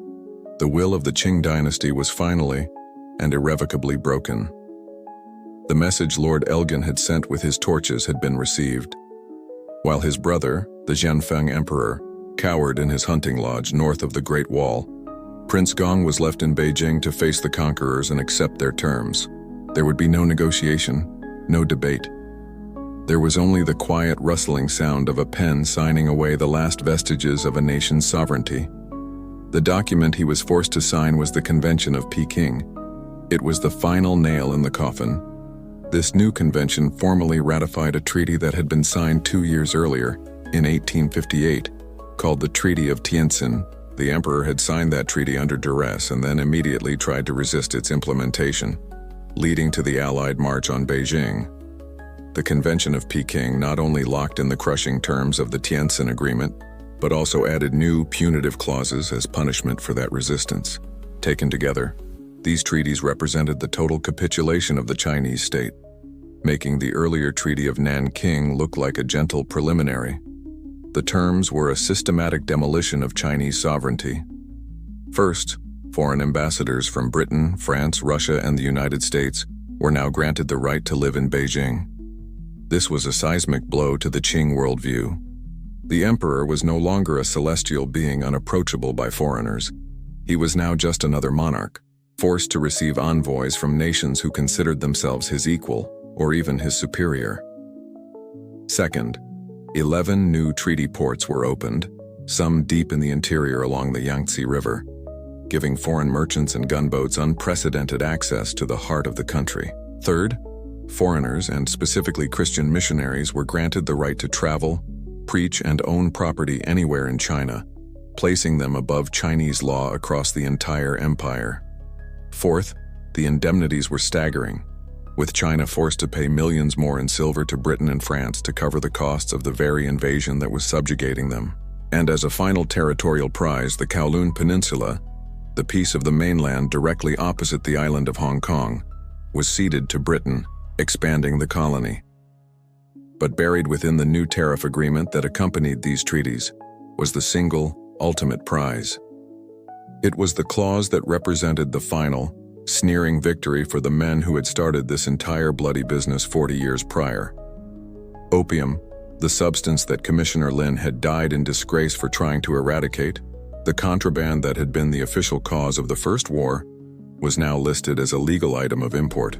S1: the will of the Qing dynasty was finally and irrevocably broken. The message Lord Elgin had sent with his torches had been received. While his brother, the Zhenfeng Emperor, cowered in his hunting lodge north of the Great Wall, Prince Gong was left in Beijing to face the conquerors and accept their terms. There would be no negotiation, no debate. There was only the quiet rustling sound of a pen signing away the last vestiges of a nation's sovereignty. The document he was forced to sign was the Convention of Peking. It was the final nail in the coffin. This new convention formally ratified a treaty that had been signed 2 years earlier, in 1858, called the Treaty of Tientsin. The emperor had signed that treaty under duress and then immediately tried to resist its implementation, leading to the Allied march on Beijing. The Convention of Peking not only locked in the crushing terms of the Tientsin Agreement, but also added new punitive clauses as punishment for that resistance. Taken together, these treaties represented the total capitulation of the Chinese state, making the earlier Treaty of Nanking look like a gentle preliminary. The terms were a systematic demolition of Chinese sovereignty. First, foreign ambassadors from Britain, France, Russia, and the United States were now granted the right to live in Beijing. This was a seismic blow to the Qing worldview. The emperor was no longer a celestial being unapproachable by foreigners. He was now just another monarch, forced to receive envoys from nations who considered themselves his equal, or even his superior. Second, 11 new treaty ports were opened, some deep in the interior along the Yangtze River, giving foreign merchants and gunboats unprecedented access to the heart of the country. Third, foreigners, and specifically Christian missionaries, were granted the right to travel, preach, and own property anywhere in China, placing them above Chinese law across the entire empire. Fourth, the indemnities were staggering, with China forced to pay millions more in silver to Britain and France to cover the costs of the very invasion that was subjugating them. And as a final territorial prize, the Kowloon Peninsula, the piece of the mainland directly opposite the island of Hong Kong, was ceded to Britain, expanding the colony. But buried within the new tariff agreement that accompanied these treaties was the single, ultimate prize. It was the clause that represented the final, sneering victory for the men who had started this entire bloody business 40 years prior. Opium, the substance that Commissioner Lin had died in disgrace for trying to eradicate, the contraband that had been the official cause of the First War, was now listed as a legal item of import.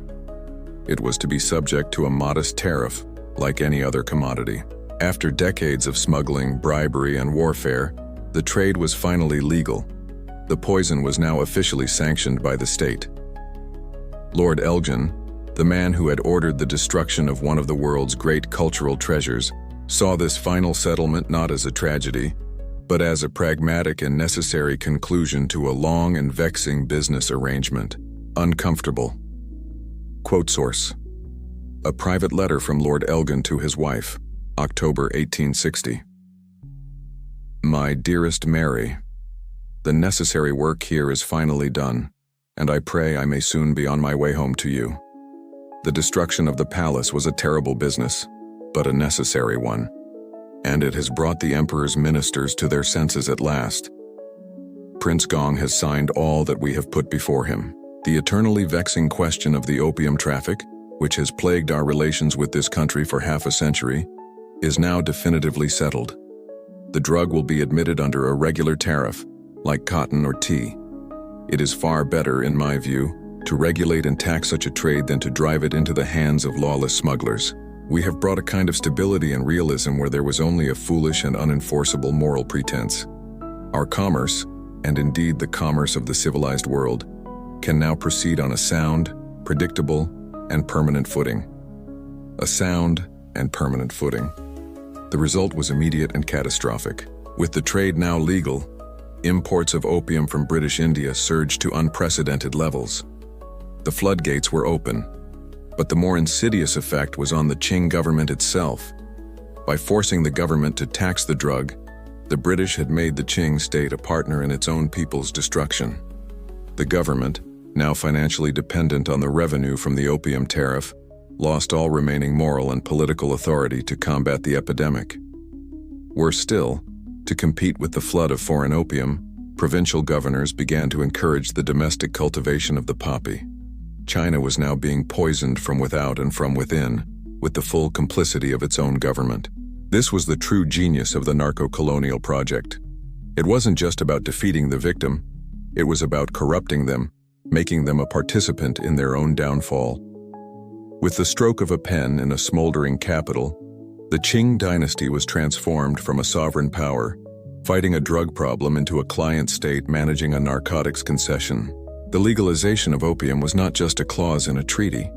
S1: It was to be subject to a modest tariff, like any other commodity. After decades of smuggling, bribery, and warfare, the trade was finally legal. The poison was now officially sanctioned by the state. Lord Elgin, the man who had ordered the destruction of one of the world's great cultural treasures, saw this final settlement not as a tragedy, but as a pragmatic and necessary conclusion to a long and vexing business arrangement. Uncomfortable. Quote source: a private letter from Lord Elgin to his wife, October 1860. My dearest Mary, the necessary work here is finally done, and I pray I may soon be on my way home to you. The destruction of the palace was a terrible business, but a necessary one, and it has brought the Emperor's ministers to their senses at last. Prince Gong has signed all that we have put before him. The eternally vexing question of the opium traffic, which has plagued our relations with this country for half a century, is now definitively settled. The drug will be admitted under a regular tariff, like cotton or tea. It is far better, in my view, to regulate and tax such a trade than to drive it into the hands of lawless smugglers. We have brought a kind of stability and realism where there was only a foolish and unenforceable moral pretense. Our commerce, and indeed the commerce of the civilized world, can now proceed on a sound, predictable, and permanent footing. A sound and permanent footing. The result was immediate and catastrophic. With the trade now legal, imports of opium from British India surged to unprecedented levels. The floodgates were open, but the more insidious effect was on the Qing government itself. By forcing the government to tax the drug, the British had made the Qing state a partner in its own people's destruction. The government, now financially dependent on the revenue from the opium tariff, lost all remaining moral and political authority to combat the epidemic. Worse still, to compete with the flood of foreign opium, provincial governors began to encourage the domestic cultivation of the poppy. China was now being poisoned from without and from within, with the full complicity of its own government. This was the true genius of the narco-colonial project. It wasn't just about defeating the victim, it was about corrupting them, making them a participant in their own downfall. With the stroke of a pen in a smoldering capital, the Qing dynasty was transformed from a sovereign power, fighting a drug problem, into a client state managing a narcotics concession. The legalization of opium was not just a clause in a treaty.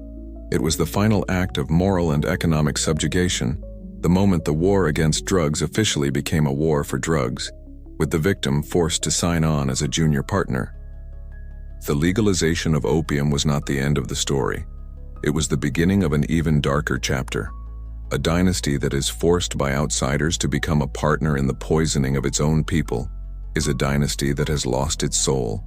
S1: It was the final act of moral and economic subjugation, the moment the war against drugs officially became a war for drugs, with the victim forced to sign on as a junior partner. The legalization of opium was not the end of the story. It was the beginning of an even darker chapter. A dynasty that is forced by outsiders to become a partner in the poisoning of its own people is a dynasty that has lost its soul.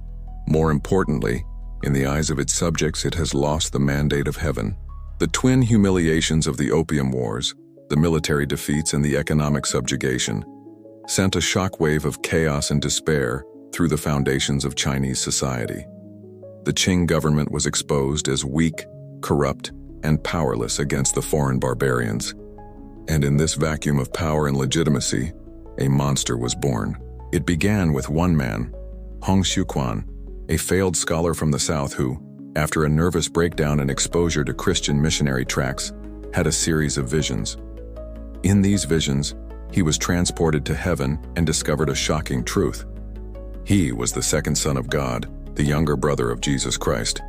S1: More importantly, in the eyes of its subjects, it has lost the mandate of heaven. The twin humiliations of the Opium Wars, the military defeats and the economic subjugation, sent a shockwave of chaos and despair through the foundations of Chinese society. The Qing government was exposed as weak, corrupt, and powerless against the foreign barbarians. And in this vacuum of power and legitimacy, a monster was born. It began with one man, Hong Xiuquan, a failed scholar from the south who, after a nervous breakdown and exposure to Christian missionary tracts, had a series of visions. In these visions, he was transported to heaven and discovered a shocking truth. He was the second son of God, the younger brother of Jesus Christ.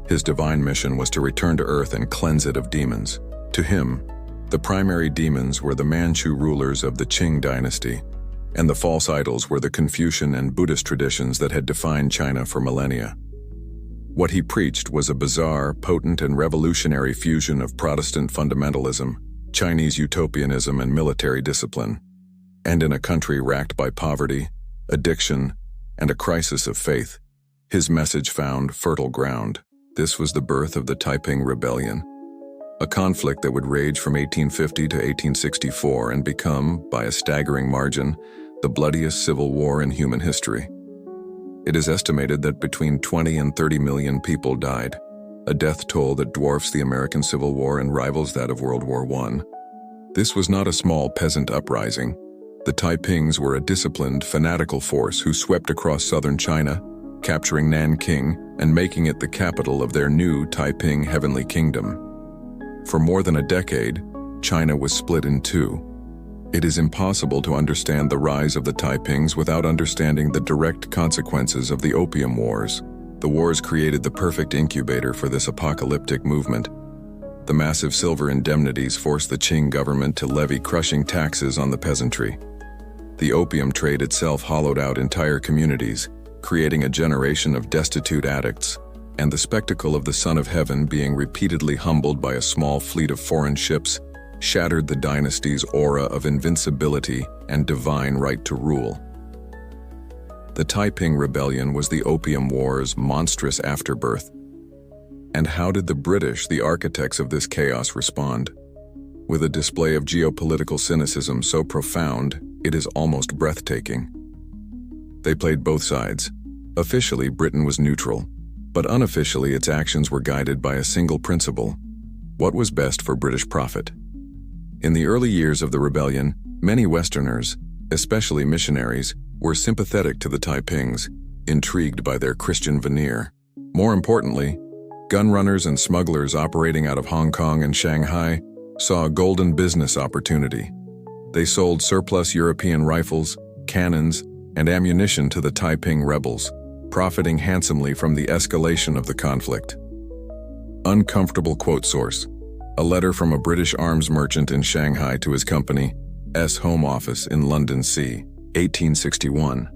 S1: His divine mission was to return to earth and cleanse it of demons. To him, the primary demons were the Manchu rulers of the Qing dynasty, and the false idols were the Confucian and Buddhist traditions that had defined China for millennia. What he preached was a bizarre, potent, and revolutionary fusion of Protestant fundamentalism, Chinese utopianism, and military discipline. And in a country racked by poverty, addiction, and a crisis of faith, his message found fertile ground. This was the birth of the Taiping Rebellion, a conflict that would rage from 1850 to 1864 and become, by a staggering margin, the bloodiest civil war in human history. It is estimated that between 20 and 30 million people died, a death toll that dwarfs the American Civil War and rivals that of World War I. This was not a small peasant uprising. The Taipings were a disciplined, fanatical force who swept across southern China, capturing Nanking and making it the capital of their new Taiping Heavenly Kingdom. For more than a decade, China was split in two. It is impossible to understand the rise of the Taipings without understanding the direct consequences of the Opium Wars. The wars created the perfect incubator for this apocalyptic movement. The massive silver indemnities forced the Qing government to levy crushing taxes on the peasantry. The opium trade itself hollowed out entire communities, creating a generation of destitute addicts, and the spectacle of the Son of Heaven being repeatedly humbled by a small fleet of foreign ships shattered the dynasty's aura of invincibility and divine right to rule. The Taiping Rebellion was the Opium Wars' monstrous afterbirth. And how did the British, the architects of this chaos, respond? With a display of geopolitical cynicism so profound, it is almost breathtaking. They played both sides. Officially, Britain was neutral, but unofficially its actions were guided by a single principle: what was best for British profit. In the early years of the rebellion, many Westerners, especially missionaries, were sympathetic to the Taipings, intrigued by their Christian veneer. More importantly, gun runners and smugglers operating out of Hong Kong and Shanghai saw a golden business opportunity. They sold surplus European rifles, cannons, and ammunition to the Taiping rebels, profiting handsomely from the escalation of the conflict. Uncomfortable quote source: a letter from a British arms merchant in Shanghai to his company's home office in London, c. 1861.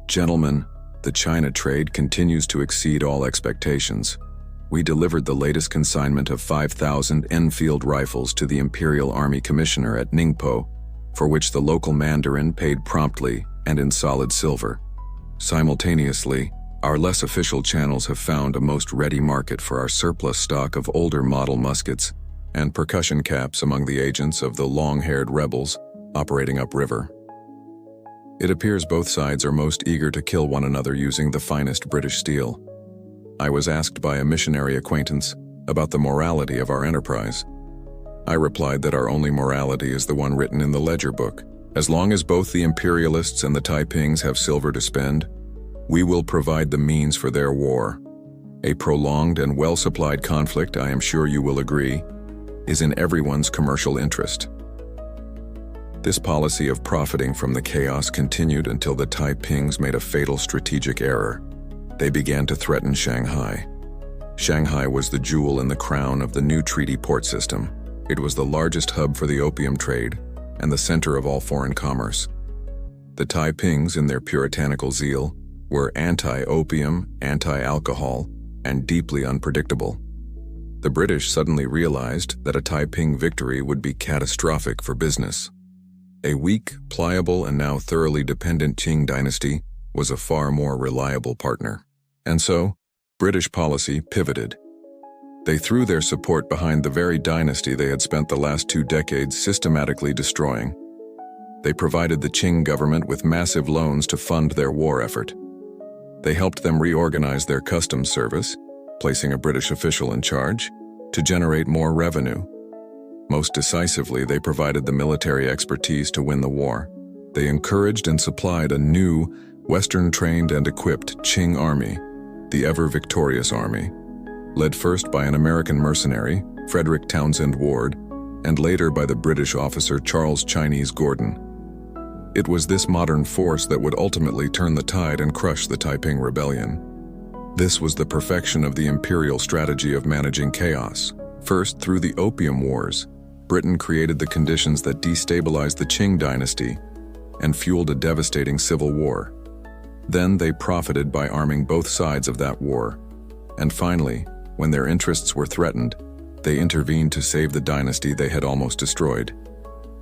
S1: Gentlemen, the China trade continues to exceed all expectations. We delivered the latest consignment of 5,000 Enfield rifles to the Imperial Army Commissioner at Ningpo, for which the local mandarin paid promptly and in solid silver. Simultaneously, our less official channels have found a most ready market for our surplus stock of older model muskets and percussion caps among the agents of the long-haired rebels operating upriver. It appears both sides are most eager to kill one another using the finest British steel. I was asked by a missionary acquaintance about the morality of our enterprise. I replied that our only morality is the one written in the ledger book. As long as both the imperialists and the Taipings have silver to spend, we will provide the means for their war. A prolonged and well-supplied conflict, I am sure you will agree, is in everyone's commercial interest. This policy of profiting from the chaos continued until the Taipings made a fatal strategic error. They began to threaten Shanghai. Shanghai was the jewel in the crown of the new treaty port system. It was the largest hub for the opium trade and the center of all foreign commerce. The Taipings, in their puritanical zeal, were anti-opium, anti-alcohol, and deeply unpredictable. The British suddenly realized that a Taiping victory would be catastrophic for business. A weak, pliable, and now thoroughly dependent Qing dynasty was a far more reliable partner. And so, British policy pivoted. They threw their support behind the very dynasty they had spent the last 2 decades systematically destroying. They provided the Qing government with massive loans to fund their war effort. They helped them reorganize their customs service, placing a British official in charge, to generate more revenue. Most decisively, they provided the military expertise to win the war. They encouraged and supplied a new, Western-trained and equipped Qing army, the ever-victorious army, led first by an American mercenary, Frederick Townsend Ward, and later by the British officer Charles Chinese Gordon. It was this modern force that would ultimately turn the tide and crush the Taiping Rebellion. This was the perfection of the imperial strategy of managing chaos. First, through the Opium Wars, Britain created the conditions that destabilized the Qing dynasty, and fueled a devastating civil war. Then they profited by arming both sides of that war. And finally, when their interests were threatened, they intervened to save the dynasty they had almost destroyed,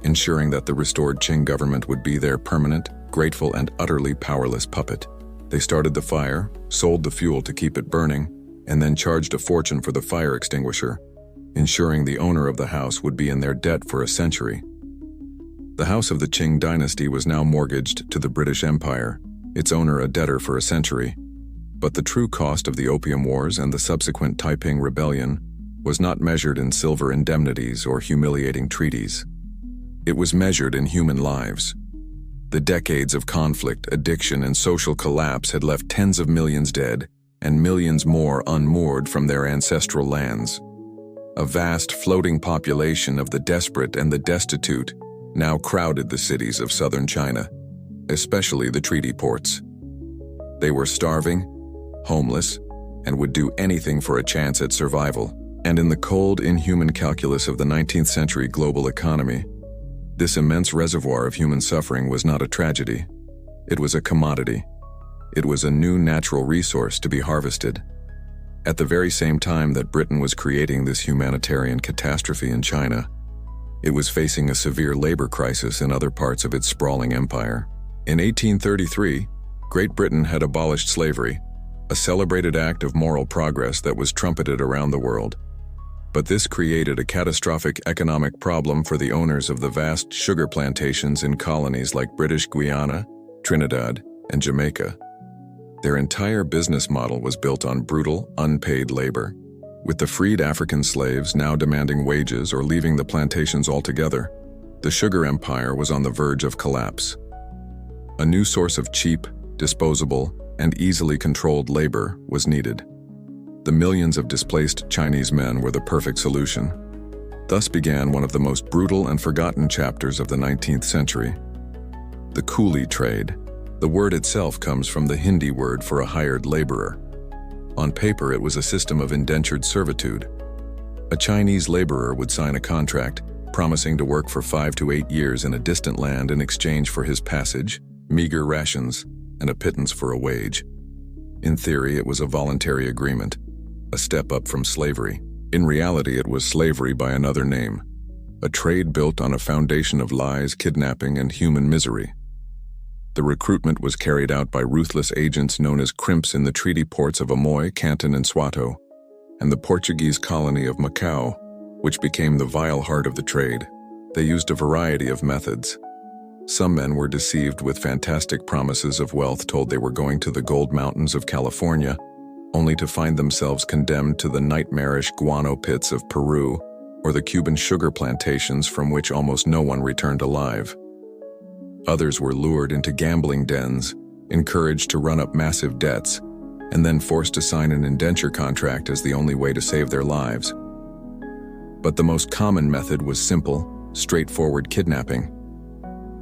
S1: ensuring that the restored Qing government would be their permanent, grateful, and utterly powerless puppet. They started the fire, sold the fuel to keep it burning, and then charged a fortune for the fire extinguisher, ensuring the owner of the house would be in their debt for a century. The house of the Qing dynasty was now mortgaged to the British Empire, its owner a debtor for a century. But the true cost of the Opium Wars and the subsequent Taiping Rebellion was not measured in silver indemnities or humiliating treaties. It was measured in human lives. The decades of conflict, addiction, and social collapse had left tens of millions dead and millions more unmoored from their ancestral lands. A vast floating population of the desperate and the destitute now crowded the cities of southern China, especially the treaty ports. They were starving, homeless, and would do anything for a chance at survival. And in the cold, inhuman calculus of the 19th century global economy, this immense reservoir of human suffering was not a tragedy. It was a commodity. It was a new natural resource to be harvested. At the very same time that Britain was creating this humanitarian catastrophe in China, it was facing a severe labor crisis in other parts of its sprawling empire. In 1833, Great Britain had abolished slavery, a celebrated act of moral progress that was trumpeted around the world. But this created a catastrophic economic problem for the owners of the vast sugar plantations in colonies like British Guiana, Trinidad, and Jamaica. Their entire business model was built on brutal, unpaid labor, with the freed African slaves now demanding wages or leaving the plantations altogether. The sugar empire was on the verge of collapse. A new source of cheap, disposable, and easily controlled labor was needed. The millions of displaced Chinese men were the perfect solution. Thus began one of the most brutal and forgotten chapters of the 19th century. The coolie trade. The word itself comes from the Hindi word for a hired laborer. On paper, it was a system of indentured servitude. A Chinese laborer would sign a contract, promising to work for 5 to 8 years in a distant land in exchange for his passage, meager rations, and a pittance for a wage. In theory, it was a voluntary agreement, a step up from slavery. In reality, it was slavery by another name, a trade built on a foundation of lies, kidnapping, and human misery. The recruitment was carried out by ruthless agents known as crimps in the treaty ports of Amoy, Canton, and Swatow, and the Portuguese colony of Macau, which became the vile heart of the trade. They used a variety of methods. Some men were deceived with fantastic promises of wealth, told they were going to the gold mountains of California, only to find themselves condemned to the nightmarish guano pits of Peru or the Cuban sugar plantations from which almost no one returned alive. Others were lured into gambling dens, encouraged to run up massive debts, and then forced to sign an indenture contract as the only way to save their lives. But the most common method was simple, straightforward kidnapping.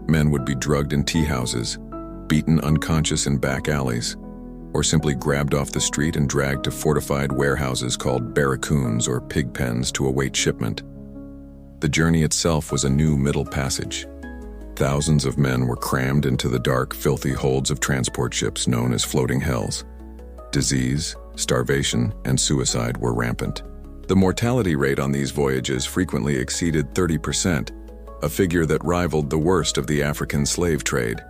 S1: Men would be drugged in tea houses, beaten unconscious in back alleys, or simply grabbed off the street and dragged to fortified warehouses called barracoons or pig pens to await shipment. The journey itself was a new Middle Passage. Thousands of men were crammed into the dark, filthy holds of transport ships known as floating hells. Disease, starvation, and suicide were rampant. The mortality rate on these voyages frequently exceeded 30%, a figure that rivaled the worst of the African slave trade.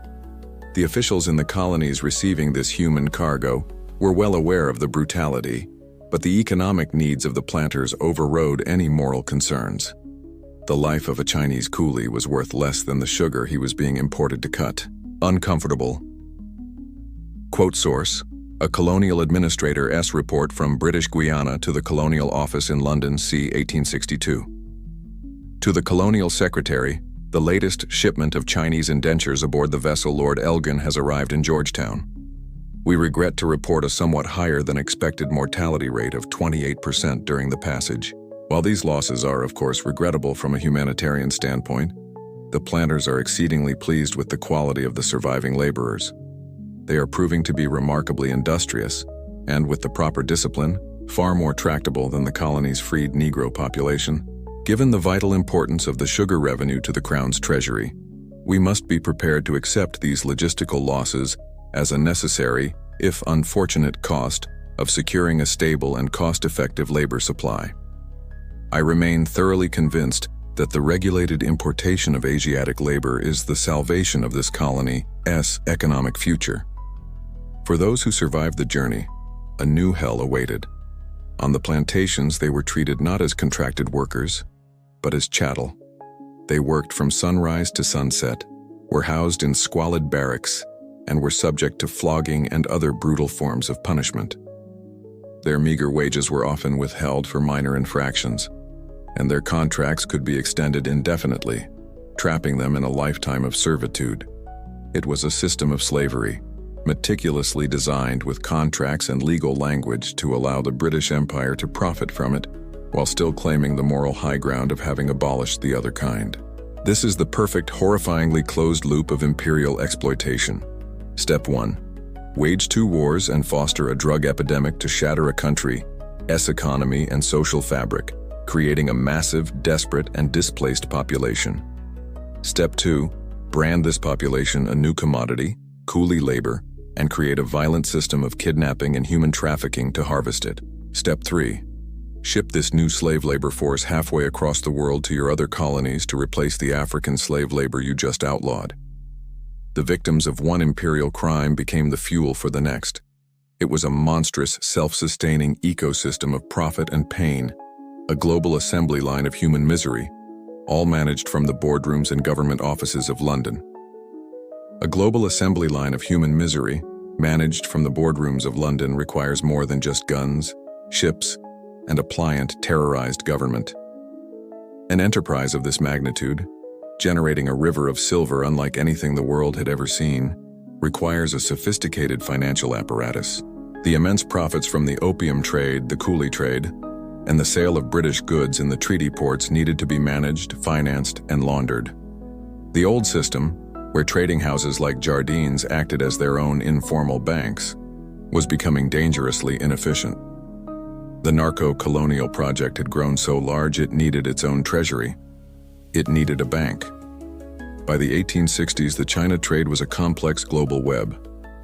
S1: The officials in the colonies receiving this human cargo were well aware of the brutality, but the economic needs of the planters overrode any moral concerns. The life of a Chinese coolie was worth less than the sugar he was being imported to cut. Uncomfortable. Quote source: a colonial administrator's report from British Guiana to the Colonial Office in London, c. 1862. To the Colonial Secretary, the latest shipment of Chinese indentures aboard the vessel Lord Elgin has arrived in Georgetown. We regret to report a somewhat higher than expected mortality rate of 28% during the passage. While these losses are, of course, regrettable from a humanitarian standpoint, the planters are exceedingly pleased with the quality of the surviving laborers. They are proving to be remarkably industrious, and with the proper discipline, far more tractable than the colony's freed Negro population. Given the vital importance of the sugar revenue to the Crown's treasury, We must be prepared to accept these logistical losses as a necessary, if unfortunate, cost of securing a stable and cost-effective labor supply. I remain thoroughly convinced that the regulated importation of Asiatic labor is the salvation of this colony's economic future. For those who survived the journey, a new hell awaited. On the plantations, they were treated not as contracted workers, but as chattel. They worked from sunrise to sunset, were housed in squalid barracks, and were subject to flogging and other brutal forms of punishment. Their meager wages were often withheld for minor infractions, and their contracts could be extended indefinitely, trapping them in a lifetime of servitude. It was a system of slavery, meticulously designed with contracts and legal language to allow the British Empire to profit from it, while still claiming the moral high ground of having abolished the other kind. This is the perfect, horrifyingly closed loop of imperial exploitation. Step 1. Wage 2 wars and foster a drug epidemic to shatter a country's economy and social fabric, creating a massive, desperate, and displaced population. Step 2. Brand this population a new commodity, coolie labor, and create a violent system of kidnapping and human trafficking to harvest it. Step 3. Ship this new slave labor force halfway across the world to your other colonies to replace the African slave labor you just outlawed. The victims of one imperial crime became the fuel for the next. It was a monstrous, self-sustaining ecosystem of profit and pain, a global assembly line of human misery, all managed from the boardrooms and government offices of London. A global assembly line of human misery, managed from the boardrooms of London, requires more than just guns, ships, and a pliant, terrorized government. An enterprise of this magnitude, generating a river of silver unlike anything the world had ever seen, requires a sophisticated financial apparatus. The immense profits from the opium trade, the coolie trade, and the sale of British goods in the treaty ports needed to be managed, financed, and laundered. The old system, where trading houses like Jardines acted as their own informal banks, was becoming dangerously inefficient. The narco-colonial project had grown so large it needed its own treasury. It needed a bank. By the 1860s, the China trade was a complex global web.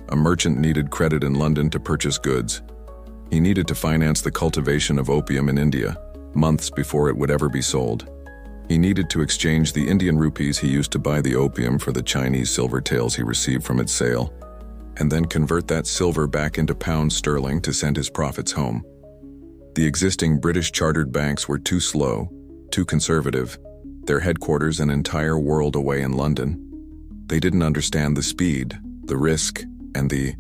S1: A merchant needed credit in London to purchase goods. He needed to finance the cultivation of opium in India, months before it would ever be sold. He needed to exchange the Indian rupees he used to buy the opium for the Chinese silver taels he received from its sale, and then convert that silver back into pounds sterling to send his profits home. The existing British chartered banks were too slow, too conservative, their headquarters an entire world away in London. They didn't understand the speed, the risk, and the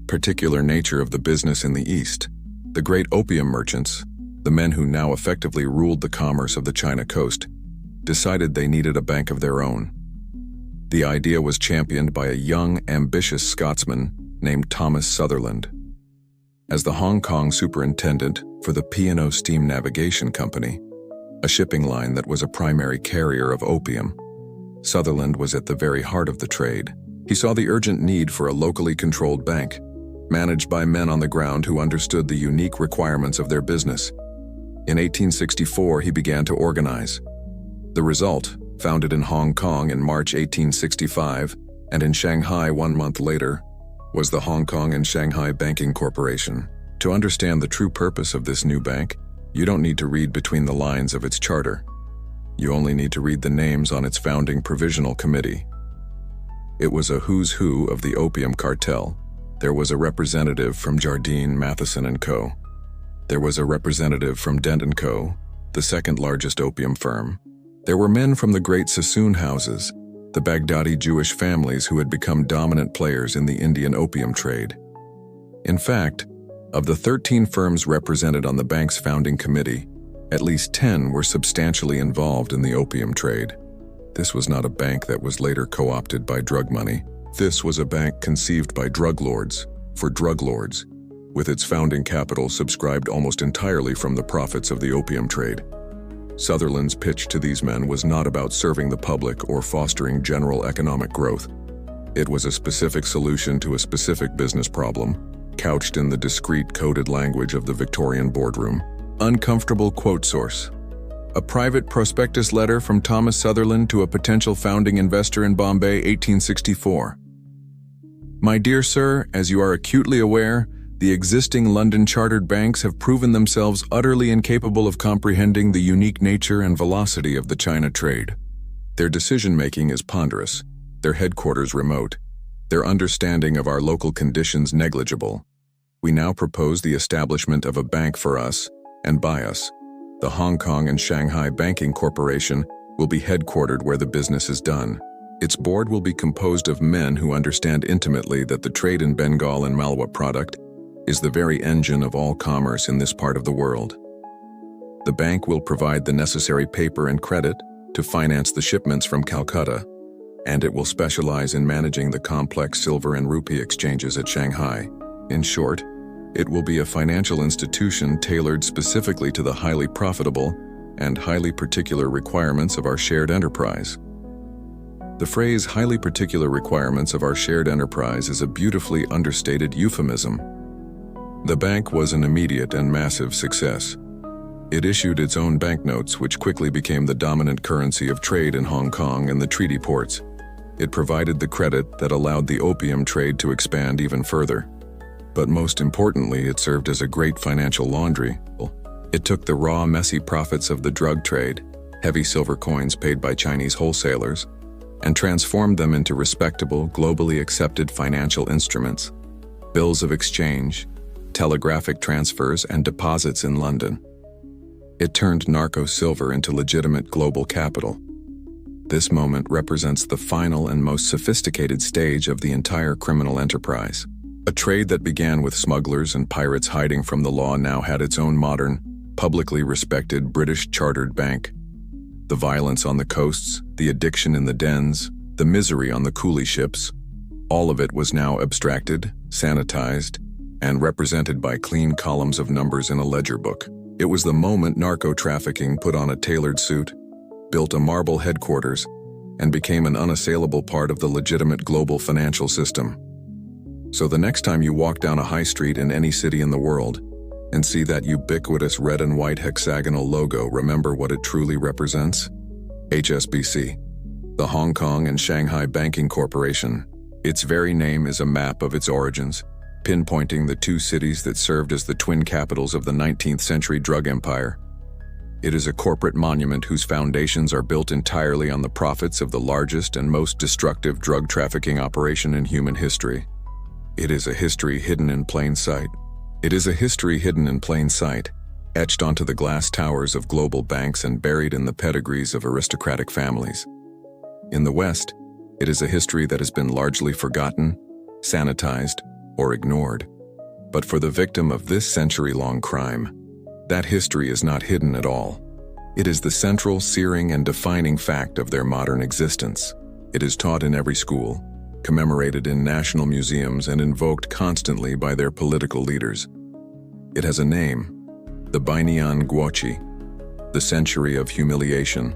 S1: particular nature of the business in the East. The great opium merchants, the men who now effectively ruled the commerce of the China coast, decided they needed a bank of their own. The idea was championed by a young, ambitious Scotsman named Thomas Sutherland. As the Hong Kong superintendent for the P&O Steam Navigation Company, a shipping line that was a primary carrier of opium, Sutherland was at the very heart of the trade. He saw the urgent need for a locally controlled bank, managed by men on the ground who understood the unique requirements of their business. In 1864, he began to organize. The result, founded in Hong Kong in March 1865 and in Shanghai 1 month later, was the Hong Kong and Shanghai Banking Corporation. To understand the true purpose of this new bank, you don't need to read between the lines of its charter. You only need to read the names on its founding provisional committee. It was a who's who of the opium cartel. There was a representative from Jardine, Matheson & Co. There was a representative from Dent & Co., the second largest opium firm. There were men from the great Sassoon houses, the Baghdadi Jewish families who had become dominant players in the Indian opium trade. In fact, of the 13 firms represented on the bank's founding committee, at least 10 were substantially involved in the opium trade. This was not a bank that was later co-opted by drug money. This was a bank conceived by drug lords, for drug lords, with its founding capital subscribed almost entirely from the profits of the opium trade. Sutherland's pitch to these men was not about serving the public or fostering general economic growth. It was a specific solution to a specific business problem, couched in the discreet coded language of the Victorian boardroom. Uncomfortable quote source. A private prospectus letter from Thomas Sutherland to a potential founding investor in Bombay, 1864. My dear sir, as you are acutely aware, the existing London chartered banks have proven themselves utterly incapable of comprehending the unique nature and velocity of the China trade. Their decision-making is ponderous, their headquarters remote, their understanding of our local conditions negligible. We now propose the establishment of a bank for us and by us. The Hong Kong and Shanghai Banking Corporation will be headquartered where the business is done. Its board will be composed of men who understand intimately that the trade in Bengal and Malwa product is the very engine of all commerce in this part of the world. The bank will provide the necessary paper and credit to finance the shipments from Calcutta, and it will specialize in managing the complex silver and rupee exchanges at Shanghai. In short, it will be a financial institution tailored specifically to the highly profitable and highly particular requirements of our shared enterprise. The phrase highly particular requirements of our shared enterprise is a beautifully understated euphemism. The bank was an immediate and massive success. It issued its own banknotes, which quickly became the dominant currency of trade in Hong Kong and the treaty ports. It provided the credit that allowed the opium trade to expand even further. But most importantly, it served as a great financial laundry. It took the raw, messy profits of the drug trade, heavy silver coins paid by Chinese wholesalers, and transformed them into respectable, globally accepted financial instruments, bills of exchange, telegraphic transfers, and deposits in London. It turned narco silver into legitimate global capital. This moment represents the final and most sophisticated stage of the entire criminal enterprise. A trade that began with smugglers and pirates hiding from the law now had its own modern, publicly respected British chartered bank. The violence on the coasts, the addiction in the dens, the misery on the coolie ships, all of it was now abstracted, sanitized, and represented by clean columns of numbers in a ledger book. It was the moment narco-trafficking put on a tailored suit, built a marble headquarters, and became an unassailable part of the legitimate global financial system. So the next time you walk down a high street in any city in the world and see that ubiquitous red and white hexagonal logo, remember what it truly represents? HSBC, the Hong Kong and Shanghai Banking Corporation. Its very name is a map of its origins, pinpointing the two cities that served as the twin capitals of the 19th century drug empire. It is a corporate monument whose foundations are built entirely on the profits of the largest and most destructive drug trafficking operation in human history. It is a history hidden in plain sight. It is a history hidden in plain sight, etched onto the glass towers of global banks and buried in the pedigrees of aristocratic families. In the West, it is a history that has been largely forgotten, sanitized, or ignored. But for the victim of this century-long crime, that history is not hidden at all. It is the central, searing, and defining fact of their modern existence. It is taught in every school, commemorated in national museums, and invoked constantly by their political leaders. It has a name, the Bainian Guoqi, the century of humiliation.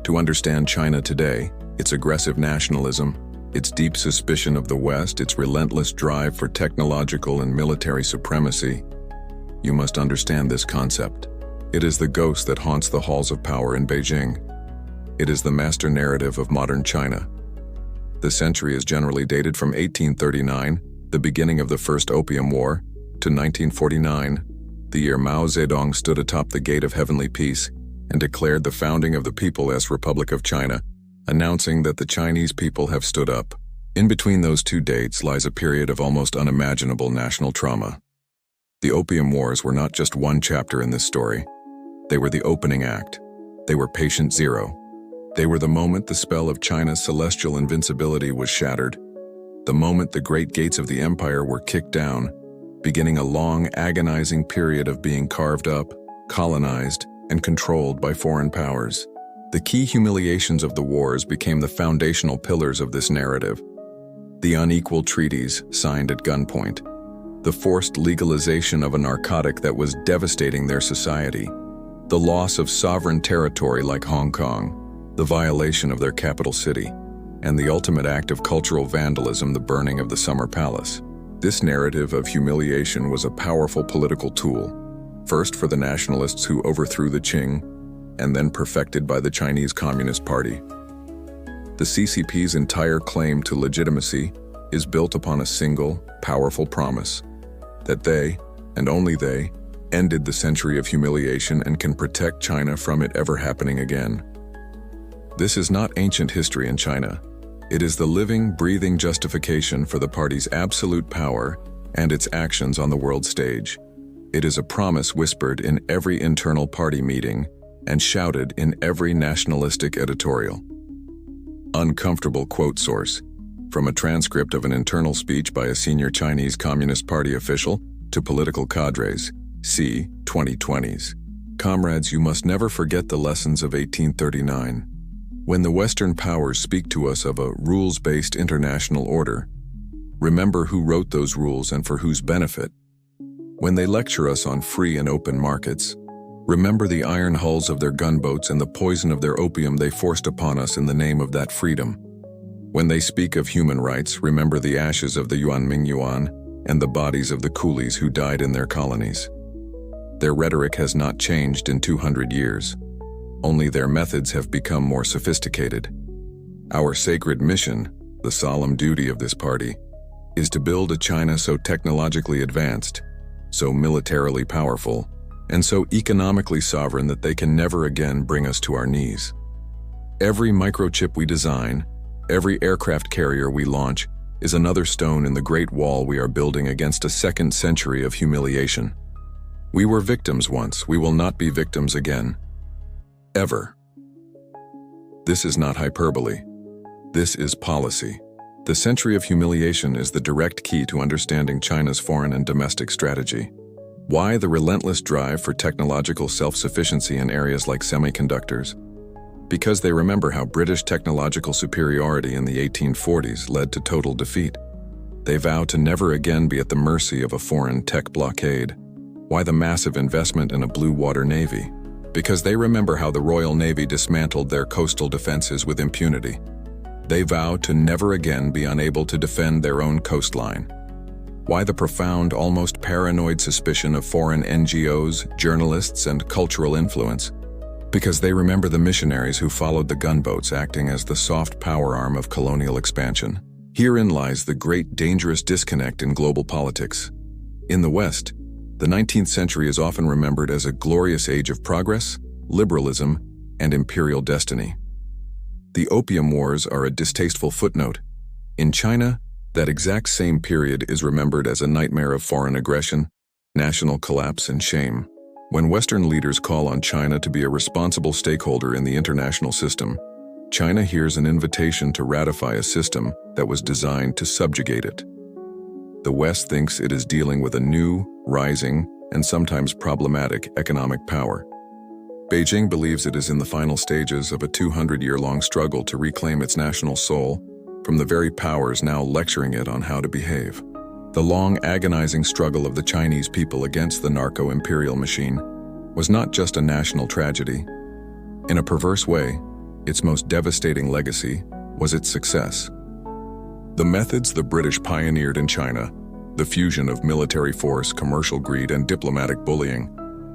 S1: To understand China today, its aggressive nationalism, its deep suspicion of the West, its relentless drive for technological and military supremacy, you must understand this concept. It is the ghost that haunts the halls of power in Beijing. It is the master narrative of modern China. The century is generally dated from 1839, the beginning of the First Opium War, to 1949, the year Mao Zedong stood atop the Gate of Heavenly Peace and declared the founding of the People's Republic of China, announcing that the Chinese people have stood up. In between those two dates lies a period of almost unimaginable national trauma. The Opium Wars were not just one chapter in this story. They were the opening act. They were patient zero. They were the moment the spell of China's celestial invincibility was shattered, the moment the great gates of the empire were kicked down, beginning a long, agonizing period of being carved up, colonized, and controlled by foreign powers. The key humiliations of the wars became the foundational pillars of this narrative. The unequal treaties signed at gunpoint, the forced legalization of a narcotic that was devastating their society, the loss of sovereign territory like Hong Kong, the violation of their capital city, and the ultimate act of cultural vandalism, the burning of the Summer Palace. This narrative of humiliation was a powerful political tool, first for the nationalists who overthrew the Qing, and then perfected by the Chinese Communist Party. The CCP's entire claim to legitimacy is built upon a single, powerful promise that they, and only they, ended the century of humiliation and can protect China from it ever happening again. This is not ancient history in China. It is the living, breathing justification for the party's absolute power and its actions on the world stage. It is a promise whispered in every internal party meeting and shouted in every nationalistic editorial. Uncomfortable quote source: from a transcript of an internal speech by a senior Chinese Communist Party official to political cadres, see 2020s. Comrades, you must never forget the lessons of 1839. When the Western powers speak to us of a rules-based international order, remember who wrote those rules and for whose benefit. When they lecture us on free and open markets, remember the iron hulls of their gunboats and the poison of their opium they forced upon us in the name of that freedom. When they speak of human rights, remember the ashes of the Yuanming Yuan and the bodies of the coolies who died in their colonies. Their rhetoric has not changed in 200 years. Only their methods have become more sophisticated. Our sacred mission, the solemn duty of this party, is to build a China so technologically advanced, so militarily powerful, and so economically sovereign that they can never again bring us to our knees. Every microchip we design, every aircraft carrier we launch, is another stone in the great wall we are building against a second century of humiliation. We were victims once, we will not be victims again. Ever. This is not hyperbole. This is policy. The century of humiliation is the direct key to understanding China's foreign and domestic strategy. Why the relentless drive for technological self-sufficiency in areas like semiconductors? Because they remember how British technological superiority in the 1840s led to total defeat. They vow to never again be at the mercy of a foreign tech blockade. Why the massive investment in a blue water navy? Because they remember how the Royal Navy dismantled their coastal defenses with impunity. They vow to never again be unable to defend their own coastline. Why the profound, almost paranoid suspicion of foreign NGOs, journalists, and cultural influence? Because they remember the missionaries who followed the gunboats acting as the soft power arm of colonial expansion. Herein lies the great dangerous disconnect in global politics. In the West, the 19th century is often remembered as a glorious age of progress, liberalism, and imperial destiny. The Opium Wars are a distasteful footnote. In China, that exact same period is remembered as a nightmare of foreign aggression, national collapse, and shame. When Western leaders call on China to be a responsible stakeholder in the international system, China hears an invitation to ratify a system that was designed to subjugate it. The West thinks it is dealing with a new, rising, and sometimes problematic economic power. Beijing believes it is in the final stages of a 200-year-long struggle to reclaim its national soul from the very powers now lecturing it on how to behave. The long, agonizing struggle of the Chinese people against the narco-imperial machine was not just a national tragedy. In a perverse way, its most devastating legacy was its success. The methods the British pioneered in China, the fusion of military force, commercial greed, and diplomatic bullying,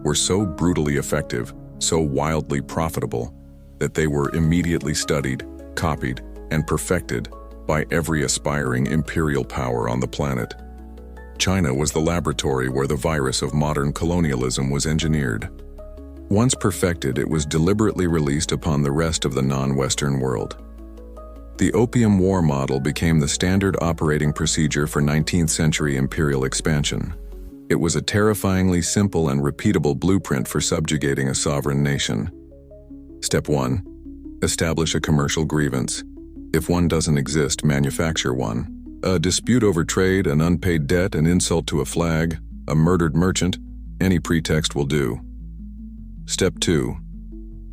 S1: were so brutally effective, so wildly profitable, that they were immediately studied, copied, and perfected by every aspiring imperial power on the planet. China was the laboratory where the virus of modern colonialism was engineered. Once perfected, it was deliberately released upon the rest of the non-Western world. The Opium War model became the standard operating procedure for 19th century imperial expansion. It was a terrifyingly simple and repeatable blueprint for subjugating a sovereign nation. Step 1. Establish a commercial grievance. If one doesn't exist, manufacture one. A dispute over trade, an unpaid debt, an insult to a flag, a murdered merchant, any pretext will do. Step 2.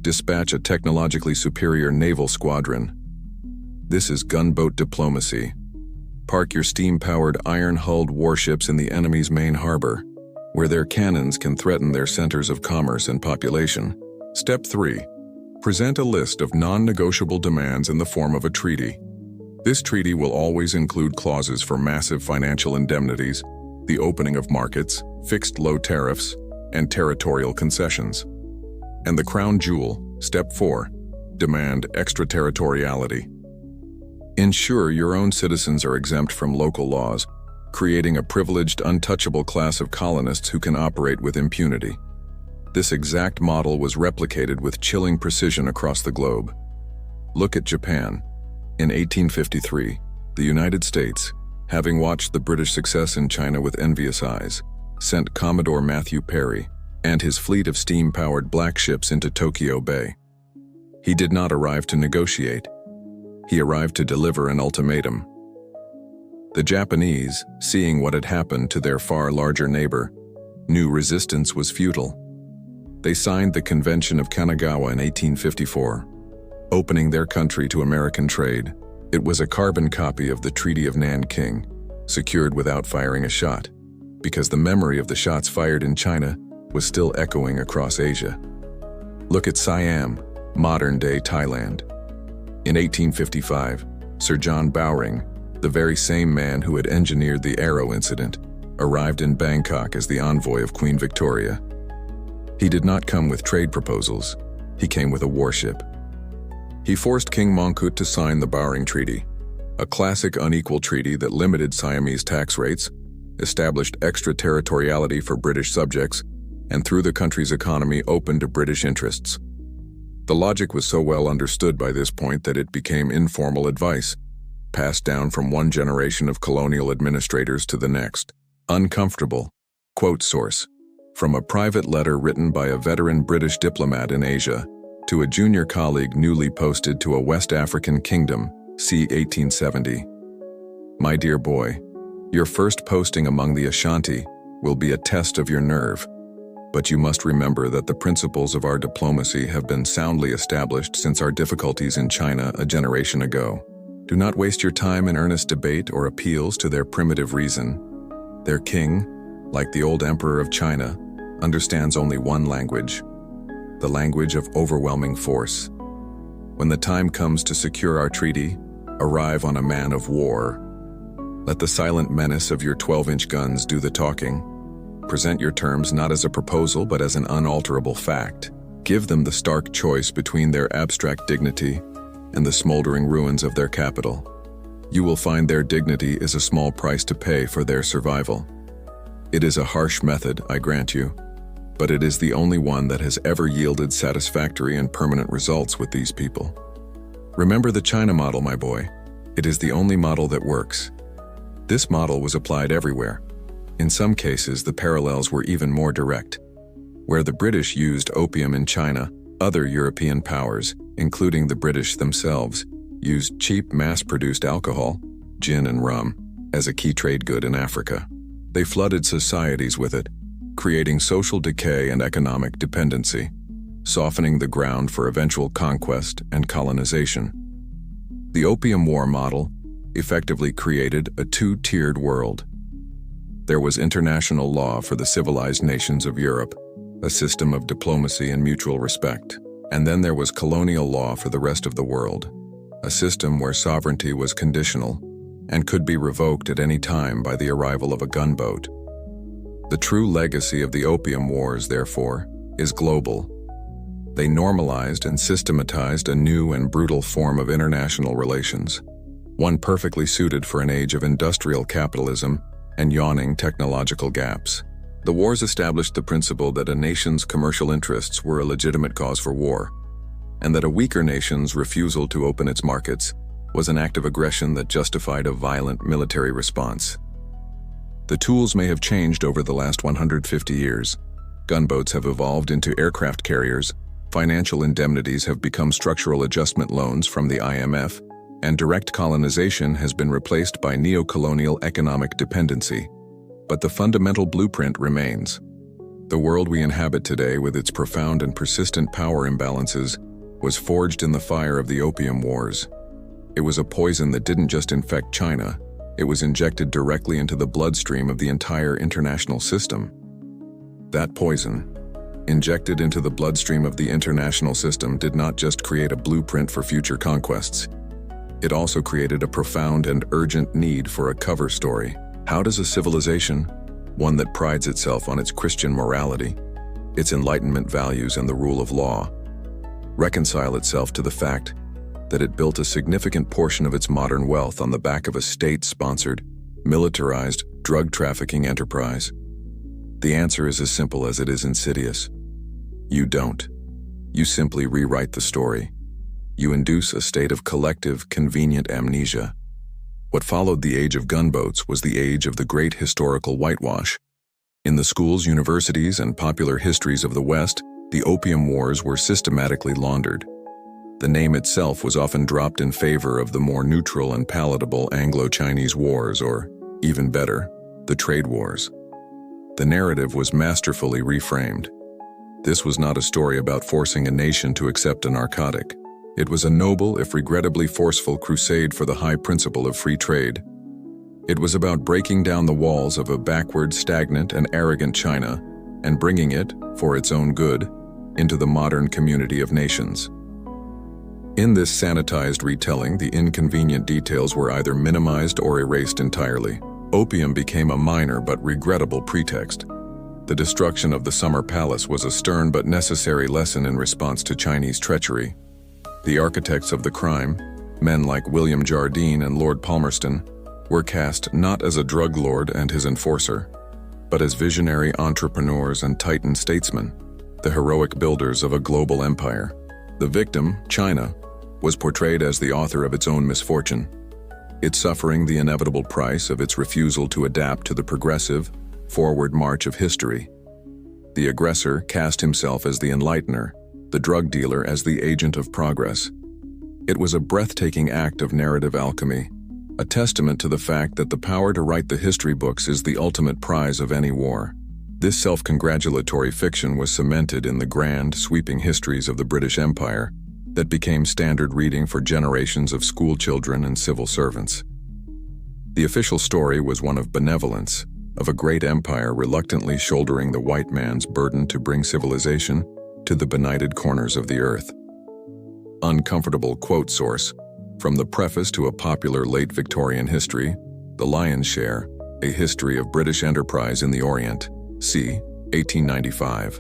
S1: Dispatch a technologically superior naval squadron. This is gunboat diplomacy. Park your steam-powered, iron-hulled warships in the enemy's main harbor, where their cannons can threaten their centers of commerce and population. Step 3. Present a list of non-negotiable demands in the form of a treaty. This treaty will always include clauses for massive financial indemnities, the opening of markets, fixed low tariffs, and territorial concessions. And the crown jewel, step 4, demand extraterritoriality. Ensure your own citizens are exempt from local laws, creating a privileged, untouchable class of colonists who can operate with impunity. This exact model was replicated with chilling precision across the globe. Look at Japan. In 1853, the United States, having watched the British success in China with envious eyes, sent Commodore Matthew Perry and his fleet of steam-powered black ships into Tokyo Bay. He did not arrive to negotiate. He arrived to deliver an ultimatum. The Japanese, seeing what had happened to their far larger neighbor, knew resistance was futile. They signed the Convention of Kanagawa in 1854, opening their country to American trade. It was a carbon copy of the Treaty of Nanking, secured without firing a shot, because the memory of the shots fired in China was still echoing across Asia. Look at Siam, modern-day Thailand. In 1855, Sir John Bowring, the very same man who had engineered the Arrow incident, arrived in Bangkok as the envoy of Queen Victoria. He did not come with trade proposals. He came with a warship. He forced King Mongkut to sign the Bowring Treaty, a classic unequal treaty that limited Siamese tax rates, established extraterritoriality for British subjects, and threw the country's economy open to British interests. The logic was so well understood by this point that it became informal advice, passed down from one generation of colonial administrators to the next. Uncomfortable. Quote source. From a private letter written by a veteran British diplomat in Asia to a junior colleague newly posted to a West African kingdom, c. 1870. My dear boy, your first posting among the Ashanti will be a test of your nerve. But you must remember that the principles of our diplomacy have been soundly established since our difficulties in China a generation ago. Do not waste your time in earnest debate or appeals to their primitive reason. Their king, like the old emperor of China, understands only one language, the language of overwhelming force. When the time comes to secure our treaty, arrive on a man of war. Let the silent menace of your 12-inch guns do the talking. Present your terms not as a proposal but as an unalterable fact. Give them the stark choice between their abstract dignity and the smoldering ruins of their capital. You will find their dignity is a small price to pay for their survival. It is a harsh method, I grant you, but it is the only one that has ever yielded satisfactory and permanent results with these people. Remember the China model, my boy. It is the only model that works. This model was applied everywhere. In some cases, the parallels were even more direct. Where the British used opium in China, other European powers, including the British themselves, used cheap mass-produced alcohol, gin and rum, as a key trade good in Africa. They flooded societies with it, creating social decay and economic dependency, softening the ground for eventual conquest and colonization. The Opium War model effectively created a two-tiered world. There was international law for the civilized nations of Europe, a system of diplomacy and mutual respect. And then there was colonial law for the rest of the world, a system where sovereignty was conditional and could be revoked at any time by the arrival of a gunboat. The true legacy of the Opium Wars, therefore, is global. They normalized and systematized a new and brutal form of international relations, one perfectly suited for an age of industrial capitalism and yawning technological gaps. The wars established the principle that a nation's commercial interests were a legitimate cause for war, and that a weaker nation's refusal to open its markets was an act of aggression that justified a violent military response. The tools may have changed over the last 150 years. Gunboats have evolved into aircraft carriers, financial indemnities have become structural adjustment loans from the IMF, and direct colonization has been replaced by neo-colonial economic dependency. But the fundamental blueprint remains. The world we inhabit today, with its profound and persistent power imbalances, was forged in the fire of the Opium Wars. It was a poison that didn't just infect China, it was injected directly into the bloodstream of the entire international system. That poison, injected into the bloodstream of the international system, did not just create a blueprint for future conquests. It also created a profound and urgent need for a cover story. How does a civilization, one that prides itself on its Christian morality, its Enlightenment values and the rule of law, reconcile itself to the fact that it built a significant portion of its modern wealth on the back of a state-sponsored, militarized drug trafficking enterprise? The answer is as simple as it is insidious. You don't. You simply rewrite the story. You induce a state of collective, convenient amnesia. What followed the age of gunboats was the age of the great historical whitewash. In the schools, universities, and popular histories of the West, the Opium Wars were systematically laundered. The name itself was often dropped in favor of the more neutral and palatable Anglo-Chinese Wars, or, even better, the Trade Wars. The narrative was masterfully reframed. This was not a story about forcing a nation to accept a narcotic. It was a noble, if regrettably forceful, crusade for the high principle of free trade. It was about breaking down the walls of a backward, stagnant, and arrogant China and bringing it, for its own good, into the modern community of nations. In this sanitized retelling, the inconvenient details were either minimized or erased entirely. Opium became a minor but regrettable pretext. The destruction of the Summer Palace was a stern but necessary lesson in response to Chinese treachery. The architects of the crime, men like William Jardine and Lord Palmerston, were cast not as a drug lord and his enforcer, but as visionary entrepreneurs and titan statesmen, the heroic builders of a global empire. The victim, China, was portrayed as the author of its own misfortune, its suffering the inevitable price of its refusal to adapt to the progressive, forward march of history. The aggressor cast himself as the enlightener, the drug dealer as the agent of progress. It was a breathtaking act of narrative alchemy, a testament to the fact that the power to write the history books is the ultimate prize of any war. This self-congratulatory fiction was cemented in the grand, sweeping histories of the British Empire that became standard reading for generations of school children and civil servants. The official story was one of benevolence, of a great empire reluctantly shouldering the white man's burden to bring civilization to the benighted corners of the earth. Uncomfortable quote source: from the preface to a popular late Victorian history, The Lion's Share, A History of British Enterprise in the Orient, c. 1895.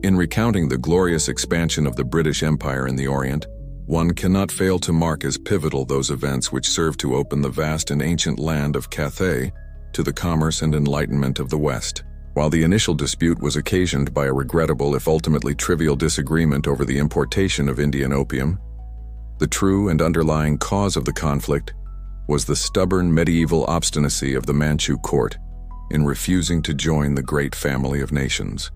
S1: In recounting the glorious expansion of the British Empire in the Orient, one cannot fail to mark as pivotal those events which served to open the vast and ancient land of Cathay to the commerce and enlightenment of the West. While the initial dispute was occasioned by a regrettable, if ultimately trivial, disagreement over the importation of Indian opium, the true and underlying cause of the conflict was the stubborn medieval obstinacy of the Manchu court in refusing to join the great family of nations.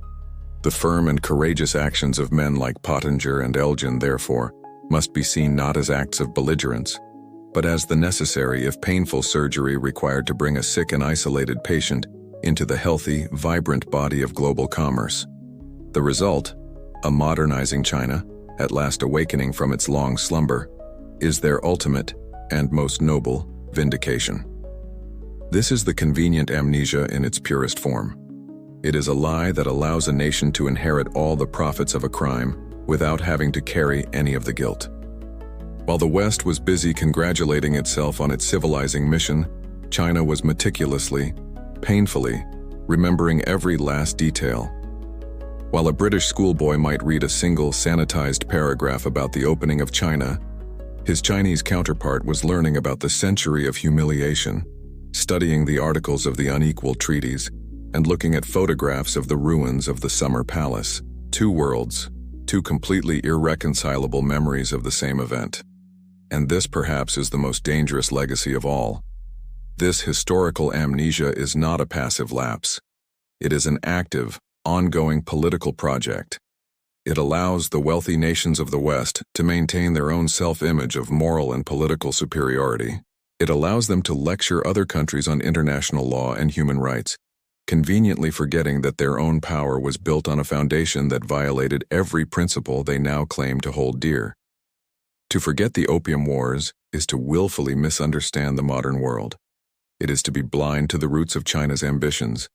S1: The firm and courageous actions of men like Pottinger and Elgin, therefore, must be seen not as acts of belligerence, but as the necessary, if painful, surgery required to bring a sick and isolated patient into the healthy, vibrant body of global commerce. The result, a modernizing China, at last awakening from its long slumber, is their ultimate and most noble vindication. This is the convenient amnesia in its purest form. It is a lie that allows a nation to inherit all the profits of a crime without having to carry any of the guilt. While the West was busy congratulating itself on its civilizing mission, China was meticulously, painfully, remembering every last detail. While a British schoolboy might read a single sanitized paragraph about the opening of China, his Chinese counterpart was learning about the century of humiliation, studying the articles of the unequal treaties, and looking at photographs of the ruins of the Summer Palace. Two worlds, two completely irreconcilable memories of the same event. And this perhaps is the most dangerous legacy of all. This historical amnesia is not a passive lapse. It is an active, ongoing political project. It allows the wealthy nations of the West to maintain their own self-image of moral and political superiority. It allows them to lecture other countries on international law and human rights, conveniently forgetting that their own power was built on a foundation that violated every principle they now claim to hold dear. To forget the Opium Wars is to willfully misunderstand the modern world. It is to be blind to the roots of China's ambitions,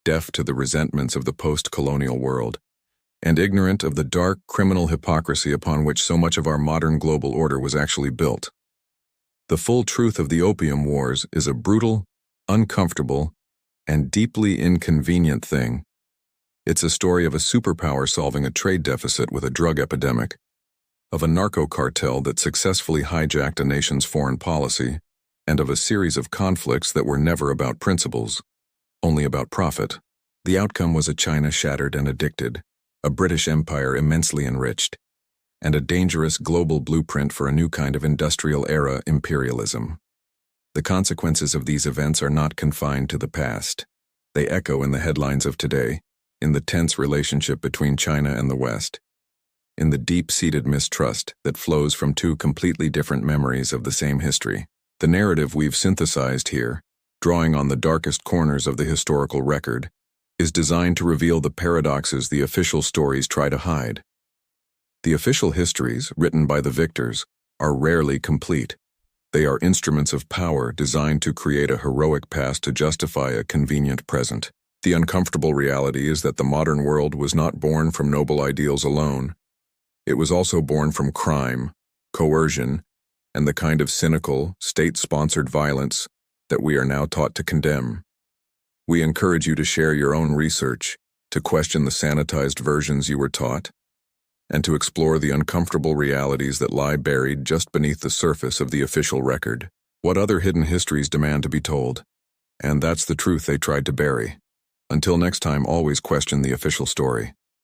S1: deaf to the resentments of the post-colonial world, and ignorant of the dark criminal hypocrisy upon which so much of our modern global order was actually built. The full truth of the Opium Wars is a brutal, uncomfortable, and deeply inconvenient thing, It's a story of a superpower solving a trade deficit with a drug epidemic, of a narco cartel that successfully hijacked a nation's foreign policy, and of a series of conflicts that were never about principles, only about profit. The outcome was a China shattered and addicted, a British Empire immensely enriched, and a dangerous global blueprint for a new kind of industrial era imperialism. The consequences of these events are not confined to the past. They echo in the headlines of today, in the tense relationship between China and the West, in the deep-seated mistrust that flows from two completely different memories of the same history. The narrative we've synthesized here, drawing on the darkest corners of the historical record, is designed to reveal the paradoxes the official stories try to hide. The official histories, written by the victors, are rarely complete. They are instruments of power designed to create a heroic past to justify a convenient present. The uncomfortable reality is that the modern world was not born from noble ideals alone. It was also born from crime, coercion, and the kind of cynical, state-sponsored violence that we are now taught to condemn. We encourage you to share your own research, to question the sanitized versions you were taught, and to explore the uncomfortable realities that lie buried just beneath the surface of the official record. What other hidden histories demand to be told? And that's the truth they tried to bury. Until next time, always question the official story.